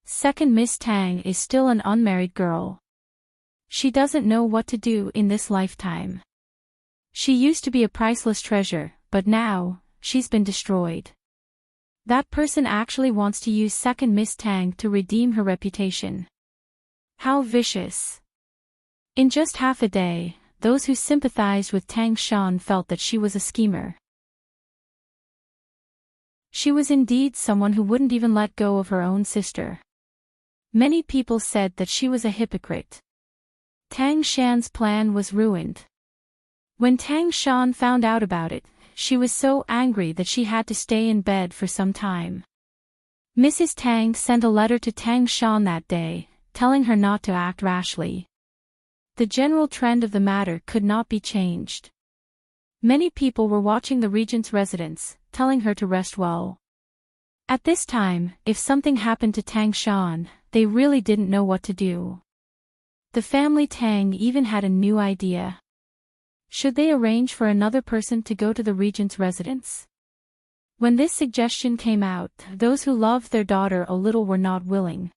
Second Miss Tang is still an unmarried girl. She doesn't know what to do in this lifetime. She used to be a priceless treasure, but now, she's been destroyed. That person actually wants to use Second Miss Tang to redeem her reputation. How vicious. In just half a day, those who sympathized with Tang Shan felt that she was a schemer. She was indeed someone who wouldn't even let go of her own sister. Many people said that she was a hypocrite. Tang Shan's plan was ruined. When Tang Shan found out about it, she was so angry that she had to stay in bed for some time. Mrs. Tang sent a letter to Tang Shan that day, telling her not to act rashly. The general trend of the matter could not be changed. Many people were watching the regent's residence, telling her to rest well. At this time, if something happened to Tang Shan, they really didn't know what to do. The family Tang even had a new idea. Should they arrange for another person to go to the regent's residence? When this suggestion came out, those who loved their daughter a little were not willing.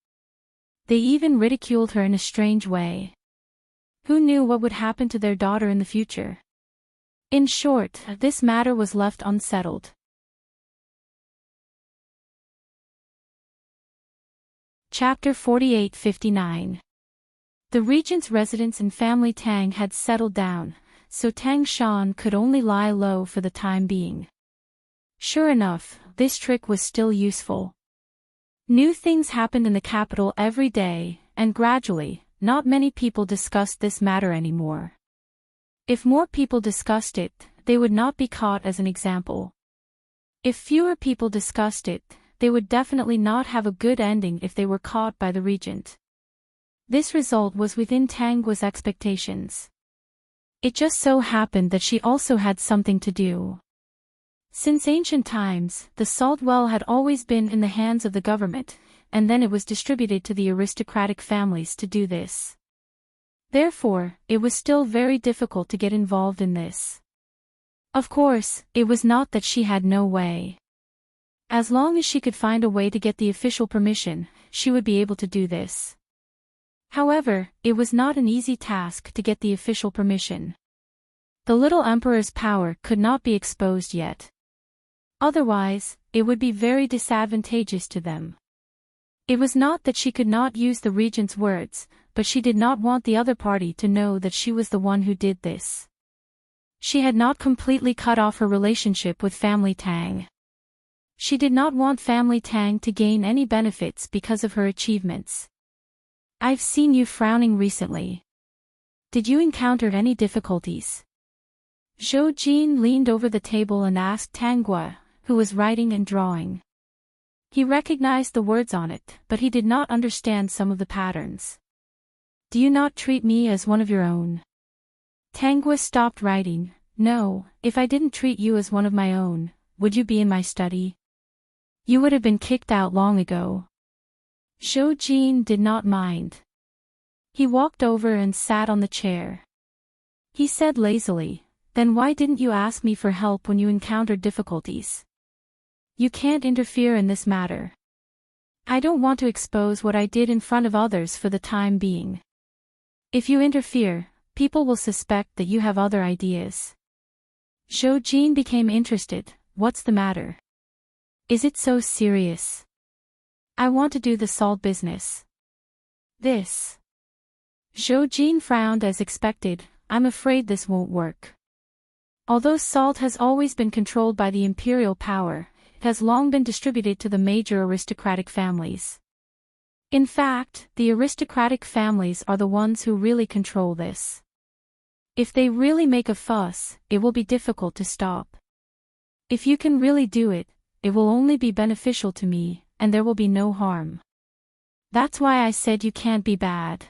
They even ridiculed her in a strange way. Who knew what would happen to their daughter in the future? In short, this matter was left unsettled. Chapter 48-59. The regent's residence and family Tang had settled down, so Tang Shan could only lie low for the time being. Sure enough, this trick was still useful. New things happened in the capital every day, and gradually, not many people discussed this matter anymore. If more people discussed it, they would not be caught as an example. If fewer people discussed it, they would definitely not have a good ending if they were caught by the regent. This result was within Tang Guo's expectations. It just so happened that she also had something to do. Since ancient times, the salt well had always been in the hands of the government, and then it was distributed to the aristocratic families to do this. Therefore, it was still very difficult to get involved in this. Of course, it was not that she had no way. As long as she could find a way to get the official permission, she would be able to do this. However, it was not an easy task to get the official permission. The little emperor's power could not be exposed yet. Otherwise, it would be very disadvantageous to them. It was not that she could not use the regent's words, but she did not want the other party to know that she was the one who did this. She had not completely cut off her relationship with Family Tang. She did not want Family Tang to gain any benefits because of her achievements. I've seen you frowning recently. Did you encounter any difficulties? Zhou Jin leaned over the table and asked Tang Gua, who was writing and drawing. He recognized the words on it, but he did not understand some of the patterns. Do you not treat me as one of your own? Tang Gua stopped writing. No, if I didn't treat you as one of my own, would you be in my study? You would have been kicked out long ago. Zhou Jin did not mind. He walked over and sat on the chair. He said lazily, then why didn't you ask me for help when you encountered difficulties? You can't interfere in this matter. I don't want to expose what I did in front of others for the time being. If you interfere, people will suspect that you have other ideas. Zhou Jin became interested. What's the matter? Is it so serious? I want to do the salt business. This. Zhou Jin frowned as expected. I'm afraid this won't work. Although salt has always been controlled by the imperial power, it has long been distributed to the major aristocratic families. In fact, the aristocratic families are the ones who really control this. If they really make a fuss, it will be difficult to stop. If you can really do it, it will only be beneficial to me, and there will be no harm. That's why I said you can't be bad.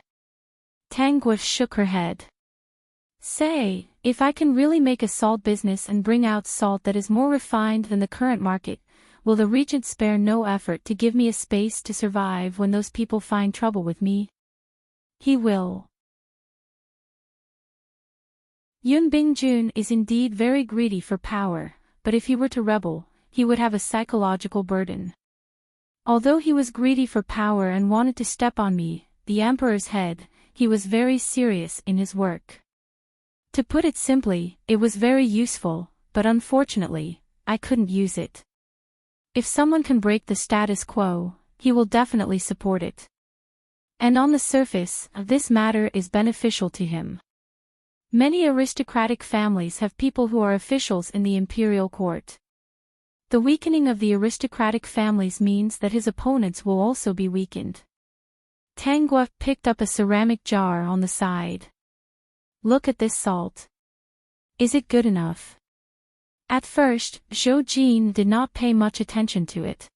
Tang Gua shook her head. Say, if I can really make a salt business and bring out salt that is more refined than the current market, will the regent spare no effort to give me a space to survive when those people find trouble with me? He will. Yun Bingjun is indeed very greedy for power, but if he were to rebel, he would have a psychological burden. Although he was greedy for power and wanted to step on me, the emperor's head, he was very serious in his work. To put it simply, it was very useful, but unfortunately, I couldn't use it. If someone can break the status quo, he will definitely support it. And on the surface, this matter is beneficial to him. Many aristocratic families have people who are officials in the imperial court. The weakening of the aristocratic families means that his opponents will also be weakened. Tang Gua picked up a ceramic jar on the side. Look at this salt. Is it good enough? At first, Zhou Jin did not pay much attention to it.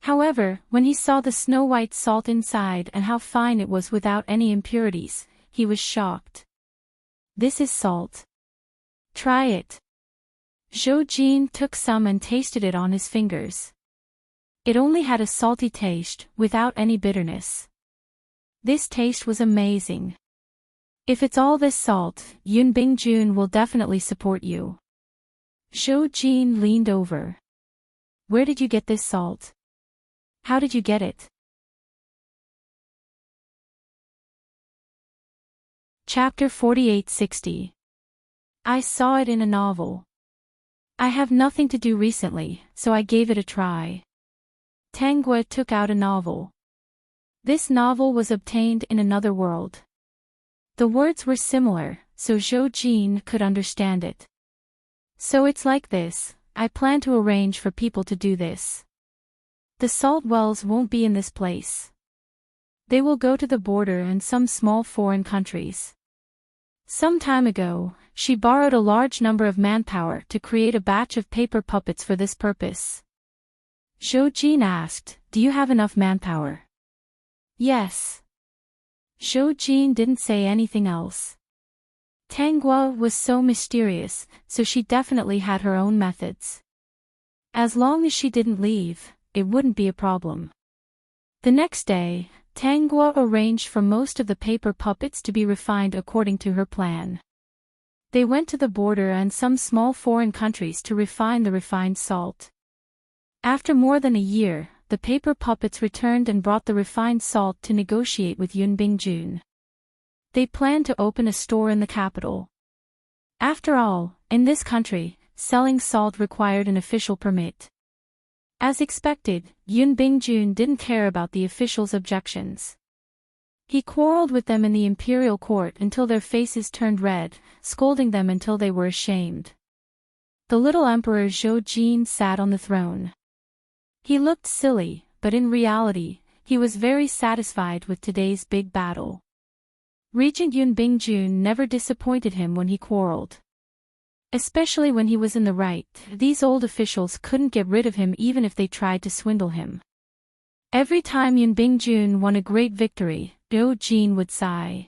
However, when he saw the snow-white salt inside and how fine it was without any impurities, he was shocked. This is salt. Try it. Zhou Jin took some and tasted it on his fingers. It only had a salty taste, without any bitterness. This taste was amazing. If it's all this salt, Yun Bingjun will definitely support you. Zhou Jin leaned over. Where did you get this salt? How did you get it? Chapter 4860. I saw it in a novel. I have nothing to do recently, so I gave it a try. Tang Gua took out a novel. This novel was obtained in another world. The words were similar, so Zhou Jin could understand it. So it's like this, I plan to arrange for people to do this. The salt wells won't be in this place. They will go to the border and some small foreign countries. Some time ago, she borrowed a large number of manpower to create a batch of paper puppets for this purpose. Zhou Jin asked, do you have enough manpower? Yes. Zhou Jin didn't say anything else. Tang Gua was so mysterious, so she definitely had her own methods. As long as she didn't leave, it wouldn't be a problem. The next day, Tang Gua arranged for most of the paper puppets to be refined according to her plan. They went to the border and some small foreign countries to refine the refined salt. After more than a year, the paper puppets returned and brought the refined salt to negotiate with Yun Bingjun. They planned to open a store in the capital. After all, in this country, selling salt required an official permit. As expected, Yun Bingjun didn't care about the officials' objections. He quarreled with them in the imperial court until their faces turned red, scolding them until they were ashamed. The little Emperor Zhou Jin sat on the throne. He looked silly, but in reality, he was very satisfied with today's big battle. Regent Yun Bingjun never disappointed him when he quarreled. Especially when he was in the right, these old officials couldn't get rid of him even if they tried to swindle him. Every time Yun Bingjun won a great victory, Zhou Jin would sigh.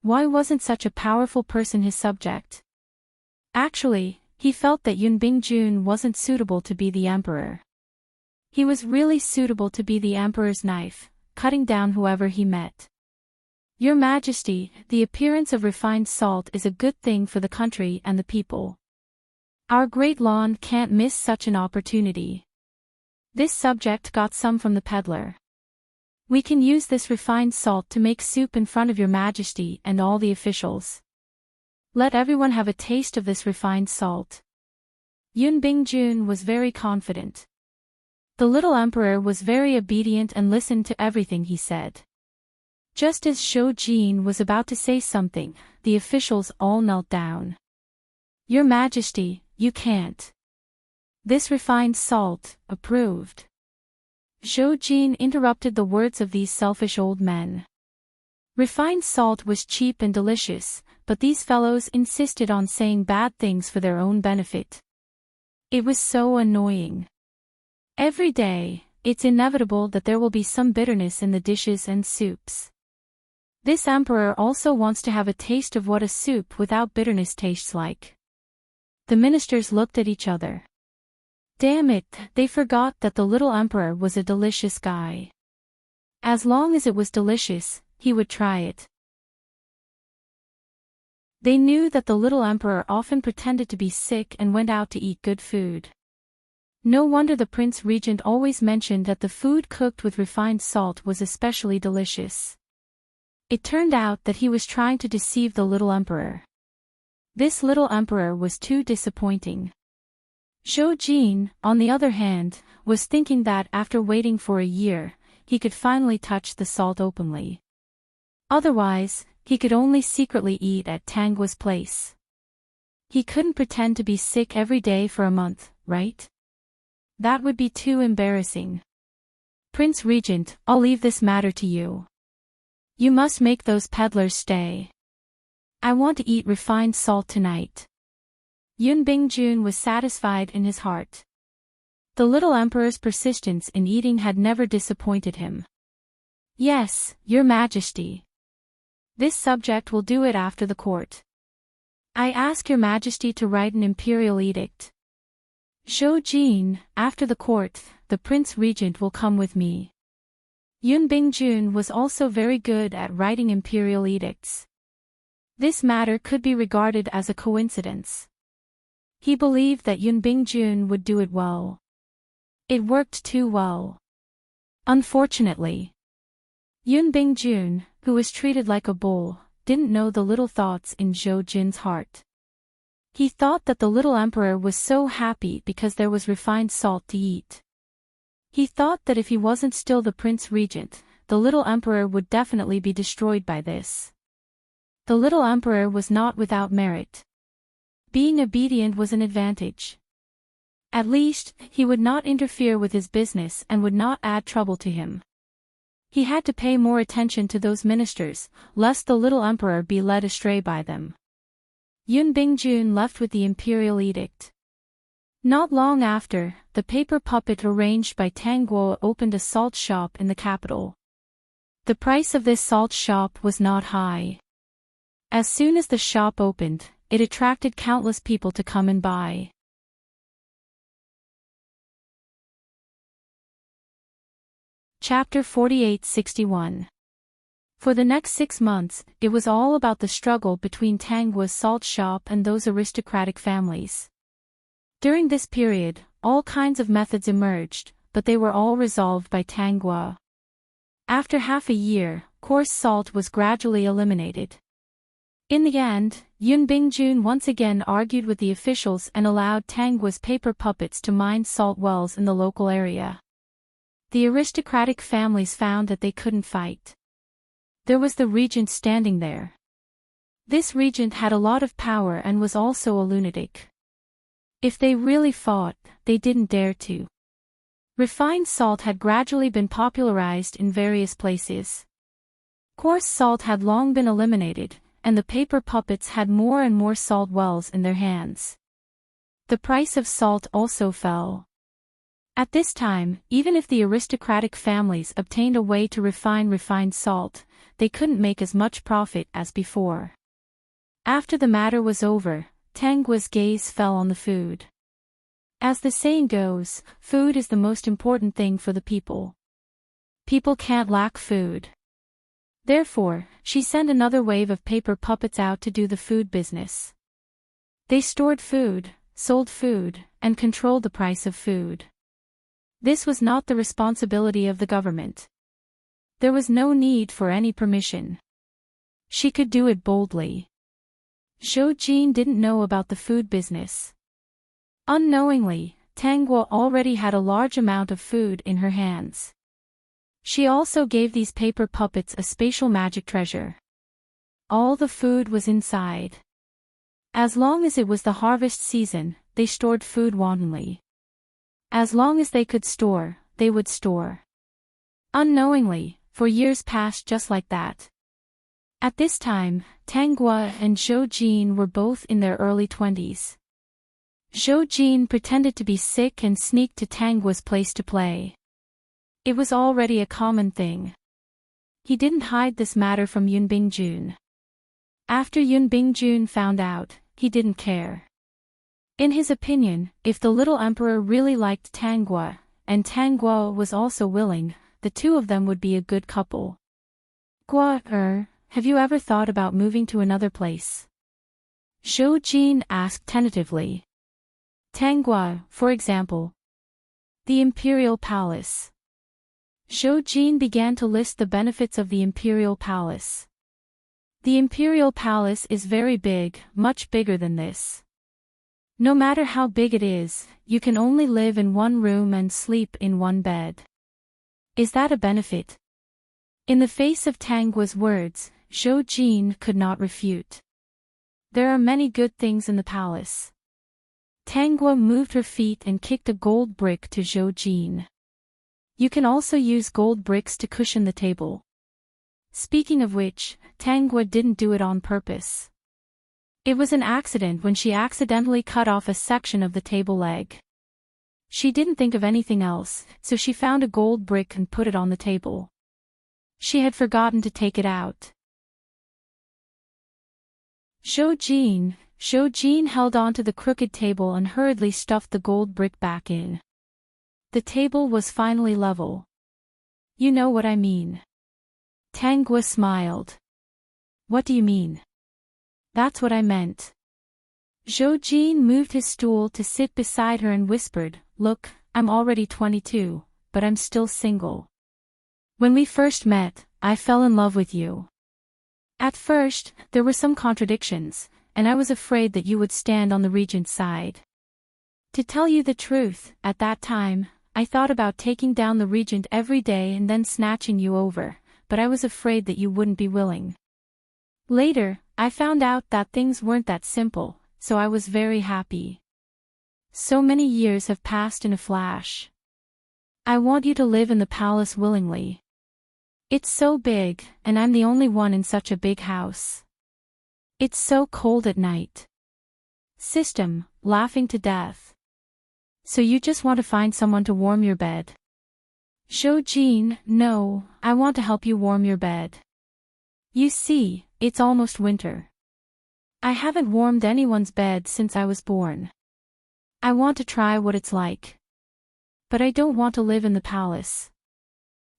Why wasn't such a powerful person his subject? Actually, he felt that Yun Bingjun wasn't suitable to be the emperor. He was really suitable to be the emperor's knife, cutting down whoever he met. Your Majesty, the appearance of refined salt is a good thing for the country and the people. Our great Lord can't miss such an opportunity. This subject got some from the peddler. We can use this refined salt to make soup in front of your Majesty and all the officials. Let everyone have a taste of this refined salt. Yun Bingjun was very confident. The little emperor was very obedient and listened to everything he said. Just as Zhou Jin was about to say something, the officials all knelt down. Your Majesty, you can't. This refined salt, approved. Zhou Jin interrupted the words of these selfish old men. Refined salt was cheap and delicious, but these fellows insisted on saying bad things for their own benefit. It was so annoying. Every day, it's inevitable that there will be some bitterness in the dishes and soups. This emperor also wants to have a taste of what a soup without bitterness tastes like. The ministers looked at each other. Damn it, they forgot that the little emperor was a delicious guy. As long as it was delicious, he would try it. They knew that the little emperor often pretended to be sick and went out to eat good food. No wonder the Prince Regent always mentioned that the food cooked with refined salt was especially delicious. It turned out that he was trying to deceive the little emperor. This little emperor was too disappointing. Zhou Jin, on the other hand, was thinking that after waiting for a year, he could finally touch the salt openly. Otherwise, he could only secretly eat at Tanggua's place. He couldn't pretend to be sick every day for a month, right? That would be too embarrassing. Prince Regent, I'll leave this matter to you. You must make those peddlers stay. I want to eat refined salt tonight. Yun Bingjun was satisfied in his heart. The little emperor's persistence in eating had never disappointed him. Yes, Your Majesty. This subject will do it after the court. I ask Your Majesty to write an imperial edict. Zhou Jin, after the court, the Prince Regent will come with me. Yun Bingjun was also very good at writing imperial edicts. This matter could be regarded as a coincidence. He believed that Yun Bingjun would do it well. It worked too well. Unfortunately, Yun Bingjun, who was treated like a bull, didn't know the little thoughts in Zhou Jin's heart. He thought that the little emperor was so happy because there was refined salt to eat. He thought that if he wasn't still the Prince Regent, the little emperor would definitely be destroyed by this. The little emperor was not without merit. Being obedient was an advantage. At least, he would not interfere with his business and would not add trouble to him. He had to pay more attention to those ministers, lest the little emperor be led astray by them. Yun Bingjun left with the imperial edict. Not long after, the paper puppet arranged by Tanguo opened a salt shop in the capital. The price of this salt shop was not high. As soon as the shop opened, it attracted countless people to come and buy. Chapter 4861. For the next 6 months, it was all about the struggle between Tangua's salt shop and those aristocratic families. During this period, all kinds of methods emerged, but they were all resolved by Tanggua. After half a year, coarse salt was gradually eliminated. In the end, Yun Bingjun once again argued with the officials and allowed Tanggua's paper puppets to mine salt wells in the local area. The aristocratic families found that they couldn't fight. There was the regent standing there. This regent had a lot of power and was also a lunatic. If they really fought, they didn't dare to. Refined salt had gradually been popularized in various places. Coarse salt had long been eliminated, and the paper puppets had more and more salt wells in their hands. The price of salt also fell. At this time, even if the aristocratic families obtained a way to refine refined salt, they couldn't make as much profit as before. After the matter was over, Tanggua's gaze fell on the food. As the saying goes, food is the most important thing for the people. People can't lack food. Therefore, she sent another wave of paper puppets out to do the food business. They stored food, sold food, and controlled the price of food. This was not the responsibility of the government. There was no need for any permission. She could do it boldly. Zhou Jin didn't know about the food business. Unknowingly, Tanggua already had a large amount of food in her hands. She also gave these paper puppets a spatial magic treasure. All the food was inside. As long as it was the harvest season, they stored food wantonly. As long as they could store, they would store. Unknowingly, for years passed just like that. At this time, Tanggua and Zhou Jin were both in their early 20s. Zhou Jin pretended to be sick and sneaked to Tanggua's place to play. It was already a common thing. He didn't hide this matter from Yun Bingjun. After Yun Bingjun found out, he didn't care. In his opinion, if the little emperor really liked Tanggua, and Tanggua was also willing, the two of them would be a good couple. Have you ever thought about moving to another place? Zhou Jin asked tentatively. Tanggua, for example. The Imperial Palace. Zhou Jin began to list the benefits of the Imperial Palace. The Imperial Palace is very big, much bigger than this. No matter how big it is, you can only live in one room and sleep in one bed. Is that a benefit? In the face of Tanggua's words, Zhou Jin could not refute. There are many good things in the palace. Tanggua moved her feet and kicked a gold brick to Zhou Jin. You can also use gold bricks to cushion the table. Speaking of which, Tanggua didn't do it on purpose. It was an accident when she accidentally cut off a section of the table leg. She didn't think of anything else, so she found a gold brick and put it on the table. She had forgotten to take it out. Zhou Jin held onto the crooked table and hurriedly stuffed the gold brick back in. The table was finally level. You know what I mean. Tanggua smiled. What do you mean? That's what I meant. Zhou Jin moved his stool to sit beside her and whispered, Look, I'm already 22, but I'm still single. When we first met, I fell in love with you. At first, there were some contradictions, and I was afraid that you would stand on the regent's side. To tell you the truth, at that time, I thought about taking down the regent every day and then snatching you over, but I was afraid that you wouldn't be willing. Later, I found out that things weren't that simple, so I was very happy. So many years have passed in a flash. I want you to live in the palace willingly. It's so big, and I'm the only one in such a big house. It's so cold at night. System, laughing to death. So you just want to find someone to warm your bed? Zhou Jin, no, I want to help you warm your bed. You see, it's almost winter. I haven't warmed anyone's bed since I was born. I want to try what it's like. But I don't want to live in the palace.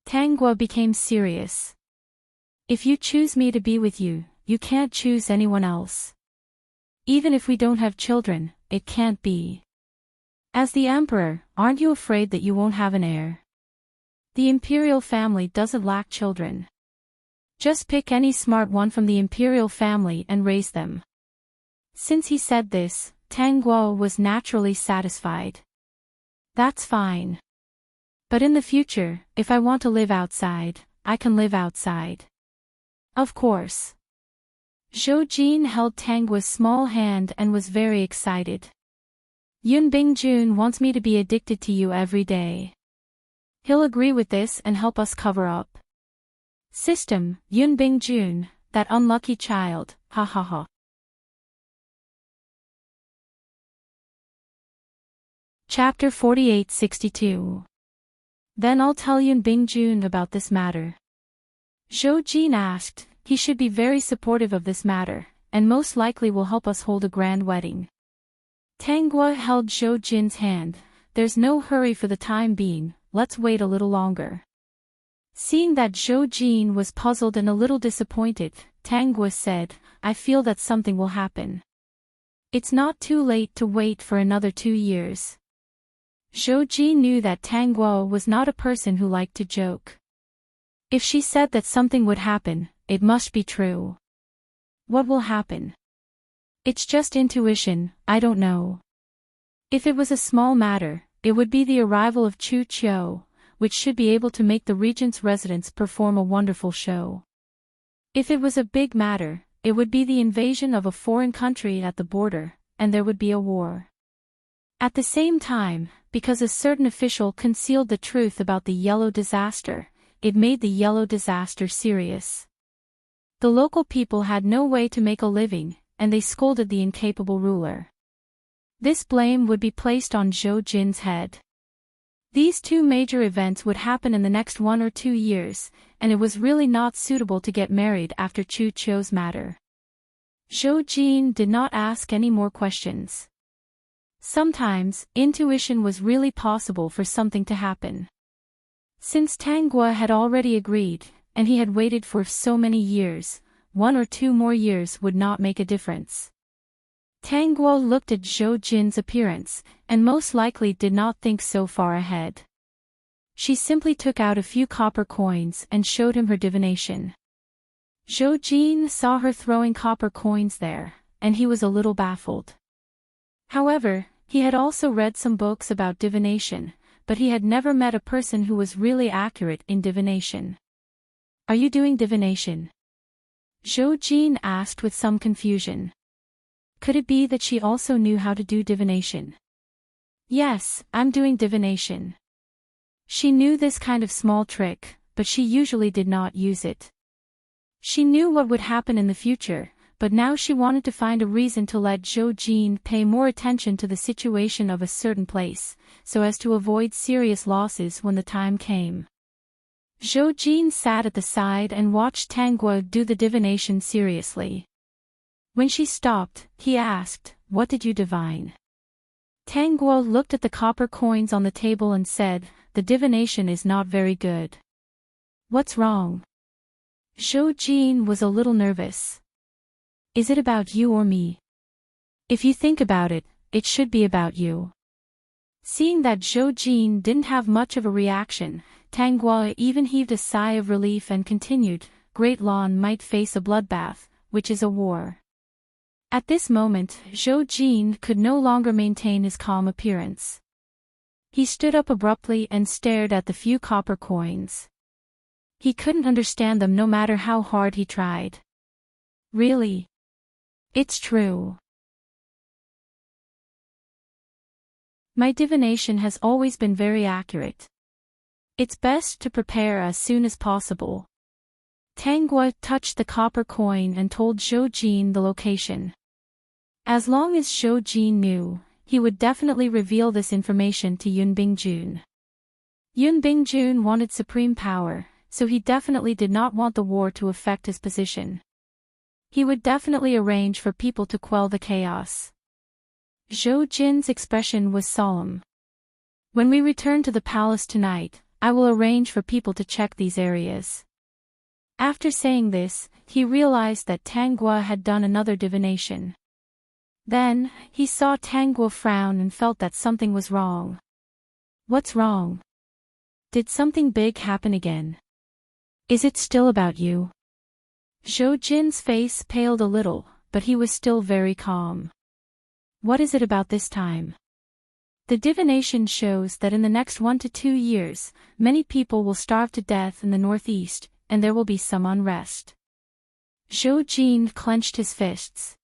Tanggua became serious. If you choose me to be with you, you can't choose anyone else. Even if we don't have children, it can't be. As the emperor, aren't you afraid that you won't have an heir? The imperial family doesn't lack children. Just pick any smart one from the imperial family and raise them. Since he said this, Tang Guo was naturally satisfied. That's fine. But in the future, if I want to live outside, I can live outside. Of course. Zhou Jin held Tang Guo's small hand and was very excited. Yun Bingjun wants me to be addicted to you every day. He'll agree with this and help us cover up. System, Yun Bingjun, that unlucky child, ha ha ha. Chapter 4862. Then I'll tell Yun Bingjun about this matter. Zhou Jin asked, he should be very supportive of this matter, and most likely will help us hold a grand wedding. Tang Guo held Zhou Jin's hand. There's no hurry for the time being, let's wait a little longer. Seeing that Zhou Jin was puzzled and a little disappointed, Tang Guo said, I feel that something will happen. It's not too late to wait for another 2 years. Zhou Jin knew that Tang Guo was not a person who liked to joke. If she said that something would happen, it must be true. What will happen? It's just intuition, I don't know. If it was a small matter, it would be the arrival of Chu Qiu, which should be able to make the regent's residents perform a wonderful show. If it was a big matter, it would be the invasion of a foreign country at the border, and there would be a war. At the same time, because a certain official concealed the truth about the yellow disaster, it made the yellow disaster serious. The local people had no way to make a living, and they scolded the incapable ruler. This blame would be placed on Zhou Jin's head. These 2 major events would happen in the next 1 or 2 years, and it was really not suitable to get married after Chu Qiu's matter. Zhou Jin did not ask any more questions. Sometimes, intuition was really possible for something to happen. Since Tang Guo had already agreed, and he had waited for so many years, 1 or 2 more years would not make a difference. Tang Guo looked at Zhou Jin's appearance, and most likely did not think so far ahead. She simply took out a few copper coins and showed him her divination. Zhou Jin saw her throwing copper coins there, and he was a little baffled. However, he had also read some books about divination, but he had never met a person who was really accurate in divination. Are you doing divination? Zhou Jin asked with some confusion. Could it be that she also knew how to do divination? Yes, I'm doing divination. She knew this kind of small trick, but she usually did not use it. She knew what would happen in the future, but now she wanted to find a reason to let Zhou Jin pay more attention to the situation of a certain place, so as to avoid serious losses when the time came. Zhou Jin sat at the side and watched Tang Guo do the divination seriously. When she stopped, he asked, What did you divine? Tang Guo looked at the copper coins on the table and said, The divination is not very good. What's wrong? Zhou Jin was a little nervous. Is it about you or me? If you think about it, it should be about you. Seeing that Zhou Jin didn't have much of a reaction, Tang Guo even heaved a sigh of relief and continued, Great Lan might face a bloodbath, which is a war. At this moment, Zhou Jin could no longer maintain his calm appearance. He stood up abruptly and stared at the few copper coins. He couldn't understand them no matter how hard he tried. Really? It's true. My divination has always been very accurate. It's best to prepare as soon as possible. Tang Guo touched the copper coin and told Zhou Jin the location. As long as Zhou Jin knew, he would definitely reveal this information to Yun Bingjun. Yun Bingjun wanted supreme power, so he definitely did not want the war to affect his position. He would definitely arrange for people to quell the chaos. Zhou Jin's expression was solemn. When we return to the palace tonight, I will arrange for people to check these areas. After saying this, he realized that Tang Guo had done another divination. Then, he saw Tang Guo frown and felt that something was wrong. What's wrong? Did something big happen again? Is it still about you? Zhou Jin's face paled a little, but he was still very calm. What is it about this time? The divination shows that in the next 1 to 2 years, many people will starve to death in the northeast, and there will be some unrest. Zhou Jin clenched his fists.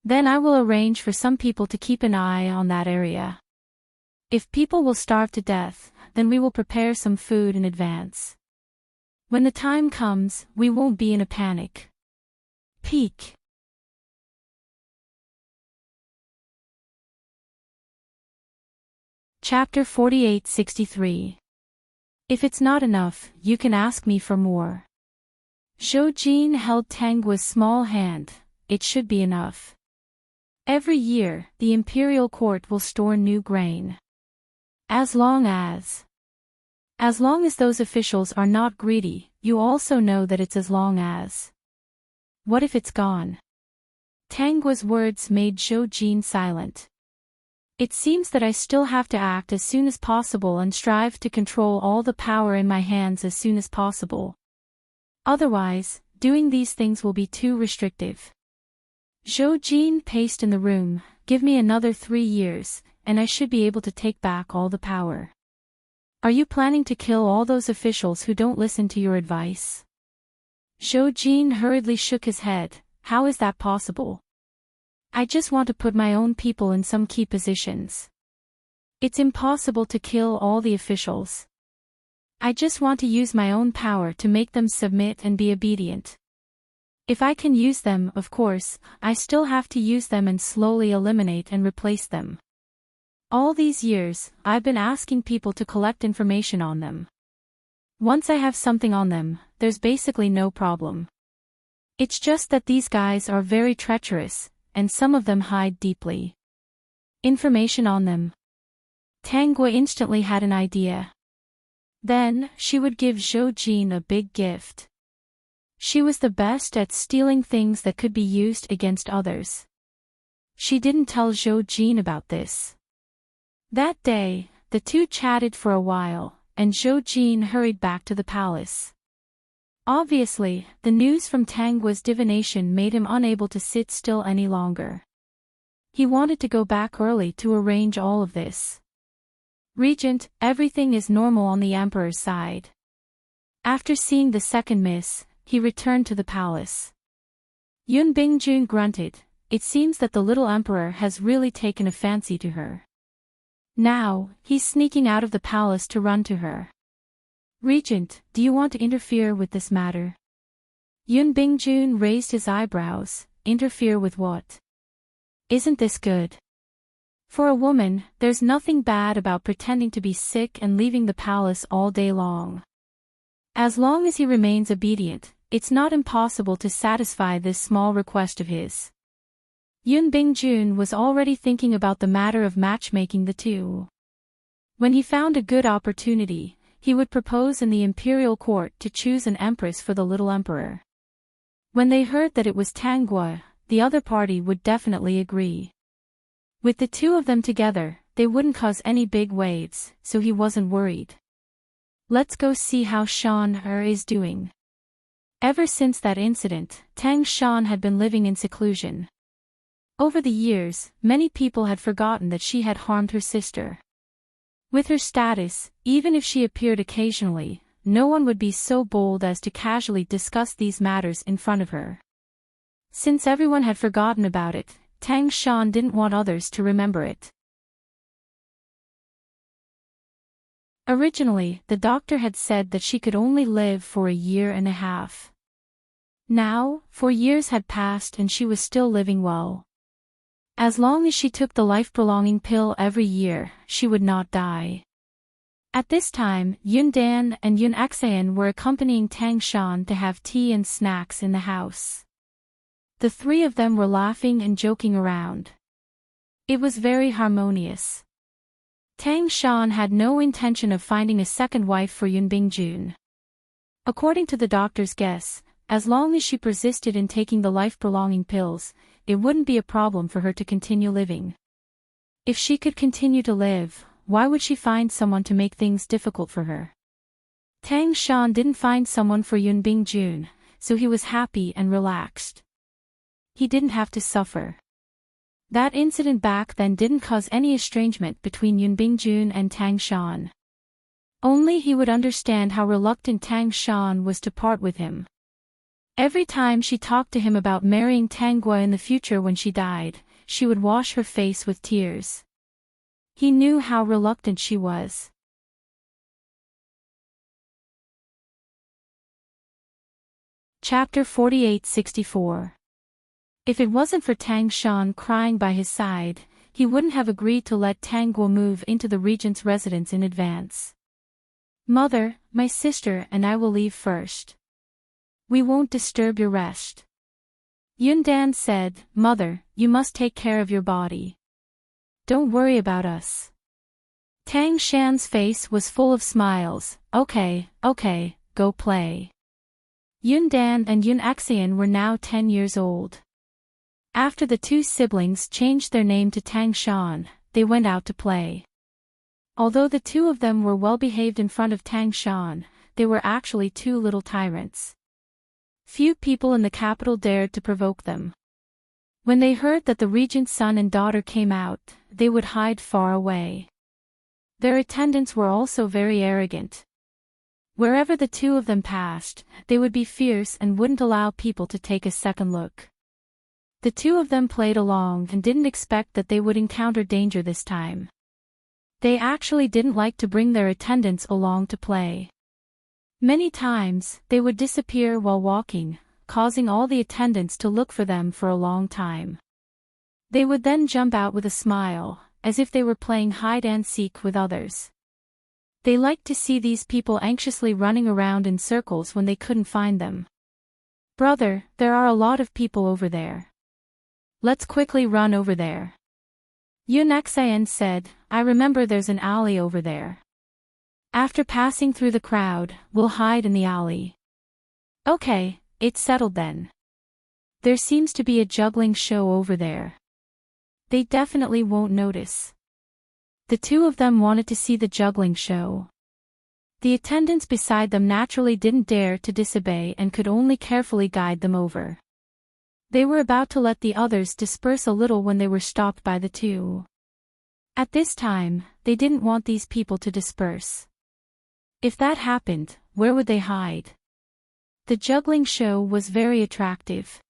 Then I will arrange for some people to keep an eye on that area. If people will starve to death, then we will prepare some food in advance. When the time comes, we won't be in a panic. Peak. Chapter 48-63. If it's not enough, you can ask me for more. Zhou Jin held Tang Guo's small hand. It should be enough. Every year, the imperial court will store new grain. As long as those officials are not greedy, you also know that it's as long as. What if it's gone? Tang Guo's words made Zhou Jin silent. It seems that I still have to act as soon as possible and strive to control all the power in my hands as soon as possible. Otherwise, doing these things will be too restrictive. Zhou Jin paced in the room. Give me another 3 years, and I should be able to take back all the power. Are you planning to kill all those officials who don't listen to your advice? Zhou Jin hurriedly shook his head. How is that possible? I just want to put my own people in some key positions. It's impossible to kill all the officials. I just want to use my own power to make them submit and be obedient. If I can use them, of course, I still have to use them and slowly eliminate and replace them. All these years, I've been asking people to collect information on them. Once I have something on them, there's basically no problem. It's just that these guys are very treacherous, and some of them hide deeply. Information on them. Tang Guo instantly had an idea. Then, she would give Zhou Jin a big gift. She was the best at stealing things that could be used against others. She didn't tell Zhou Jin about this. That day, the two chatted for a while, and Zhou Jin hurried back to the palace. Obviously, the news from Tang Guo's divination made him unable to sit still any longer. He wanted to go back early to arrange all of this. Regent, everything is normal on the Emperor's side. After seeing the second miss, he returned to the palace. Yun Bingjun grunted. It seems that the little Emperor has really taken a fancy to her. Now, he's sneaking out of the palace to run to her. Regent, do you want to interfere with this matter? Yun Bingjun raised his eyebrows. Interfere with what? Isn't this good? For a woman, there's nothing bad about pretending to be sick and leaving the palace all day long. As long as he remains obedient, it's not impossible to satisfy this small request of his. Yun Bingjun was already thinking about the matter of matchmaking the two. When he found a good opportunity, he would propose in the imperial court to choose an empress for the little emperor. When they heard that it was Tang Guo, the other party would definitely agree. With the two of them together, they wouldn't cause any big waves, so he wasn't worried. Let's go see how Shan is doing. Ever since that incident, Tang Shan had been living in seclusion. Over the years, many people had forgotten that she had harmed her sister. With her status, even if she appeared occasionally, no one would be so bold as to casually discuss these matters in front of her. Since everyone had forgotten about it, Tang Shan didn't want others to remember it. Originally, the doctor had said that she could only live for 1.5 years. Now, 4 years had passed and she was still living well. As long as she took the life-prolonging pill every year, she would not die. At this time, Yun Dan and Yun Xan were accompanying Tang Shan to have tea and snacks in the house. The three of them were laughing and joking around. It was very harmonious. Tang Shan had no intention of finding a second wife for Yun Bingjun. According to the doctor's guess, as long as she persisted in taking the life-prolonging pills, it wouldn't be a problem for her to continue living. If she could continue to live, why would she find someone to make things difficult for her? Tang Shan didn't find someone for Yun Bingjun, so he was happy and relaxed. He didn't have to suffer. That incident back then didn't cause any estrangement between Yun Bingjun and Tang Shan. Only he would understand how reluctant Tang Shan was to part with him. Every time she talked to him about marrying Tang Gui in the future when she died, she would wash her face with tears. He knew how reluctant she was. Chapter 48-64. If it wasn't for Tang Shan crying by his side, he wouldn't have agreed to let Tang Guo move into the regent's residence in advance. Mother, my sister and I will leave first. We won't disturb your rest. Yun Dan said, Mother, you must take care of your body. Don't worry about us. Tang Shan's face was full of smiles. Okay, go play. Yun Dan and Yun Xian were now 10 years old. After the two siblings changed their name to Tang Shan, they went out to play. Although the two of them were well behaved in front of Tang Shan, they were actually two little tyrants. Few people in the capital dared to provoke them. When they heard that the regent's son and daughter came out, they would hide far away. Their attendants were also very arrogant. Wherever the two of them passed, they would be fierce and wouldn't allow people to take a second look. The two of them played along and didn't expect that they would encounter danger this time. They actually didn't like to bring their attendants along to play. Many times, they would disappear while walking, causing all the attendants to look for them for a long time. They would then jump out with a smile, as if they were playing hide-and-seek with others. They liked to see these people anxiously running around in circles when they couldn't find them. Brother, there are a lot of people over there. Let's quickly run over there. Yun Xian said, I remember there's an alley over there. After passing through the crowd, we'll hide in the alley. Okay, it's settled then. There seems to be a juggling show over there. They definitely won't notice. The two of them wanted to see the juggling show. The attendants beside them naturally didn't dare to disobey and could only carefully guide them over. They were about to let the others disperse a little when they were stopped by the two. At this time, they didn't want these people to disperse. If that happened, where would they hide? The juggling show was very attractive.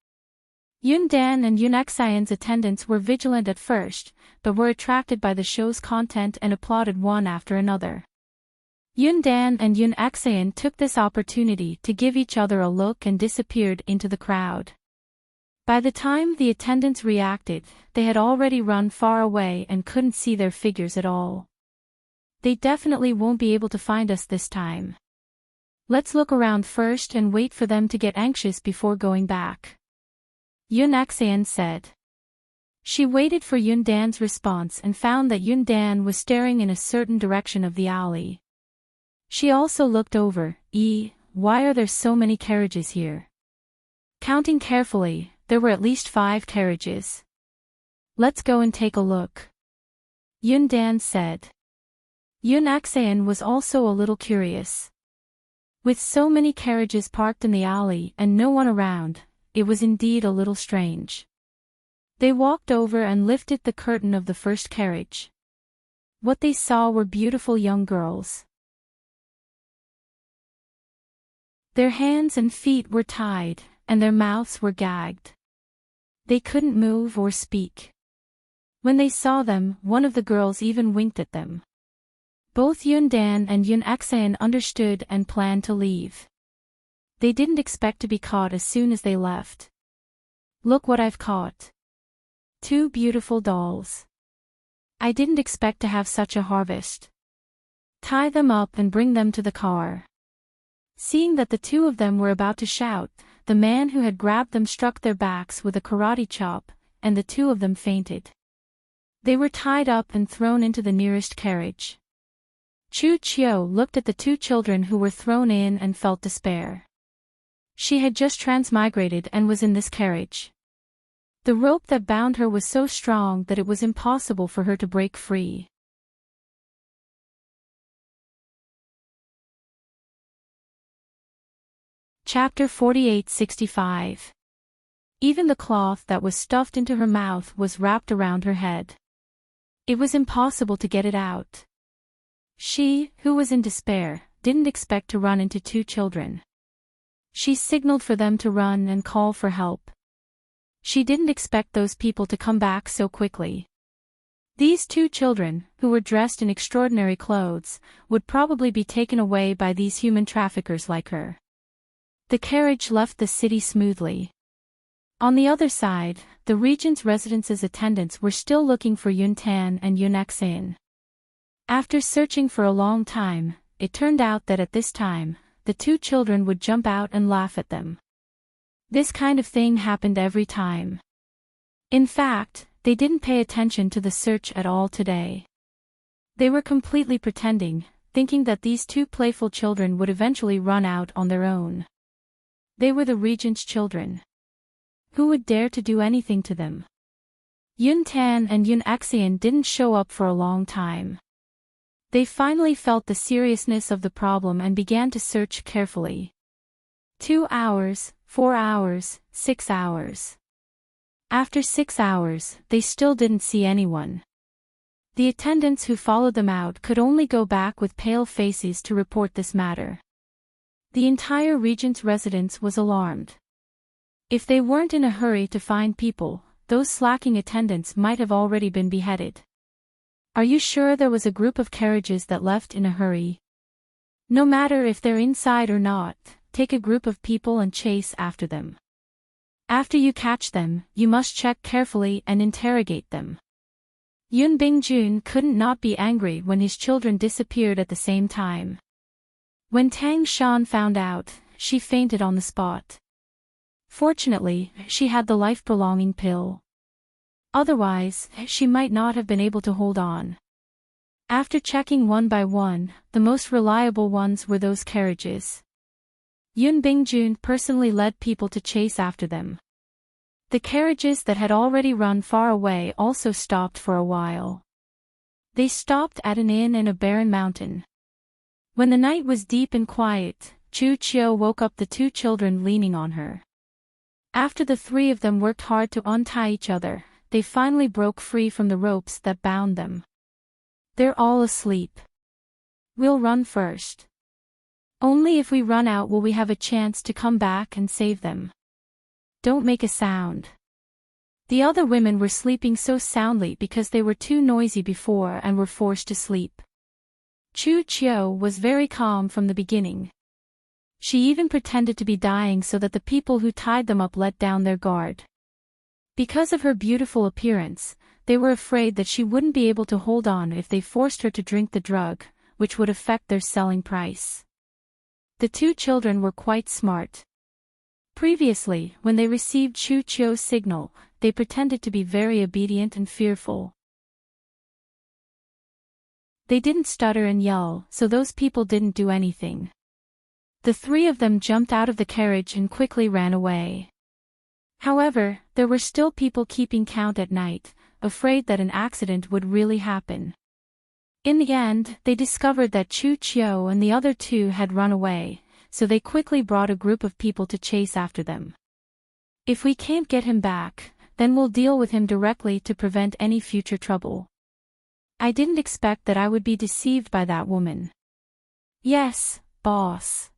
Yun Dan and Yun Xian's attendants were vigilant at first, but were attracted by the show's content and applauded one after another. Yun Dan and Yun Xian took this opportunity to give each other a look and disappeared into the crowd. By the time the attendants reacted, they had already run far away and couldn't see their figures at all. They definitely won't be able to find us this time. Let's look around first and wait for them to get anxious before going back. Yun Xian said. She waited for Yun Dan's response and found that Yun Dan was staring in a certain direction of the alley. She also looked over. Why are there so many carriages here? Counting carefully, there were at least 5 carriages. Let's go and take a look. Yun Dan said. Yun Xian was also a little curious. With so many carriages parked in the alley and no one around, it was indeed a little strange. They walked over and lifted the curtain of the first carriage. What they saw were beautiful young girls. Their hands and feet were tied, and their mouths were gagged. They couldn't move or speak. When they saw them, one of the girls even winked at them. Both Yun Dan and Yun Xian understood and planned to leave. They didn't expect to be caught as soon as they left. Look what I've caught. 2 beautiful dolls. I didn't expect to have such a harvest. Tie them up and bring them to the car. Seeing that the two of them were about to shout, the man who had grabbed them struck their backs with a karate chop, and the two of them fainted. They were tied up and thrown into the nearest carriage. Chu Qiu looked at the 2 children who were thrown in and felt despair. She had just transmigrated and was in this carriage. The rope that bound her was so strong that it was impossible for her to break free. Chapter 48-65. Even the cloth that was stuffed into her mouth was wrapped around her head. It was impossible to get it out. She, who was in despair, didn't expect to run into two children. She signaled for them to run and call for help. She didn't expect those people to come back so quickly. These two children, who were dressed in extraordinary clothes, would probably be taken away by these human traffickers like her. The carriage left the city smoothly. On the other side, the regent's residence's attendants were still looking for Yun Tan and Yun Exin. After searching for a long time, it turned out that at this time, the two children would jump out and laugh at them. This kind of thing happened every time. In fact, they didn't pay attention to the search at all today. They were completely pretending, thinking that these two playful children would eventually run out on their own. They were the regent's children. Who would dare to do anything to them? Yun Tan and Yun Exin didn't show up for a long time. They finally felt the seriousness of the problem and began to search carefully. 2 hours, 4 hours, 6 hours. After 6 hours, they still didn't see anyone. The attendants who followed them out could only go back with pale faces to report this matter. The entire regent's residence was alarmed. If they weren't in a hurry to find people, those slacking attendants might have already been beheaded. Are you sure there was a group of carriages that left in a hurry? No matter if they're inside or not, take a group of people and chase after them. After you catch them, you must check carefully and interrogate them. Yun Bingjun couldn't not be angry when his children disappeared at the same time. When Tang Shan found out, she fainted on the spot. Fortunately, she had the life-prolonging pill. Otherwise, she might not have been able to hold on. After checking one by one, the most reliable ones were those carriages. Yun Bingjun personally led people to chase after them. The carriages that had already run far away also stopped for a while. They stopped at an inn in a barren mountain. When the night was deep and quiet, Chu Chiu woke up the two children leaning on her. After the three of them worked hard to untie each other, they finally broke free from the ropes that bound them. They're all asleep. We'll run first. Only if we run out will we have a chance to come back and save them. Don't make a sound. The other women were sleeping so soundly because they were too noisy before and were forced to sleep. Chu Chiu was very calm from the beginning. She even pretended to be dying so that the people who tied them up let down their guard. Because of her beautiful appearance, they were afraid that she wouldn't be able to hold on if they forced her to drink the drug, which would affect their selling price. The two children were quite smart. Previously, when they received Chu Chiu's signal, they pretended to be very obedient and fearful. They didn't stutter and yell, so those people didn't do anything. The three of them jumped out of the carriage and quickly ran away. However, there were still people keeping count at night, afraid that an accident would really happen. In the end, they discovered that Chu Chiu and the other two had run away, so they quickly brought a group of people to chase after them. If we can't get him back, then we'll deal with him directly to prevent any future trouble. I didn't expect that I would be deceived by that woman. Yes, boss.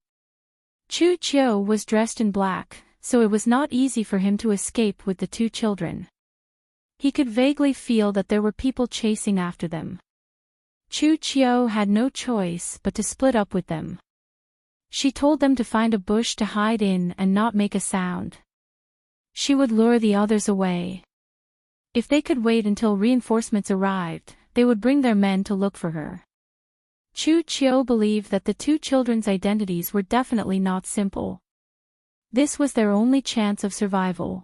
Chu Chiu was dressed in black, so it was not easy for him to escape with the two children. He could vaguely feel that there were people chasing after them. Chu Chiu had no choice but to split up with them. She told them to find a bush to hide in and not make a sound. She would lure the others away. If they could wait until reinforcements arrived, they would bring their men to look for her. Chu Chiu believed that the two children's identities were definitely not simple. This was their only chance of survival.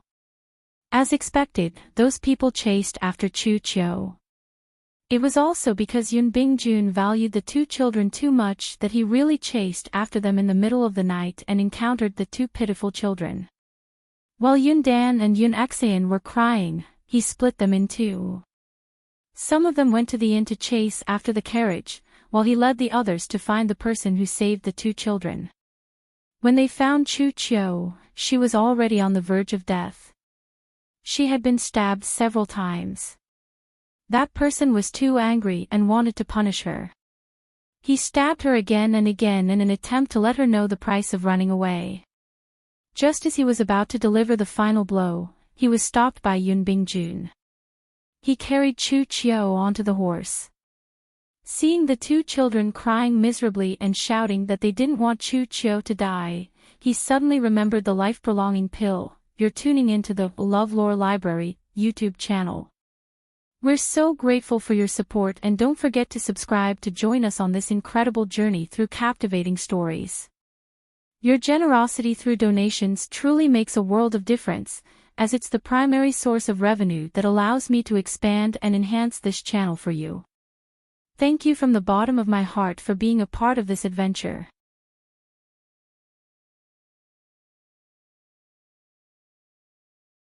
As expected, those people chased after Chu Chiu. It was also because Yun Bingjun valued the two children too much that he really chased after them in the middle of the night and encountered the two pitiful children. While Yundan and Yunexayan were crying, he split them in two. Some of them went to the inn to chase after the carriage, while he led the others to find the person who saved the two children. When they found Chu Chiu, she was already on the verge of death. She had been stabbed several times. That person was too angry and wanted to punish her. He stabbed her again and again in an attempt to let her know the price of running away. Just as he was about to deliver the final blow, he was stopped by Yun Bingjun. He carried Chu Chiu onto the horse. Seeing the two children crying miserably and shouting that they didn't want Chu Chiu to die, he suddenly remembered the life-prolonging pill. You're tuning into the LoveLore Library YouTube channel. We're so grateful for your support, and don't forget to subscribe to join us on this incredible journey through captivating stories. Your generosity through donations truly makes a world of difference, as it's the primary source of revenue that allows me to expand and enhance this channel for you. Thank you from the bottom of my heart for being a part of this adventure.